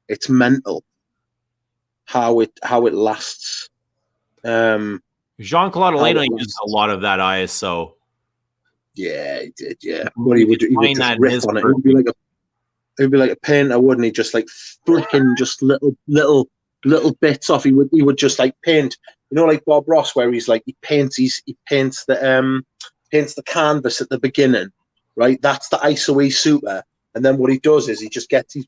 It's mental how it lasts. Jean-Claude Elena uses a lot of that ISO. Yeah, he did, yeah. But he would just riff on it. It would be like a painter, wouldn't he? Just like flicking just little bits off. He would just like paint, like Bob Ross, where he's like he paints the canvas at the beginning, right? That's the ISO Super. And then what he does is he just gets his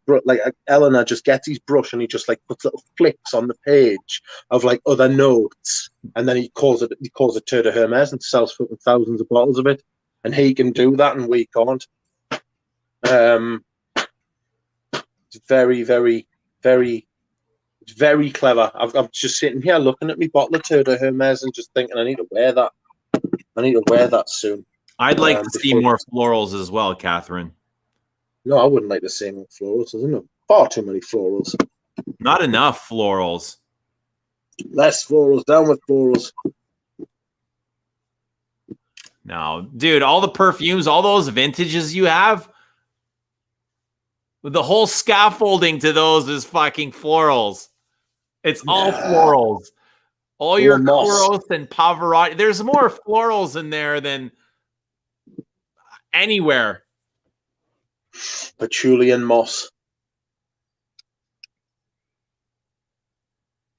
Eleanor just gets his brush and he just like puts little flicks on the page of like other notes, and then he calls it Tour de Hermes and sells fucking thousands of bottles of it. And he can do that and we can't. It's very, very, very, it's very clever. I'm just sitting here looking at me bottle of Tour de Hermes and just thinking I need to wear that. I need to wear that soon. I'd like to see more florals as well, Catherine. No, I wouldn't like to see more florals. There's far too many florals. Not enough florals. Less florals. Down with florals. No, dude, all the perfumes, all those vintages you have, the whole scaffolding to those is fucking florals. It's all florals. All your Koros and Pavarotti. There's more florals in there than anywhere. Patchouli and moss.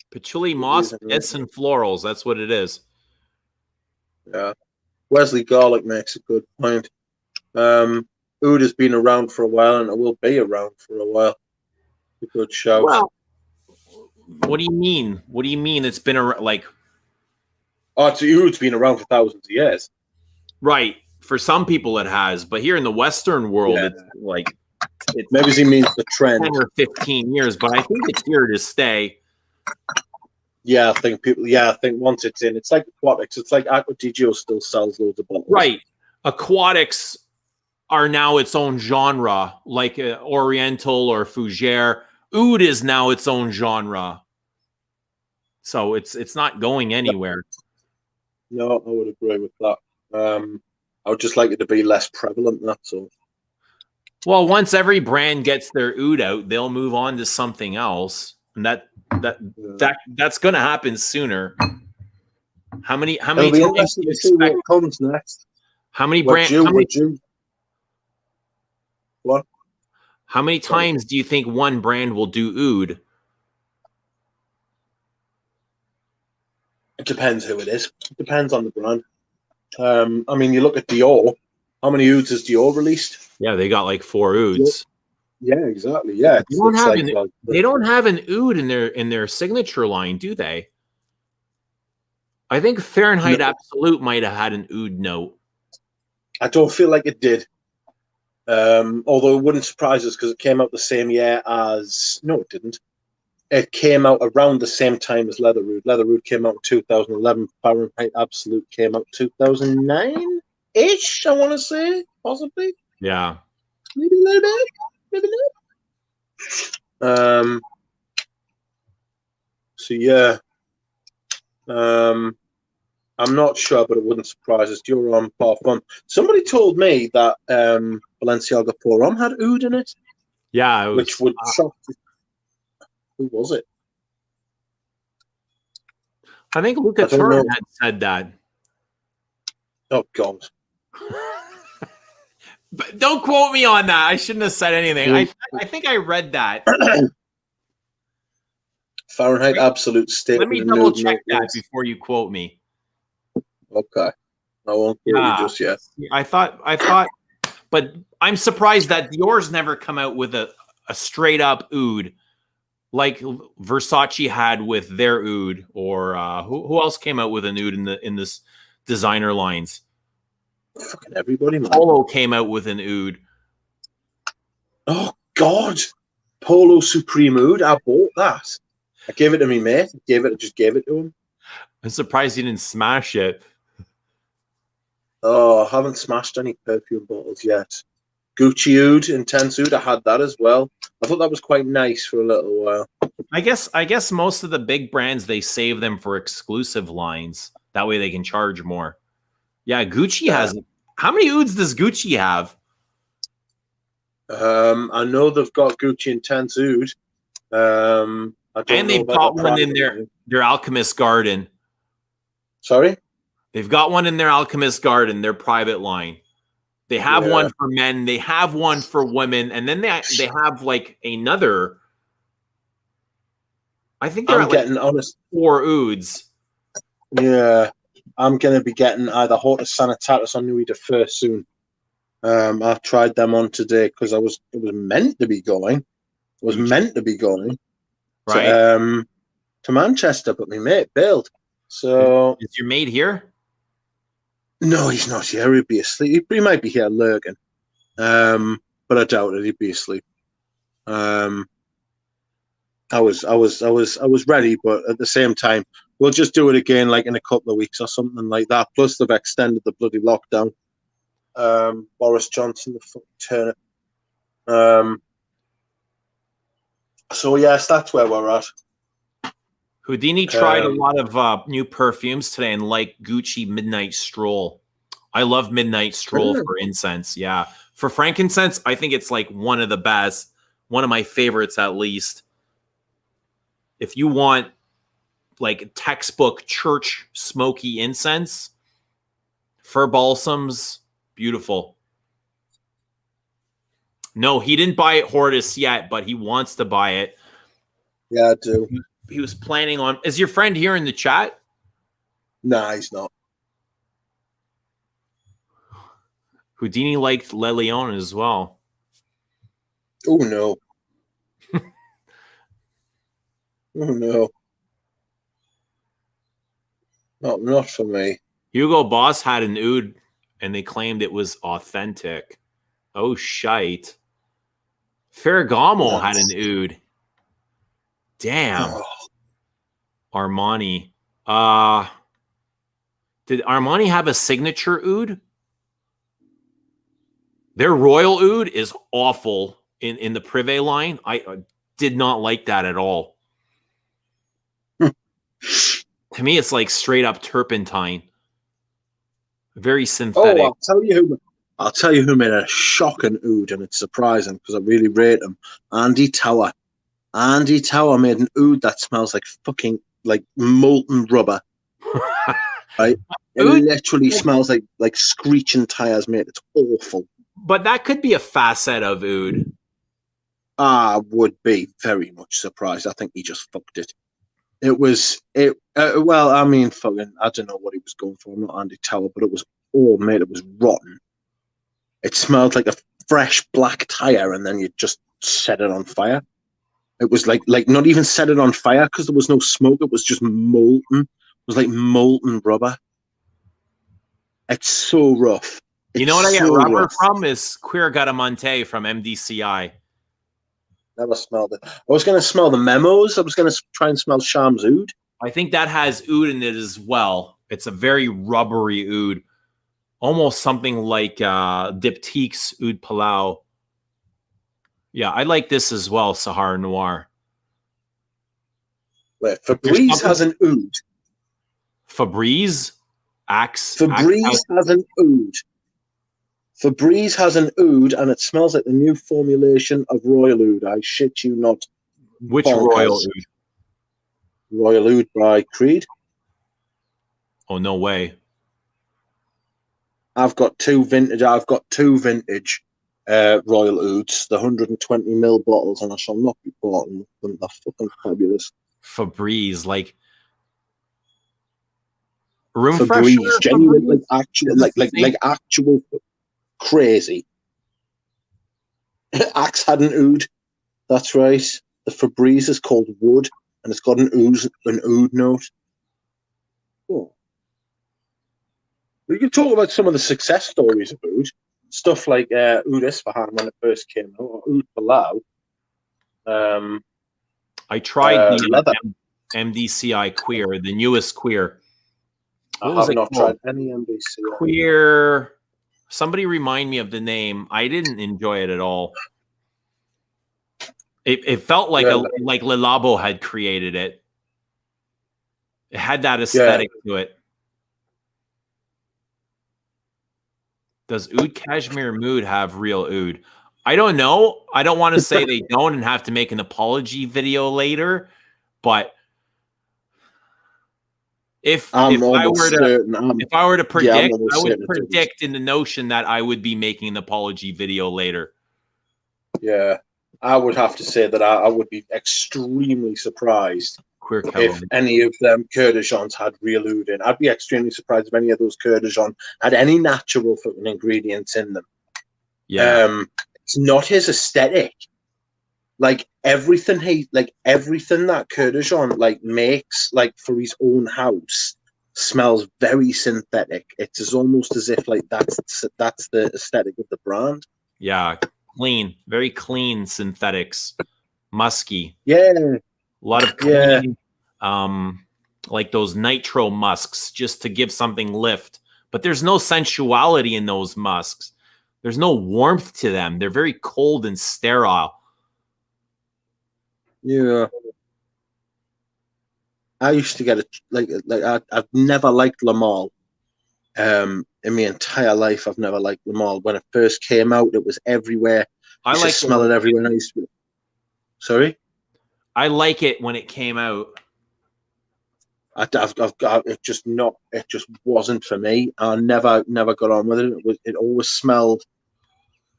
Patchouli, moss, and florals. That's what it is. Yeah. Wesley Garlick makes a good point. Oud has been around for a while and it will be around for a while. A good shout. Well, what do you mean? What do you mean it's been around? Like, Oud's been around for thousands of years. Right. For some people it has, but here in the Western world, it's like maybe he means the trend. 10 or 15 years, but I think it's here to stay. Yeah, I think once it's in, it's like aquatics. It's like Aqua Digio still sells loads of bottles. Right. Aquatics are now its own genre, like Oriental or Fougere. Oud is now its own genre. So it's not going anywhere. No, I would agree with that. I would just like it to be less prevalent, that's all. Well, once every brand gets their Oud out, they'll move on to something else. And that's going to happen sooner. How many times do you expect? What comes next? How many How many times do you think one brand will do Oud? It depends who it is. It depends on the brand. I mean, you look at Dior. How many Ouds has Dior released? Yeah, they got like 4 Ouds. Yeah, exactly. Yeah, they don't have an Oud in their signature line, do they? I think Fahrenheit Absolute might have had an Oud note. I don't feel like it did. Although it wouldn't surprise us because it came out the same year as... No, it didn't. It came out around the same time as Leather Oud. Leather Oud came out in 2011. Fahrenheit Absolute came out 2009-ish, I want to say, possibly. Yeah. Maybe a little bit. Maybe not. So, yeah. I'm not sure, but it wouldn't surprise us. Dior Homme Parfum. Somebody told me that Balenciaga Pour Homme had Oud in it. Yeah, which would shock. Who was it? I think Luca Turin had said that. Oh God! But don't quote me on that. I shouldn't have said anything. I think I read that. Fahrenheit Absolute State. Let me double check that before you quote me. Okay. I won't quote you just yet. I thought, but I'm surprised that Dior's never come out with a straight up Oud like Versace had with their Oud, or who else came out with an Oud in this designer lines? Fucking everybody, man. Polo came out with an Oud. Oh God, Polo Supreme Oud. I bought that. I gave it to me mate. Just gave it to him. I'm surprised you didn't smash it. Oh, I haven't smashed any perfume bottles yet. Gucci Oud, Intense Oud. I had that as well. I thought that was quite nice for a little while. I guess most of the big brands, they save them for exclusive lines. That way they can charge more. Yeah, Gucci has. How many ouds does Gucci have? I know they've got Gucci Intense Oud. I don't And know they've about got one in their Alchemist Garden. Sorry? They've got one in their Alchemist Garden, their private line. They have one for men. They have one for women, and then they have like another. I think they're getting honest 4 ouds. Yeah, I'm gonna be getting either Hortus Sanitatis or Nuit de Feu soon. I tried them on today because it was meant to be going. It was meant to be going, right? To Manchester, but my mate bailed. So is your mate here? No, he's not here. He'd be asleep. He might be here lurking, but I doubt it. He'd be asleep. I was ready, but at the same time, we'll just do it again, like in a couple of weeks or something like that. Plus, they've extended the bloody lockdown. Boris Johnson, the fucking turnip. So yes, that's where we're at. Houdini tried a lot of new perfumes today and like Gucci Midnight Stroll. I love Midnight Stroll for incense. Yeah. For frankincense, I think it's like one of the best. One of my favorites, at least. If you want like textbook church smoky incense, fir balsams, beautiful. No, he didn't buy it Hortus yet, but he wants to buy it. Yeah, I do. He was planning on. Is your friend here in the chat? Nah, he's not. Houdini liked Le Leon as well. Oh no. Oh no. Not for me. Hugo Boss had an oud and they claimed it was authentic. Oh shite. Ferragamo had an oud. Damn. Oh. Armani. Did Armani have a signature oud? Their Royal Oud is awful in the Privé line. I did not like that at all. To me, it's like straight up turpentine. Very synthetic. Oh, I'll tell you who made a shocking oud, and it's surprising because I really rate him. Andy Tower. Andy Tower made an oud that smells like fucking like molten rubber. Right? It literally smells like screeching tires, mate. It's awful. But that could be a facet of oud. I would be very much surprised. I think he just fucked it. Well, I mean, fucking, I don't know what he was going for. I'm not Andy Tower, but it was, mate, it was rotten. It smelled like a fresh black tire, and then you just set it on fire. It was like not even set it on fire because there was no smoke. It was just molten. It was like molten rubber. It's so rough. You know what I get rubber from is Queer Garamonte from MDCI. Never smelled it. I was going to smell the memos. I was going to try and smell Sham's oud. I think that has oud in it as well. It's a very rubbery oud. Almost something like Diptyque's Oud Palau. Yeah, I like this as well, Sahara Noir. Wait, Febreze has an oud. Febreze? Febreze has an oud. Febreze has an oud, and it smells like the new formulation of Royal Oud. I shit you not. Which Royal Oud? Royal Oud by Creed. Oh, no way. I've got two vintage Royal Ouds, the 120ml bottles, and I shall not be bought with them. They're fucking fabulous. Febreze, like room Febreze, freshener? genuine, like actual crazy. Axe had an oud. That's right. The Febreze is called Wood, and it's got an oud note. Oh. We can talk about some of the success stories of oud. stuff like Oud Isfahan when it first came out, or Oud Palau. I tried the leather. MDCI Queer, the newest Queer. I What was have it not called? tried any MBC. Queer. Somebody remind me of the name. I didn't enjoy it at all. It felt like like Le Labo had created it. It had that aesthetic to it. Does Oud Cashmere Mood have real oud? I don't know. I don't want to say they don't and have to make an apology video later, but if I were to predict, I would predict in the notion that I would be making an apology video later. Yeah, I would have to say that I would be extremely surprised if any of them Kurdigens had real oud in. I'd be extremely surprised if any of those Kurdigens had any natural fucking ingredients in them. Yeah. It's not his aesthetic. Like everything that Kurdigen like makes like for his own house smells very synthetic. It's almost as if like that's the aesthetic of the brand. Yeah, clean, very clean synthetics, musky. Yeah, a lot of clean, like those nitro musks, just to give something lift. But there's no sensuality in those musks. There's no warmth to them. They're very cold and sterile. Yeah. I used to get it I've never liked Le Male. In my entire life, I've never liked Le Male. When it first came out, it was everywhere. I like smell it everywhere. Sorry? I like it when it came out. I've got it. It just wasn't for me. I never got on with it. It always smelled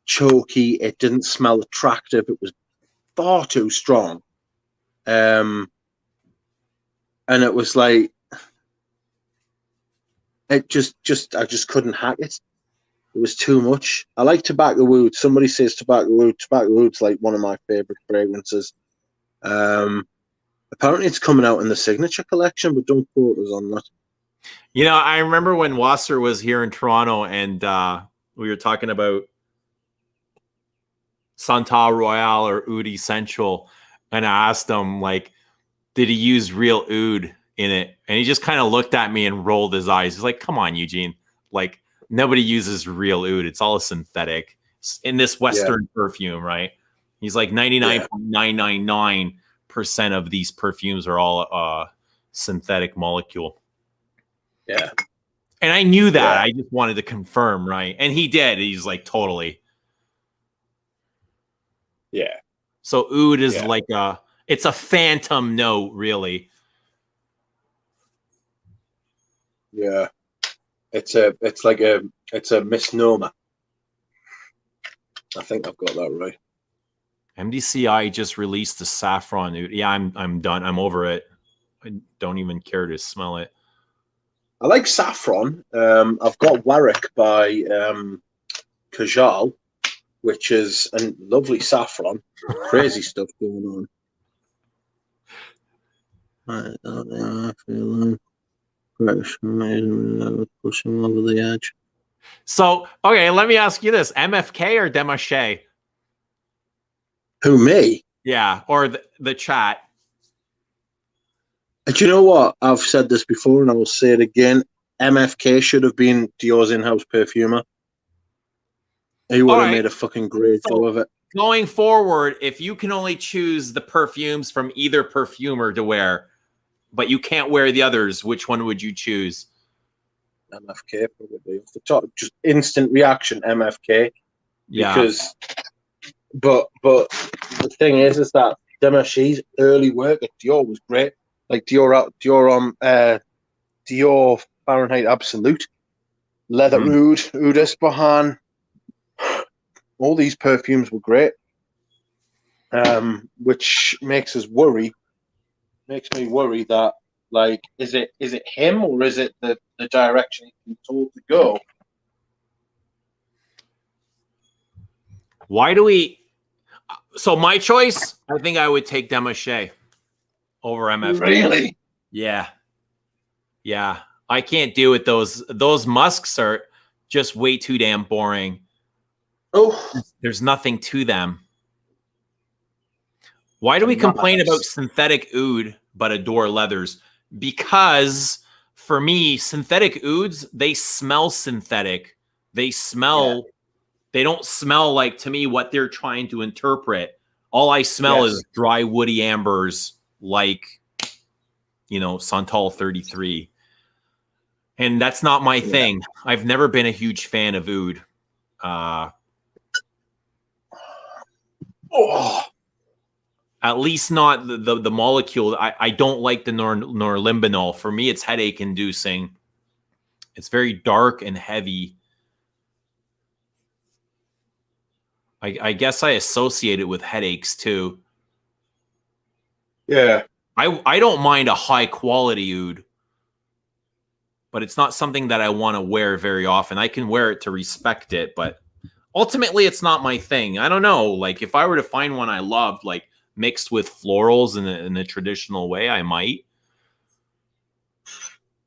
choky. It didn't smell attractive. It was far too strong. And it was like I just couldn't hack it. It was too much. I like tobacco oud. Somebody says tobacco oud. Tobacco oud's like one of my favorite fragrances. Apparently it's coming out in the signature collection, but don't quote us on that. You know, I remember when Wasser was here in Toronto and we were talking about Santal Royale or Oud Essential, and I asked him, like, did he use real oud in it? And he just kind of looked at me and rolled his eyes. He's like, come on, Eugene. Like, nobody uses real oud. It's all a synthetic in this Western perfume, right? He's like 99.999% of these perfumes are all synthetic molecule. Yeah. And I knew that. Yeah. I just wanted to confirm, right? And he did. He's like, totally. Yeah. So oud is like it's a phantom note, really. Yeah. It's a misnomer. I think I've got that right. MDCI just released the saffron oud. Yeah, I'm done. I'm over it. I don't even care to smell it. I like saffron. I've got Warwick by Kajal, which is a lovely saffron. Crazy stuff going on. I feel pushing over the edge. So, okay, let me ask you this: MFK or Demachy? Who, me? Yeah, or the chat. Do you know what? I've said this before, and I will say it again. MFK should have been Dior's in-house perfumer. He would have made a fucking great go of it. Going forward, if you can only choose the perfumes from either perfumer to wear, but you can't wear the others, which one would you choose? MFK, probably. Off the top, just instant reaction, MFK. Yeah. Because, but the thing is that Demachy's early work at Dior was great. Like Dior Fahrenheit Absolute, Leather Oud, Oud Isfahan. All these perfumes were great, which makes me worry that, like, is it him or is it the direction he's been told to go? Why do we? So my choice, I think I would take Demachy over MFK. Really? Yeah. I can't deal with those. Those musks are just way too damn boring. Oh, There's nothing to them. Why do we complain about synthetic oud but adore leathers? Because for me, synthetic ouds, they smell synthetic. They smell, they don't smell like, to me, what they're trying to interpret. All I smell is dry woody ambers like, you know, Santal 33. And that's not my thing. I've never been a huge fan of oud. At least not the molecule. I don't like the norlimbinol. For me, it's headache inducing. It's very dark and heavy. I guess I associate it with headaches too. Yeah. I don't mind a high quality oud, but it's not something that I want to wear very often. I can wear it to respect it, but ultimately it's not my thing. I don't know. Like if I were to find one I loved, like mixed with florals in a traditional way, I might.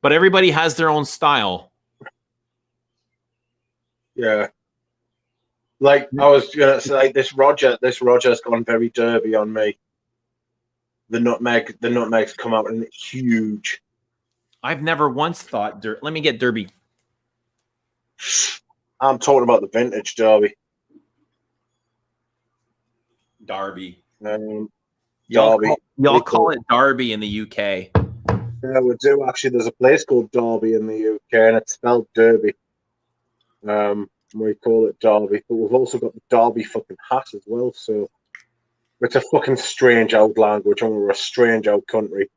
But everybody has their own style. Yeah. Like I was gonna say, this Roja's gone very derby on me. The nutmeg's come out and it's huge. I've never once thought, let me get Derby. I'm talking about the vintage Derby. Derby. Derby. Y'all call it Derby in the UK. Yeah, we do actually. There's a place called Derby in the UK, and it's spelled Derby. We call it Derby, but we've also got the Derby fucking hat as well. So it's a fucking strange old language, and we're a strange old country.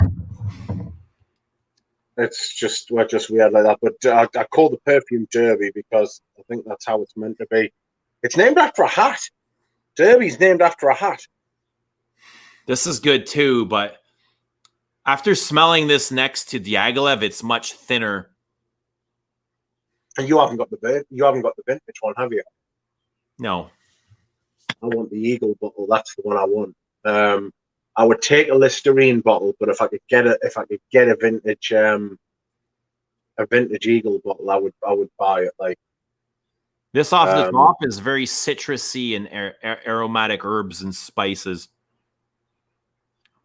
It's just we're just weird like that. But I call the perfume Derby because I think that's how it's meant to be. It's named after a hat. Derby's named after a hat. This is good too, but after smelling this next to Diaghilev, it's much thinner. And you haven't got the vintage one, have you? No. I want the Eagle bottle. That's the one I want. I would take a Listerine bottle, but if I could get a vintage Eagle bottle, I would buy it. Like this off the top is very citrusy and aromatic herbs and spices.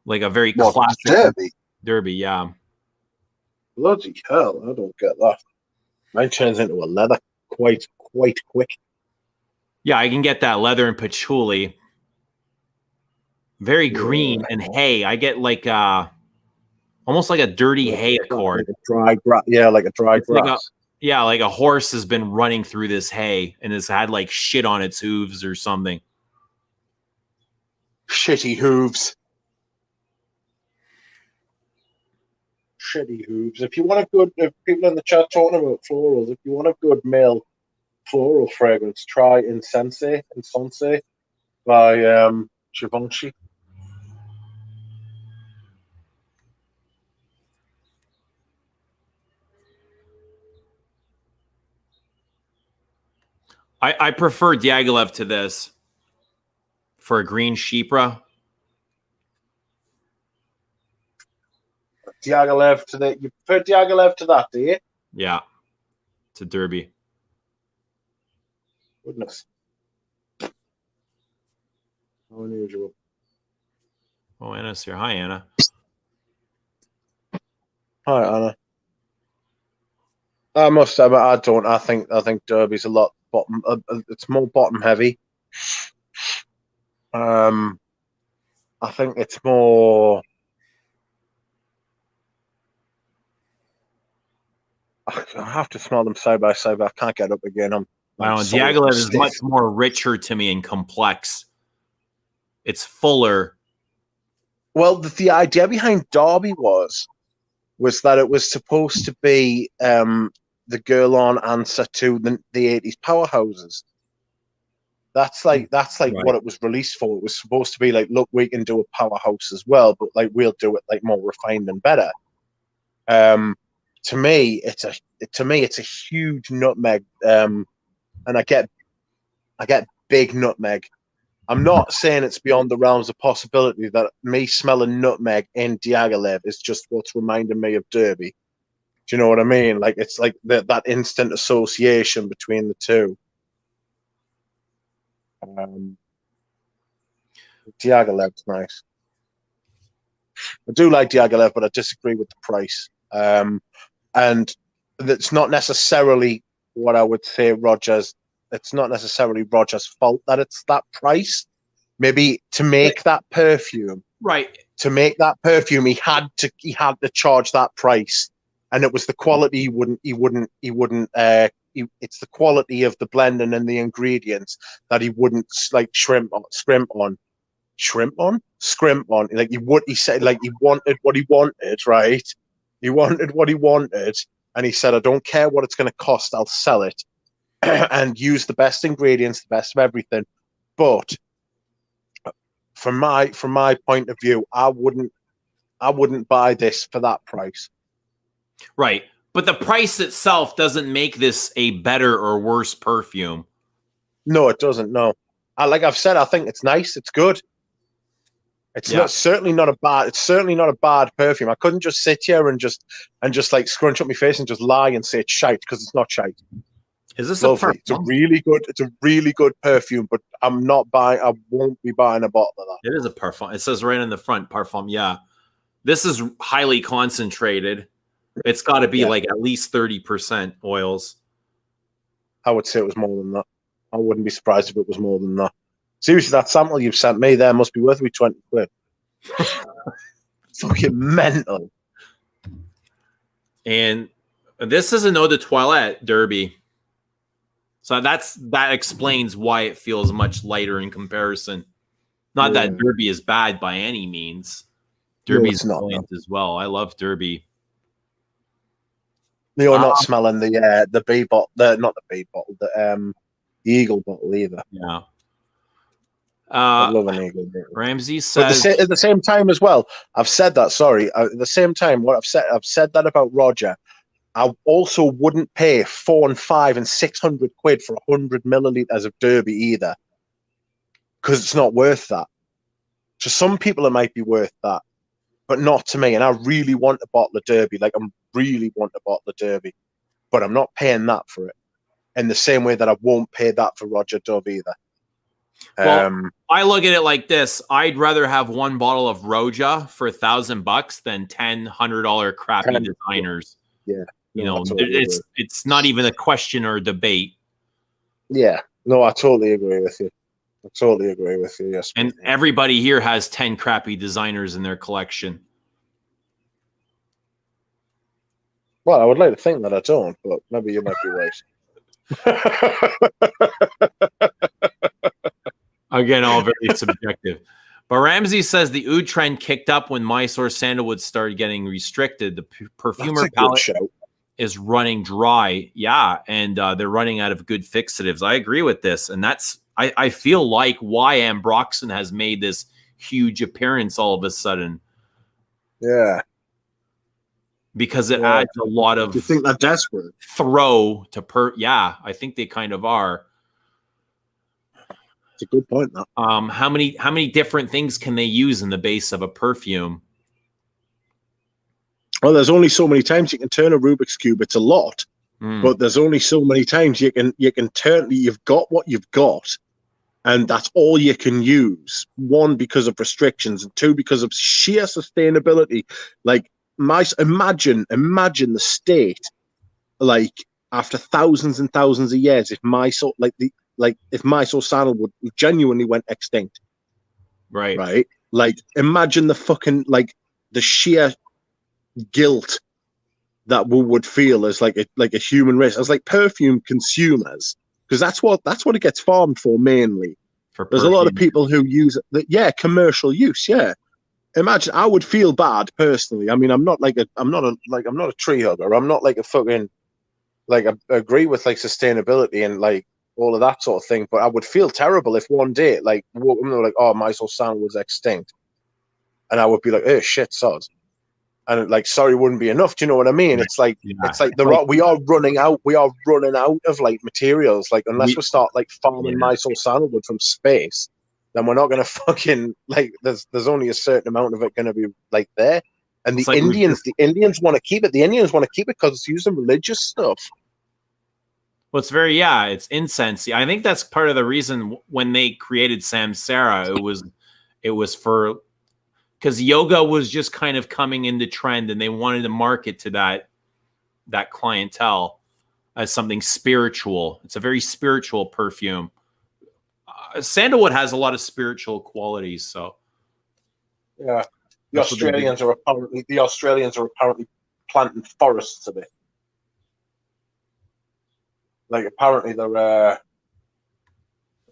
Like a very classic Derby, yeah. Bloody hell, I don't get that. Mine turns into a leather quite quick. Yeah, I can get that leather and patchouli. Very green and hay. I get like almost like a dirty hay accord. Like a dry grass. Yeah, like a dry grass. Like a horse has been running through this hay and has had like shit on its hooves or something. Shitty hooves. Shitty hooves. If you want a good, if people in the chat talking about florals, if you want a good male floral fragrance, try Incense by Givenchy. I prefer Diaghilev to this for a green Chypre. Diaghilev to that. You prefer Diaghilev to that, do you? Yeah, to Derby. Goodness. How unusual. Oh, Anna's here. Hi, Anna. Hi, Anna. I must admit, I don't. I think Derby's a lot bottom. It's more bottom heavy. I think it's more. I have to smell them side by side, but I can't get up again. Diaghilev is much more richer to me and complex. It's fuller. Well, the idea behind Derby was that it was supposed to be the girl-on answer to the 80s powerhouses. That's like right. What it was released for. It was supposed to be like, look, we can do a powerhouse as well, but like we'll do it like more refined and better. To me, it's a huge nutmeg, and I get big nutmeg. I'm not saying it's beyond the realms of possibility that me smelling nutmeg in Diaghilev is just what's reminding me of Derby. Do you know what I mean? Like it's like that instant association between the two. Diaghilev's nice. I do like Diaghilev, but I disagree with the price. And that's not necessarily what I would say Roja's. It's not necessarily Roja's fault that it's that price. Maybe to make that perfume, Right. To make that perfume, he had to charge that price, and it was the quality. It's the quality of the blending and the ingredients that he wouldn't like scrimp on. Like he said, like he wanted what he wanted, right? He wanted what he wanted, and he said, "I don't care what it's going to cost. I'll sell it and use the best ingredients, the best of everything." But from my point of view, I wouldn't buy this for that price. Right. But the price itself doesn't make this a better or worse perfume. No, it doesn't. No, like I've said, I think it's nice. It's good. It's certainly not a bad perfume. I couldn't just sit here and just like scrunch up my face and just lie and say it's shite, because it's not shite. Is this lovely? It's a really good perfume, but I won't be buying a bottle of that. It is a parfum. It says right on the front, parfum. Yeah. This is highly concentrated. It's got to be like at least 30% oils. I would say it was more than that. I wouldn't be surprised if it was more than that. Seriously, that sample you've sent me there must be worth me 20 quid. Fucking mental. And this is an eau de toilette derby. So that explains why it feels much lighter in comparison. Not that Derby is bad by any means. Derby's brilliant as well. I love Derby. You're not smelling the bee bottle, not the bee bottle, the eagle bottle either. Yeah. I love an eagle bottle. Ramsey says at the same time as well. I've said that. Sorry. At the same time, I've said that about Roja. I also wouldn't pay 400 and 500 and 600 quid for 100 milliliters of Derby either, because it's not worth that. To some people, it might be worth that, but not to me. And I really want a bottle of Derby. Like, I really want a bottle of Derby, but I'm not paying that for it. In the same way that I won't pay that for Roja Dove either. Well, I look at it like this: I'd rather have one bottle of Roja for $1,000 than $1,000 crappy designers. Yeah. You know, it's not even a question or a debate. Yeah. No, I totally agree with you. Yes. And everybody here has 10 crappy designers in their collection. Well, I would like to think that I don't, but maybe you might be right. Again, all very subjective. But Ramsey says the oud trend kicked up when Mysore sandalwood started getting restricted. The perfumer palette is running dry. Yeah, and they're running out of good fixatives. I agree with this. And that's, I feel like why Ambroxan has made this huge appearance all of a sudden. Yeah. Because it adds a lot of... You think they're desperate? Throw to Yeah, I think they kind of are. It's a good point, though. How many different things can they use in the base of a perfume? Well, there's only so many times you can turn a Rubik's Cube. It's a lot, but there's only so many times you can turn. You've got what you've got, and that's all you can use. One, because of restrictions, and two, because of sheer sustainability. Like, imagine the state, like, after thousands and thousands of years, if Mysore, if Mysore sandalwood genuinely went extinct, right? Like, imagine the fucking, like, the sheer guilt that we would feel as like a human race, as like perfume consumers, because that's what it gets farmed for mainly. There's a lot of people who use it, commercial use. Yeah, imagine, I would feel bad personally. I mean, I'm not a tree hugger. I'm not like a fucking, like, I agree with like sustainability and like all of that sort of thing, but I would feel terrible if one day like oh, Mysore sandalwood's extinct, and I would be like, oh shit, sod. And like, sorry, wouldn't be enough. Do you know what I mean? It's like, we are running out of like materials. Like, unless we start like farming Mysore sandalwood from space, then we're not going to fucking, like, there's only a certain amount of it going to be like there. And the Indians want to keep it. The Indians want to keep it because it's used in religious stuff. Well, it's very, it's incense. I think that's part of the reason when they created Samsara, it was for, because yoga was just kind of coming into trend and they wanted to market to that clientele as something spiritual. It's a very spiritual perfume. Sandalwood has a lot of spiritual qualities, so yeah. The that's what they do. Australians are apparently planting forests of it. Like apparently the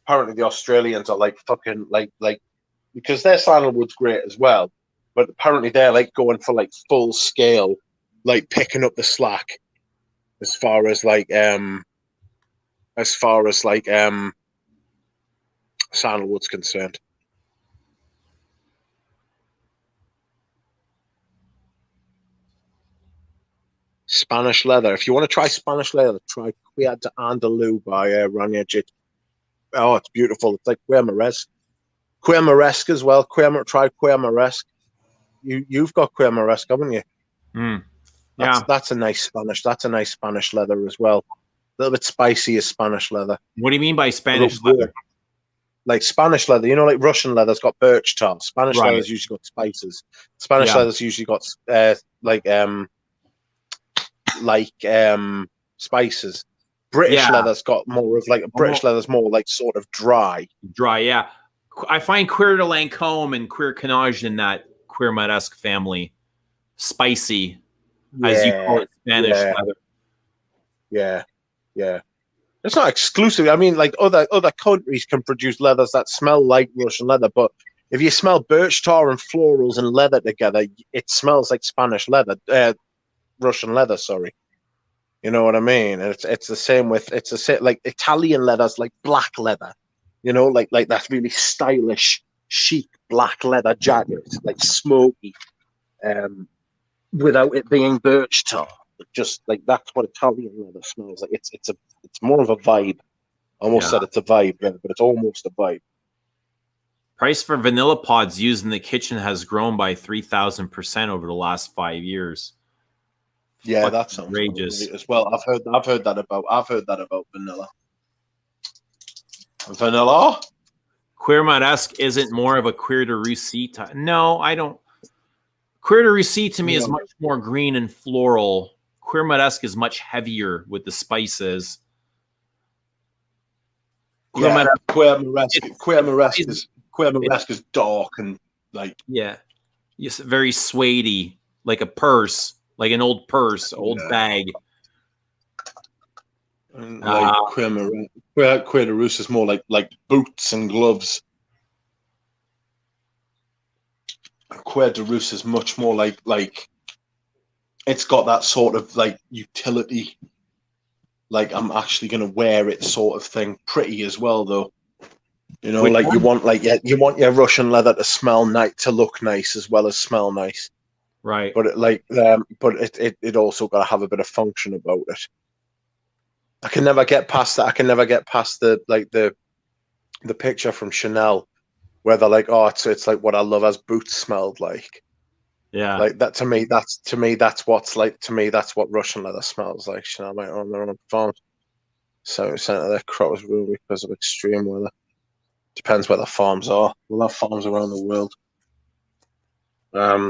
Australians are like fucking like because their sandalwood's great as well, but apparently they're like going for like full scale, like picking up the slack as far as sandalwood's concerned. Spanish leather. If you want to try Spanish leather, try Cuir de Andalou by Roja. Oh, it's beautiful. It's like Cuir Maresque. Cuir Maresque as well. Try Cuir Maresque. You've got Cuir Maresque, haven't you? Mm. That's a nice Spanish. That's a nice Spanish leather as well. A little bit spicy as Spanish leather. What do you mean by Spanish leather? Like Spanish leather, like Russian leather's got birch tar. Spanish leather's usually got spices. Spanish leather's usually got spices. British leather's got more of like British leather's more like sort of dry. Dry, yeah. I find Cuir de Lancôme and Cuir Canage in that Cuir Maresque family spicy, as you call it, Spanish leather. Yeah. It's not exclusive. I mean, like other countries can produce leathers that smell like Russian leather, but if you smell birch tar and florals and leather together, it smells like Spanish leather, Russian leather. Sorry, you know what I mean? And it's the same with like Italian leathers, like black leather. Like that really stylish, chic black leather jacket, like smoky, without it being birch tar. Just like that's what Italian leather smells like. It's more of a vibe. I almost said it's a vibe, but it's almost a vibe. Price for vanilla pods used in the kitchen has grown by 3,000% over the last 5 years. Yeah, that's outrageous as well. I've heard that about vanilla. Vanilla? Cuir Maresque isn't more of a Cuir de Russie type. No, I don't. Cuir de Russie to me is much more green and floral. Cuir Maresque is much heavier with the spices. Cuir Maresque is dark and like yes, very suede-y, like a purse, like an old purse, old bag. Like Cuir de Russie is more like boots and gloves. Cuir de Russie is much more like it's got that sort of like utility, like I'm actually going to wear it sort of thing. Pretty as well though, like you want your Russian leather to smell nice, to look nice as well as smell nice, right? But it also got to have a bit of function about it. I can never get past that. I can never get past the picture from Chanel where they're like, oh, it's like what I love as boots smelled like. Yeah, like that to me. That's what Russian leather smells like. Chanel might own their own farms. 70% of their crop was ruined because of extreme weather. Depends where the farms are. We'll have farms around the world.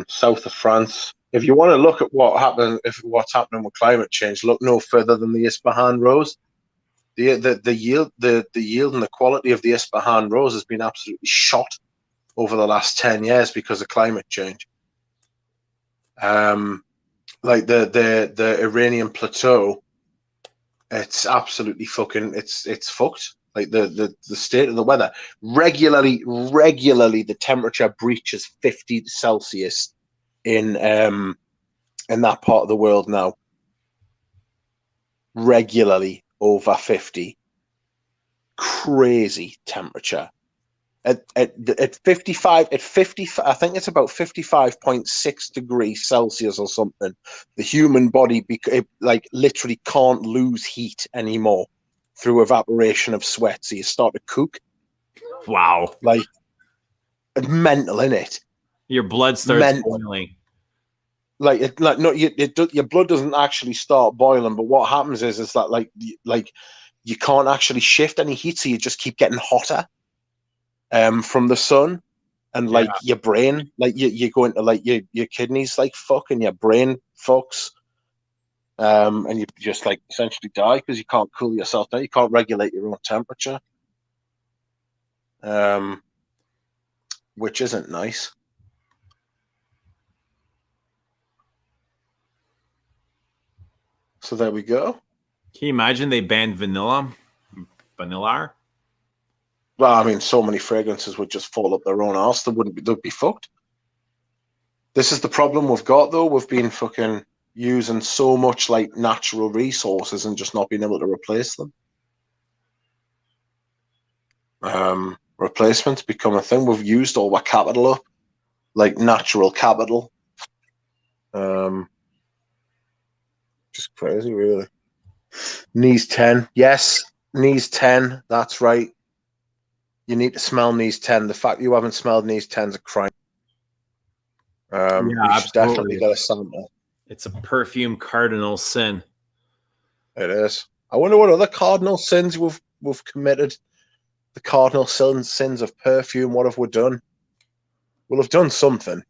South of France. If you want to look at what's happening with climate change, look no further than the Ispahan rose. The yield and the quality of the Ispahan rose has been absolutely shot over the last 10 years because of climate change. Like the Iranian plateau, it's absolutely fucking it's fucked. Like the state of the weather regularly the temperature breaches 50 Celsius in that part of the world now. Regularly over 50. Crazy temperature. At 55, I think it's about 55.6 degrees Celsius or something. The human body literally can't lose heat anymore through evaporation of sweat. So you start to cook. Wow. Like mental, innit? Your blood starts boiling. your blood doesn't actually start boiling, but what happens is that like you can't actually shift any heat, so you just keep getting hotter from the sun, and like your brain, like you go into like your kidneys like fuck, and your brain fucks, and you just like essentially die because you can't cool yourself down, you can't regulate your own temperature, which isn't nice. So there we go. Can you imagine they banned vanilla? Vanilla? Well, I mean, so many fragrances would just fall up their own arse. They'd be fucked. This is the problem we've got, though. We've been fucking using so much like natural resources and just not being able to replace them. Replacements become a thing. We've used all our capital up, like natural capital. Just crazy, really. Knees 10. Yes, Knees 10. That's right. You need to smell Knees 10. The fact you haven't smelled Knees 10 is a crime. You should definitely get a sample. It's a perfume cardinal sin. It is. I wonder what other cardinal sins we've committed. The cardinal sins of perfume. What have we done? We'll have done something.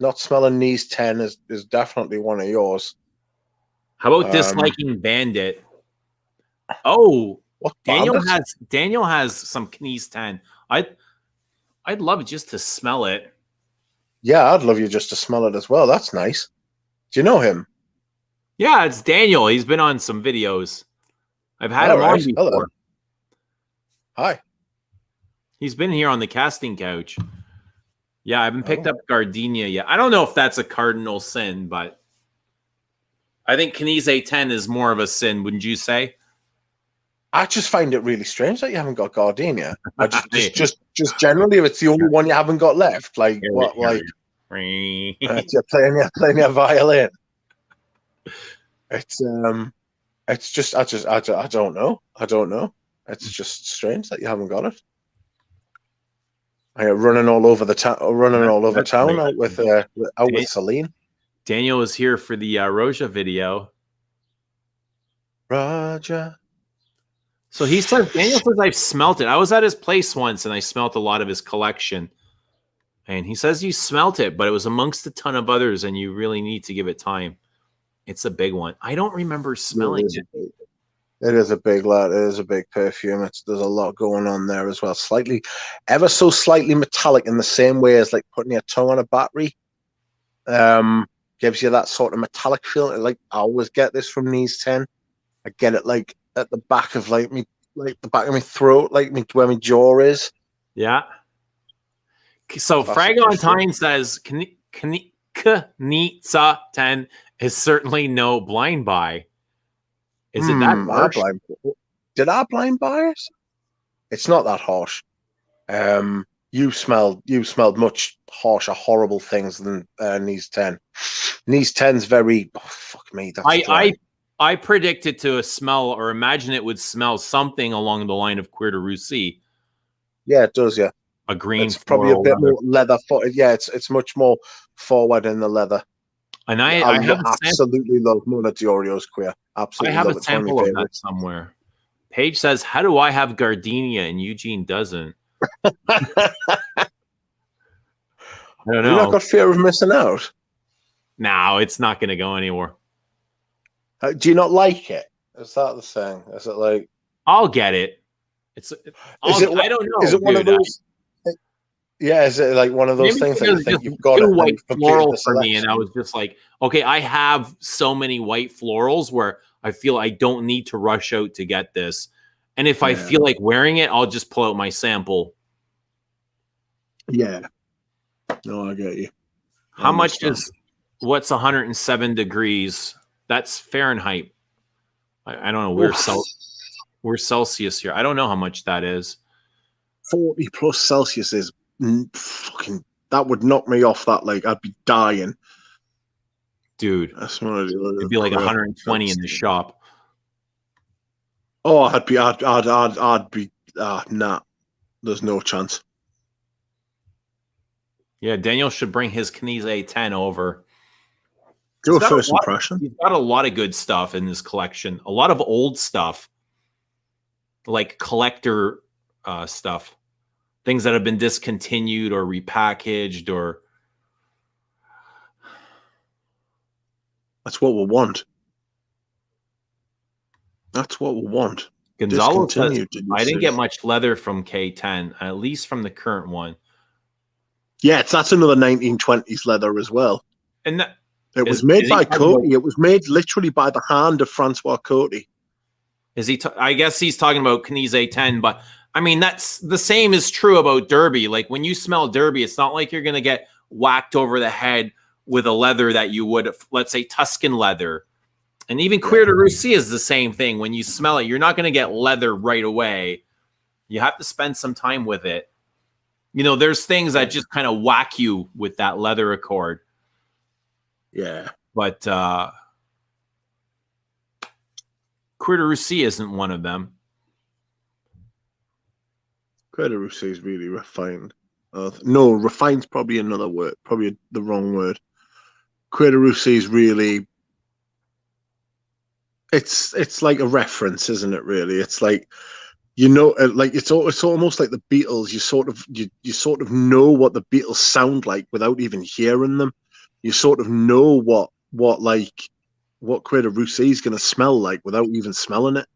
Not smelling Knees 10 is definitely one of yours. How about disliking Bandit? Oh, what Daniel has some Knees 10. I'd love just to smell it. Yeah, I'd love you just to smell it as well. That's nice. Do you know him? Yeah, it's Daniel. He's been on some videos. I've had him on before. Hello. Hi. He's been here on the casting couch. Yeah, I haven't picked up Gardenia yet. I don't know if that's a cardinal sin, but I think Knees 10 is more of a sin, wouldn't you say? I just find it really strange that you haven't got Gardenia. just generally, if it's the only one you haven't got left, like what, like you're playing your violin. It's just I don't know. It's just strange that you haven't got it. You're running all over the town, out with Celine. Daniel was here for the Roja video. Roja. So Daniel says I've smelt it. I was at his place once and I smelt a lot of his collection. And he says you smelt it, but it was amongst a ton of others and you really need to give it time. It's a big one. I don't remember smelling it. It is a big lad. It is a big perfume. There's a lot going on there as well. Ever so slightly metallic in the same way as like putting your tongue on a battery. Gives you that sort of metallic feeling. Like I always get this from Knees 10. I get it like at the back of the back of my throat, where my jaw is. Yeah. So Fragontine says Knitsa 10 is certainly no blind buy. Is it that harsh? Did I blind buy it? It's not that harsh. You smelled much harsher, horrible things than Knees 10. Knees 10's very fuck me. I predicted to smell or imagine it would smell something along the line of Cuir de Russie. Yeah, it does. Yeah, a green. It's probably a bit more leather. Yeah, it's much more forward in the leather. And I absolutely love Mona Diorio's Cuir. Absolutely, I have a sample of that somewhere. Paige says, "How do I have Gardenia and Eugene doesn't?" I don't know. You not got fear of missing out? No, it's not going to go anywhere. Do you not like it? Is that the thing? Is it like I'll get it? I don't know. Is it one of those? Yeah, is it like one of those things that you think you've got a white floral for me? And I was just like, okay, I have so many white florals where I feel I don't need to rush out to get this. And if I feel like wearing it, I'll just pull out my sample. Yeah. No, I get you. How much is what's 107 degrees? That's Fahrenheit. I don't know. We're Celsius here. I don't know how much that is. 40 plus Celsius is fucking. That would knock me off. That like I'd be dying, dude. It'd be like 120 in the shop. Oh, I'd be nah. There's no chance. Yeah, Daniel should bring his Knees 10 over. Do a first impression. He's got a lot of good stuff in his collection. A lot of old stuff, like collector stuff, things that have been discontinued or repackaged, or that's what we want. That's what we want. Gonzalo says, I didn't get much leather from K10, at least from the current one. Yeah, that's another 1920s leather as well. And that, it was made by Coty. It was made literally by the hand of Francois Coty. Is he? I guess he's talking about Knize 10, but I mean, that's the same is true about Derby. Like when you smell Derby, it's not like you're going to get whacked over the head with a leather that you would, let's say, Tuscan leather. And even Cuir de Russie is the same thing. When you smell it, you're not going to get leather right away. You have to spend some time with it. You know, there's things that just kind of whack you with that leather accord. Yeah. But Cuir de Russie isn't one of them. Cuir de Russie is really refined. No, refined's probably another word. Probably the wrong word. Cuir de Russie is really... It's like a reference, isn't it? Really, it's like, you know, like it's almost like the Beatles. You sort of know what the Beatles sound like without even hearing them. You sort of know what Cuir de Russie is going to smell like without even smelling it.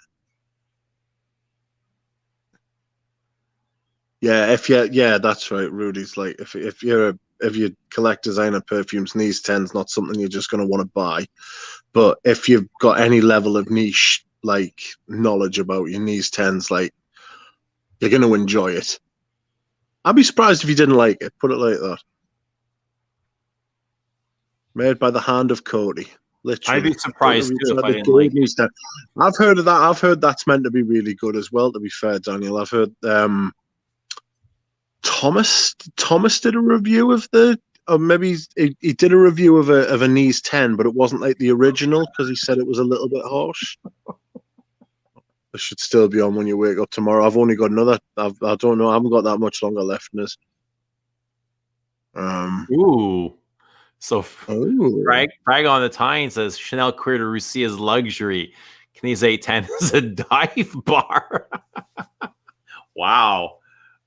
Yeah, that's right. Rudy's like, if you collect designer perfumes, Knize 10's not something you're just going to want to buy. But if you've got any level of niche like knowledge about your Knize 10's, like, you're going to enjoy it. I'd be surprised if you didn't like it. Put it like that. Made by the hand of Coty. Literally. I'd be surprised too if I didn't like it. I've heard of that. I've heard that's meant to be really good as well, to be fair, Daniel. I've heard Thomas did a review of or maybe he did a review of a Knize 10, but it wasn't like the original because he said it was a little bit harsh. It should still be on when you wake up tomorrow. I've only got another. I don't know. I haven't got that much longer left in this. Ooh. So Frag on the Tie says Chanel Cuir de Russie is luxury. Knize 10 is a dive bar. Wow.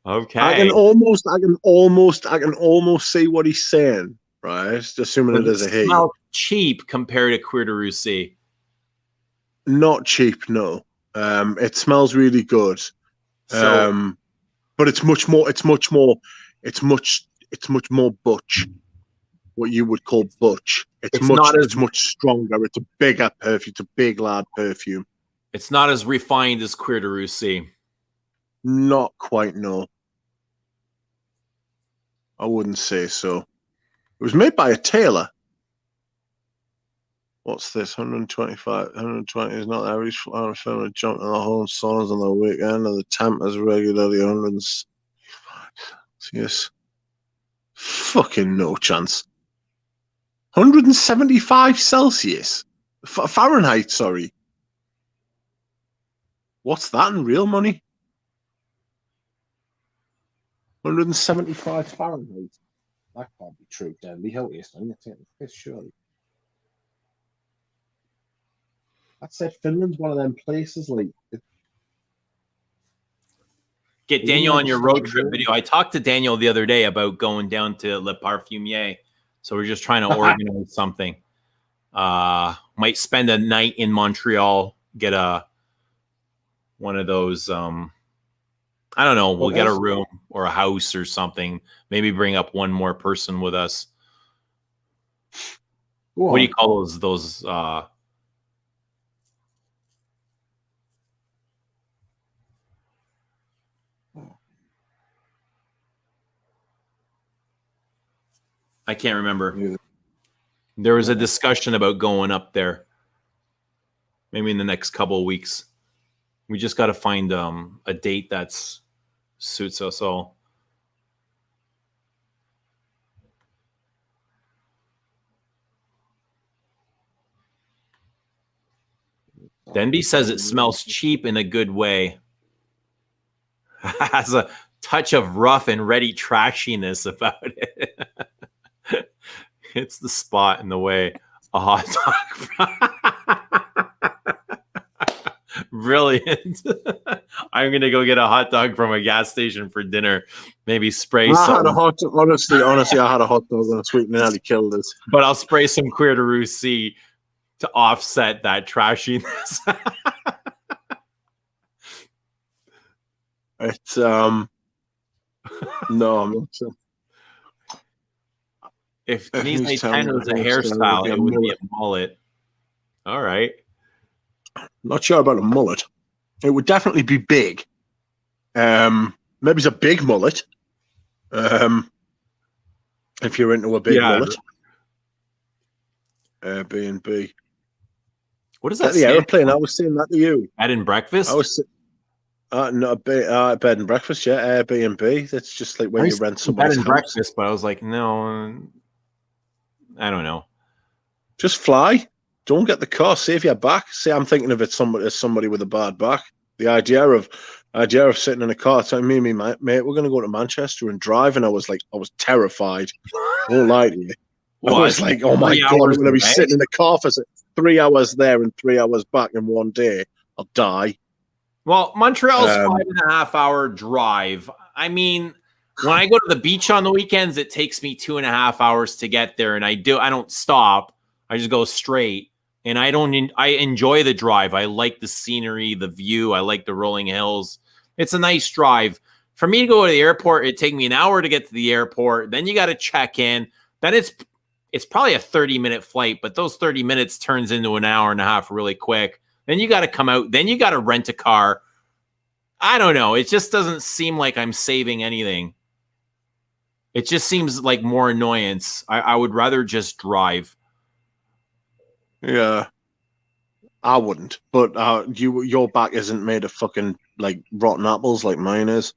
Okay. I can almost see what he's saying, right? Assuming it is a he. Smell cheap compared to Cuir de Russie. Not cheap, no. It smells really good. So, but it's much more butch. What you would call butch. It's much stronger. It's a bigger perfume. It's a big lad perfume. It's not as refined as Cuir de Russie. Not quite, no. I wouldn't say so. It was made by a tailor. What's this? 125. 120 is not the average flower film jump in the whole songs on the weekend, and the temp is regularly 100. Yes. Fucking no chance. 175 Celsius. Fahrenheit, sorry. What's that in real money? 175 Fahrenheit. That can't be true, Dan. The hell is I'm taking the piss, surely. I said Finland's one of them places like. Get Daniel on your road trip video. I talked to Daniel the other day about going down to Le Parfumier. So we're just trying to organize something. Might spend a night in Montreal, get one of those I don't know, we'll get a room or a house or something. Maybe bring up one more person with us. What do you call those I can't remember. There was a discussion about going up there. Maybe in the next couple of weeks. We just got to find a date that suits us all. Denby says it smells cheap in a good way. Has a touch of rough and ready trashiness about it. It's the spot in the way. A hot dog. Brilliant. I'm gonna go get a hot dog from a gas station for dinner. Maybe spray some. Honestly, I had a hot dog on a sweet and nearly killed us. But I'll spray some Cuir de Russie to offset that trashiness. It's no, I'm not sure. If Denise 10 was a hairstyle, it would be a mullet. All right. Not sure about a mullet. It would definitely be big. Maybe it's a big mullet. If you're into a big mullet. Airbnb. What is that? The airplane. I was saying that to you. Bed and breakfast? I was not a bed and breakfast, yeah. Airbnb. That's just like when you rent somebody's bed and house. Breakfast, but I was like, no, I don't know. Just fly. Don't get the car. Save your back. Say I'm thinking of it as somebody with a bad back. The idea of sitting in a car, telling me and my mate, we're going to go to Manchester and drive, and I was terrified. I won't lie to you. I was like, oh my God, I'm going to be sitting in the car for 3 hours there and 3 hours back in one day. I'll die. Well, Montreal's 5.5 hour drive. I mean, when I go to the beach on the weekends, it takes me 2.5 hours to get there, and I don't stop. I just go straight. And I enjoy the drive. I like the scenery, the view. I like the rolling hills. It's a nice drive. For me to go to the airport, it'd take me an hour to get to the airport. Then you got to check in. Then it's probably a 30-minute flight, but those 30 minutes turns into an hour and a half really quick. Then you got to come out. Then you got to rent a car. I don't know. It just doesn't seem like I'm saving anything. It just seems like more annoyance. I would rather just drive. Yeah, I wouldn't. But your back isn't made of fucking like rotten apples like mine is.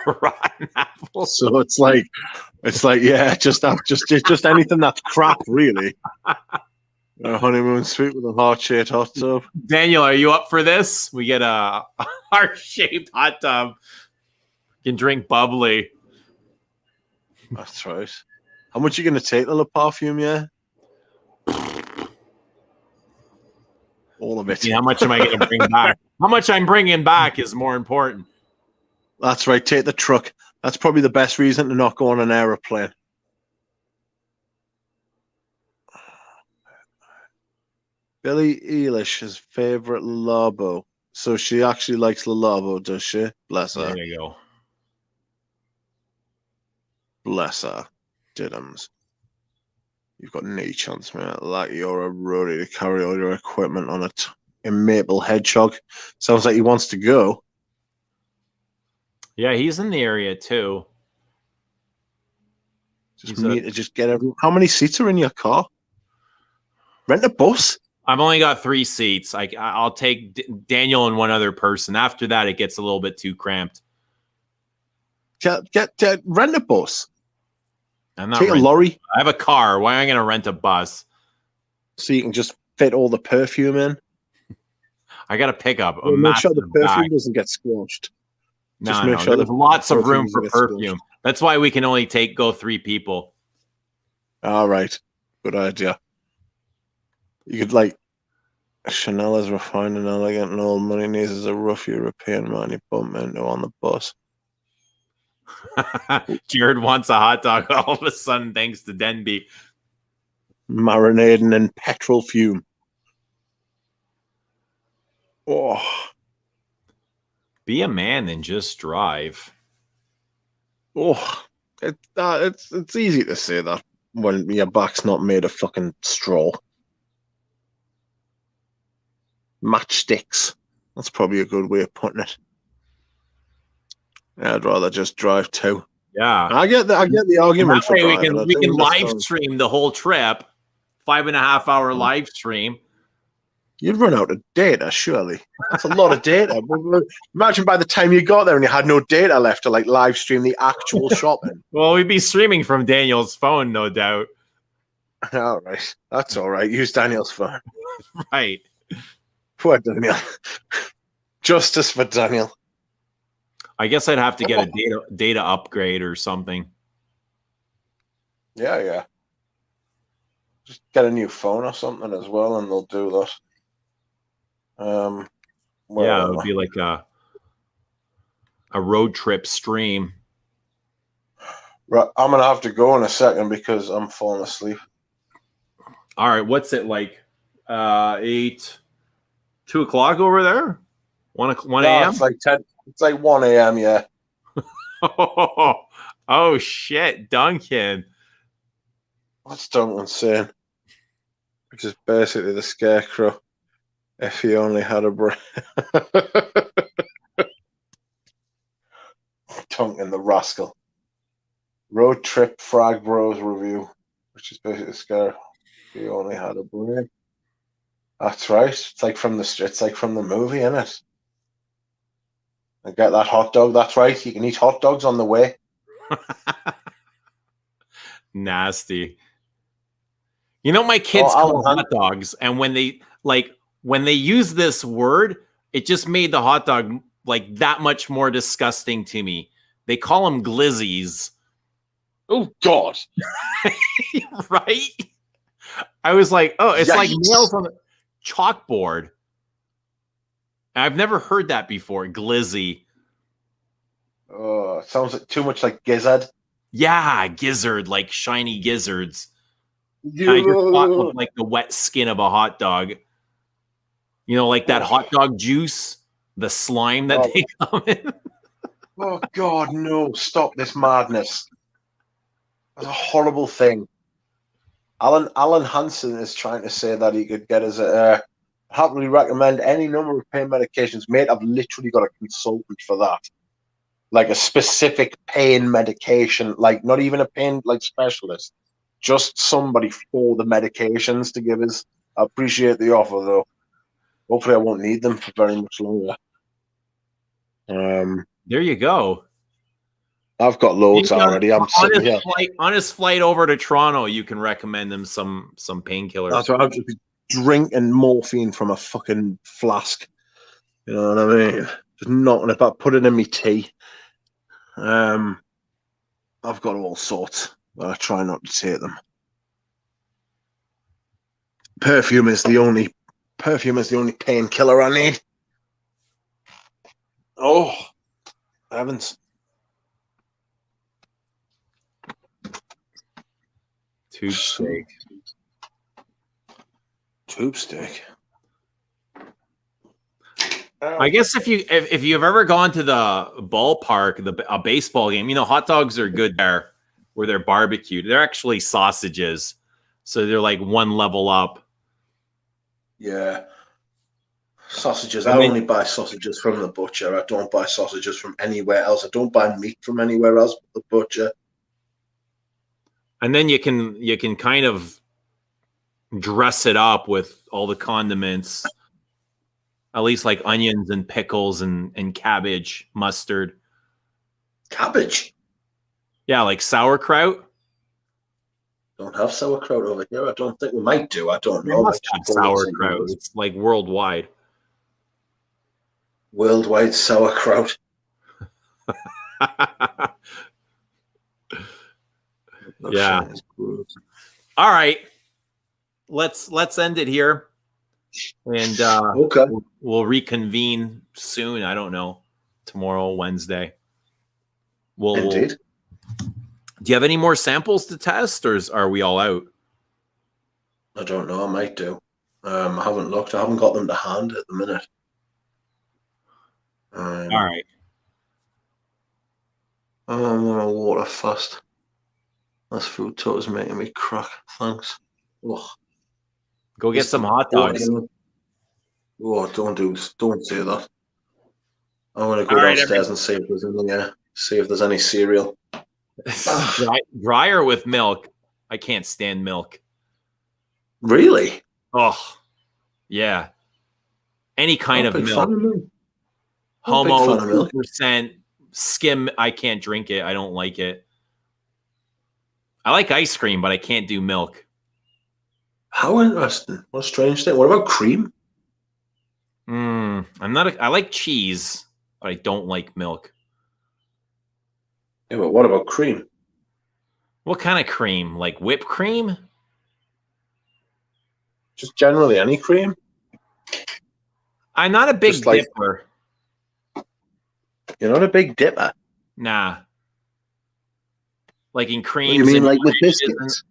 Rotten apples. So it's like yeah, just anything that's crap, really. A honeymoon suite with a heart-shaped hot tub. Daniel, are you up for this? We get a heart-shaped hot tub. You can drink bubbly. That's right. How much are you going to take the Perfume? Yeah. All of it. Yeah, how much am I going to bring back? How much I'm bringing back is more important. That's right. Take the truck. That's probably the best reason to not go on an aeroplane. Billie Eilish's favorite Labo. So she actually likes the Labo, does she? Bless her. There you go. Bless her. Diddums. You've got no chance, man. Like you're a roadie to carry all your equipment on a maple hedgehog. Sounds like he wants to go. Yeah, he's in the area too. Just get everyone. How many seats are in your car? Rent a bus. I've only got 3 seats. I'll take Daniel and one other person. After that, it gets a little bit too cramped. Get rent a bus. I'm not take a lorry. I have a car. Why am I going to rent a bus? So you can just fit all the perfume in. I got to pick up. Make sure the perfume doesn't get squashed. No. There's lots of room for perfume. That's why we can only go 3 people. All right. Good idea. You could like Chanel is refined and elegant and old money needs is a rough European man you bump into on the bus. Jared wants a hot dog all of a sudden thanks to Denby. Marinating in petrol fume. Oh. Be a man and just drive. Oh. It's easy to say that when your back's not made of fucking straw. Matchsticks. That's probably a good way of putting it. I'd rather just drive too. Yeah, I get the argument. That way we can live stream the whole trip, 5.5 hour live stream. You'd run out of data, surely. That's a lot of data. Imagine by the time you got there and you had no data left to like live stream the actual shopping. Well, we'd be streaming from Daniel's phone, no doubt. All right, that's all right. Use Daniel's phone. Right. Poor Daniel. Justice for Daniel. I guess I'd have to get a data upgrade or something. Yeah. Just get a new phone or something as well, and they'll do that. Where Yeah, it am would I? be like a road trip stream. Right, I'm gonna have to go in a second because I'm falling asleep. All right, what's it like? 2 o'clock over there? 1 No, a.m. it's like 10. It's like 1 a.m. Yeah. Oh shit, Duncan. What's Duncan saying? Which is basically the scarecrow. If he only had a brain. Duncan the rascal. Road trip Frag Bros review, which is basically the scarecrow. If he only had a brain. That's right. It's like from the movie, isn't it? And get that hot dog. That's right. You can eat hot dogs on the way. Nasty. You know, my kids call hot dogs, and when they use this word, it just made the hot dog like that much more disgusting to me. They call them glizzies. Oh God! Right? I was like, oh, it's like Yikes. nails on the chalkboard. I've never heard that before. Glizzy. Oh, it sounds like too much like gizzard. Yeah, gizzard, like shiny gizzards. I just thought of like the wet skin of a hot dog. You know, like that hot dog juice, the slime that they come in. Oh God, no! Stop this madness. That's a horrible thing. Alan Hansen is trying to say that he could get us a. Happily recommend any number of pain medications, mate. I've literally got a consultant for that, like a specific pain medication, like not even a pain like specialist, just somebody for the medications to give us. I appreciate the offer though. Hopefully, I won't need them for very much longer. There you go. I've got loads already. I'm sitting here. On his flight over to Toronto, you can recommend him some painkillers. That's right. I'll just be drinking morphine from a fucking flask. You know what I mean? Just knocking it back, put it in my tea. I've got all sorts, but I try not to take them. Perfume is the only painkiller I need. Oh, heavens. Tube steak. Tube steak. I guess if you've ever gone to the ballpark, a baseball game, you know, hot dogs are good there where they're barbecued. They're actually sausages. So they're like one level up. Yeah. Sausages. I only buy sausages from the butcher. I don't buy sausages from anywhere else. I don't buy meat from anywhere else but the butcher. And then you can kind of dress it up with all the condiments, at least like onions and pickles and cabbage, mustard. Cabbage? Yeah, like sauerkraut. Don't have sauerkraut over here. I don't think we might do. I don't know. We must have sauerkraut. It's like worldwide. Worldwide sauerkraut. Yeah. All right. Let's end it here. And okay. We'll reconvene soon. I don't know. Tomorrow, Wednesday. Indeed. Do you have any more samples to test, or are we all out? I don't know. I might do. I haven't looked. I haven't got them to hand at the minute. All right. I'm gonna water fast. This food talk is making me crack. Thanks. Ugh. Go get some hot dogs. Oh, don't say that. I'm gonna go downstairs and see if there's any. See if there's any cereal. Dry or with milk? I can't stand milk. Really? Oh, yeah. Any kind of milk. Homo 2% skim. I can't drink it. I don't like it. I like ice cream, but I can't do milk. How interesting. What a strange thing. What about cream? I like cheese, but I don't like milk. Yeah, but what about cream? What kind of cream? Like whipped cream? Just generally any cream. I'm not a big Just like- dipper. You're not a big dipper. Nah. Like in What creams. do you mean, and like with dishes biscuits?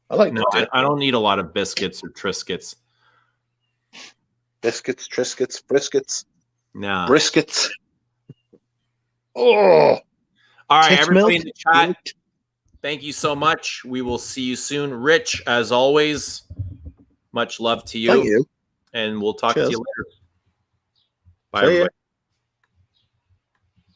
I like No, the dip. I don't need a lot of biscuits or Triscuits. Biscuits, Triscuits, briskets, Nah. briskets. Oh, All right, Tits everybody milk? in the chat, thank you so much. We will see you soon. Rich, as always, much love to you. Thank you. And we'll talk Cheers. to you later. Bye, See ya. everybody.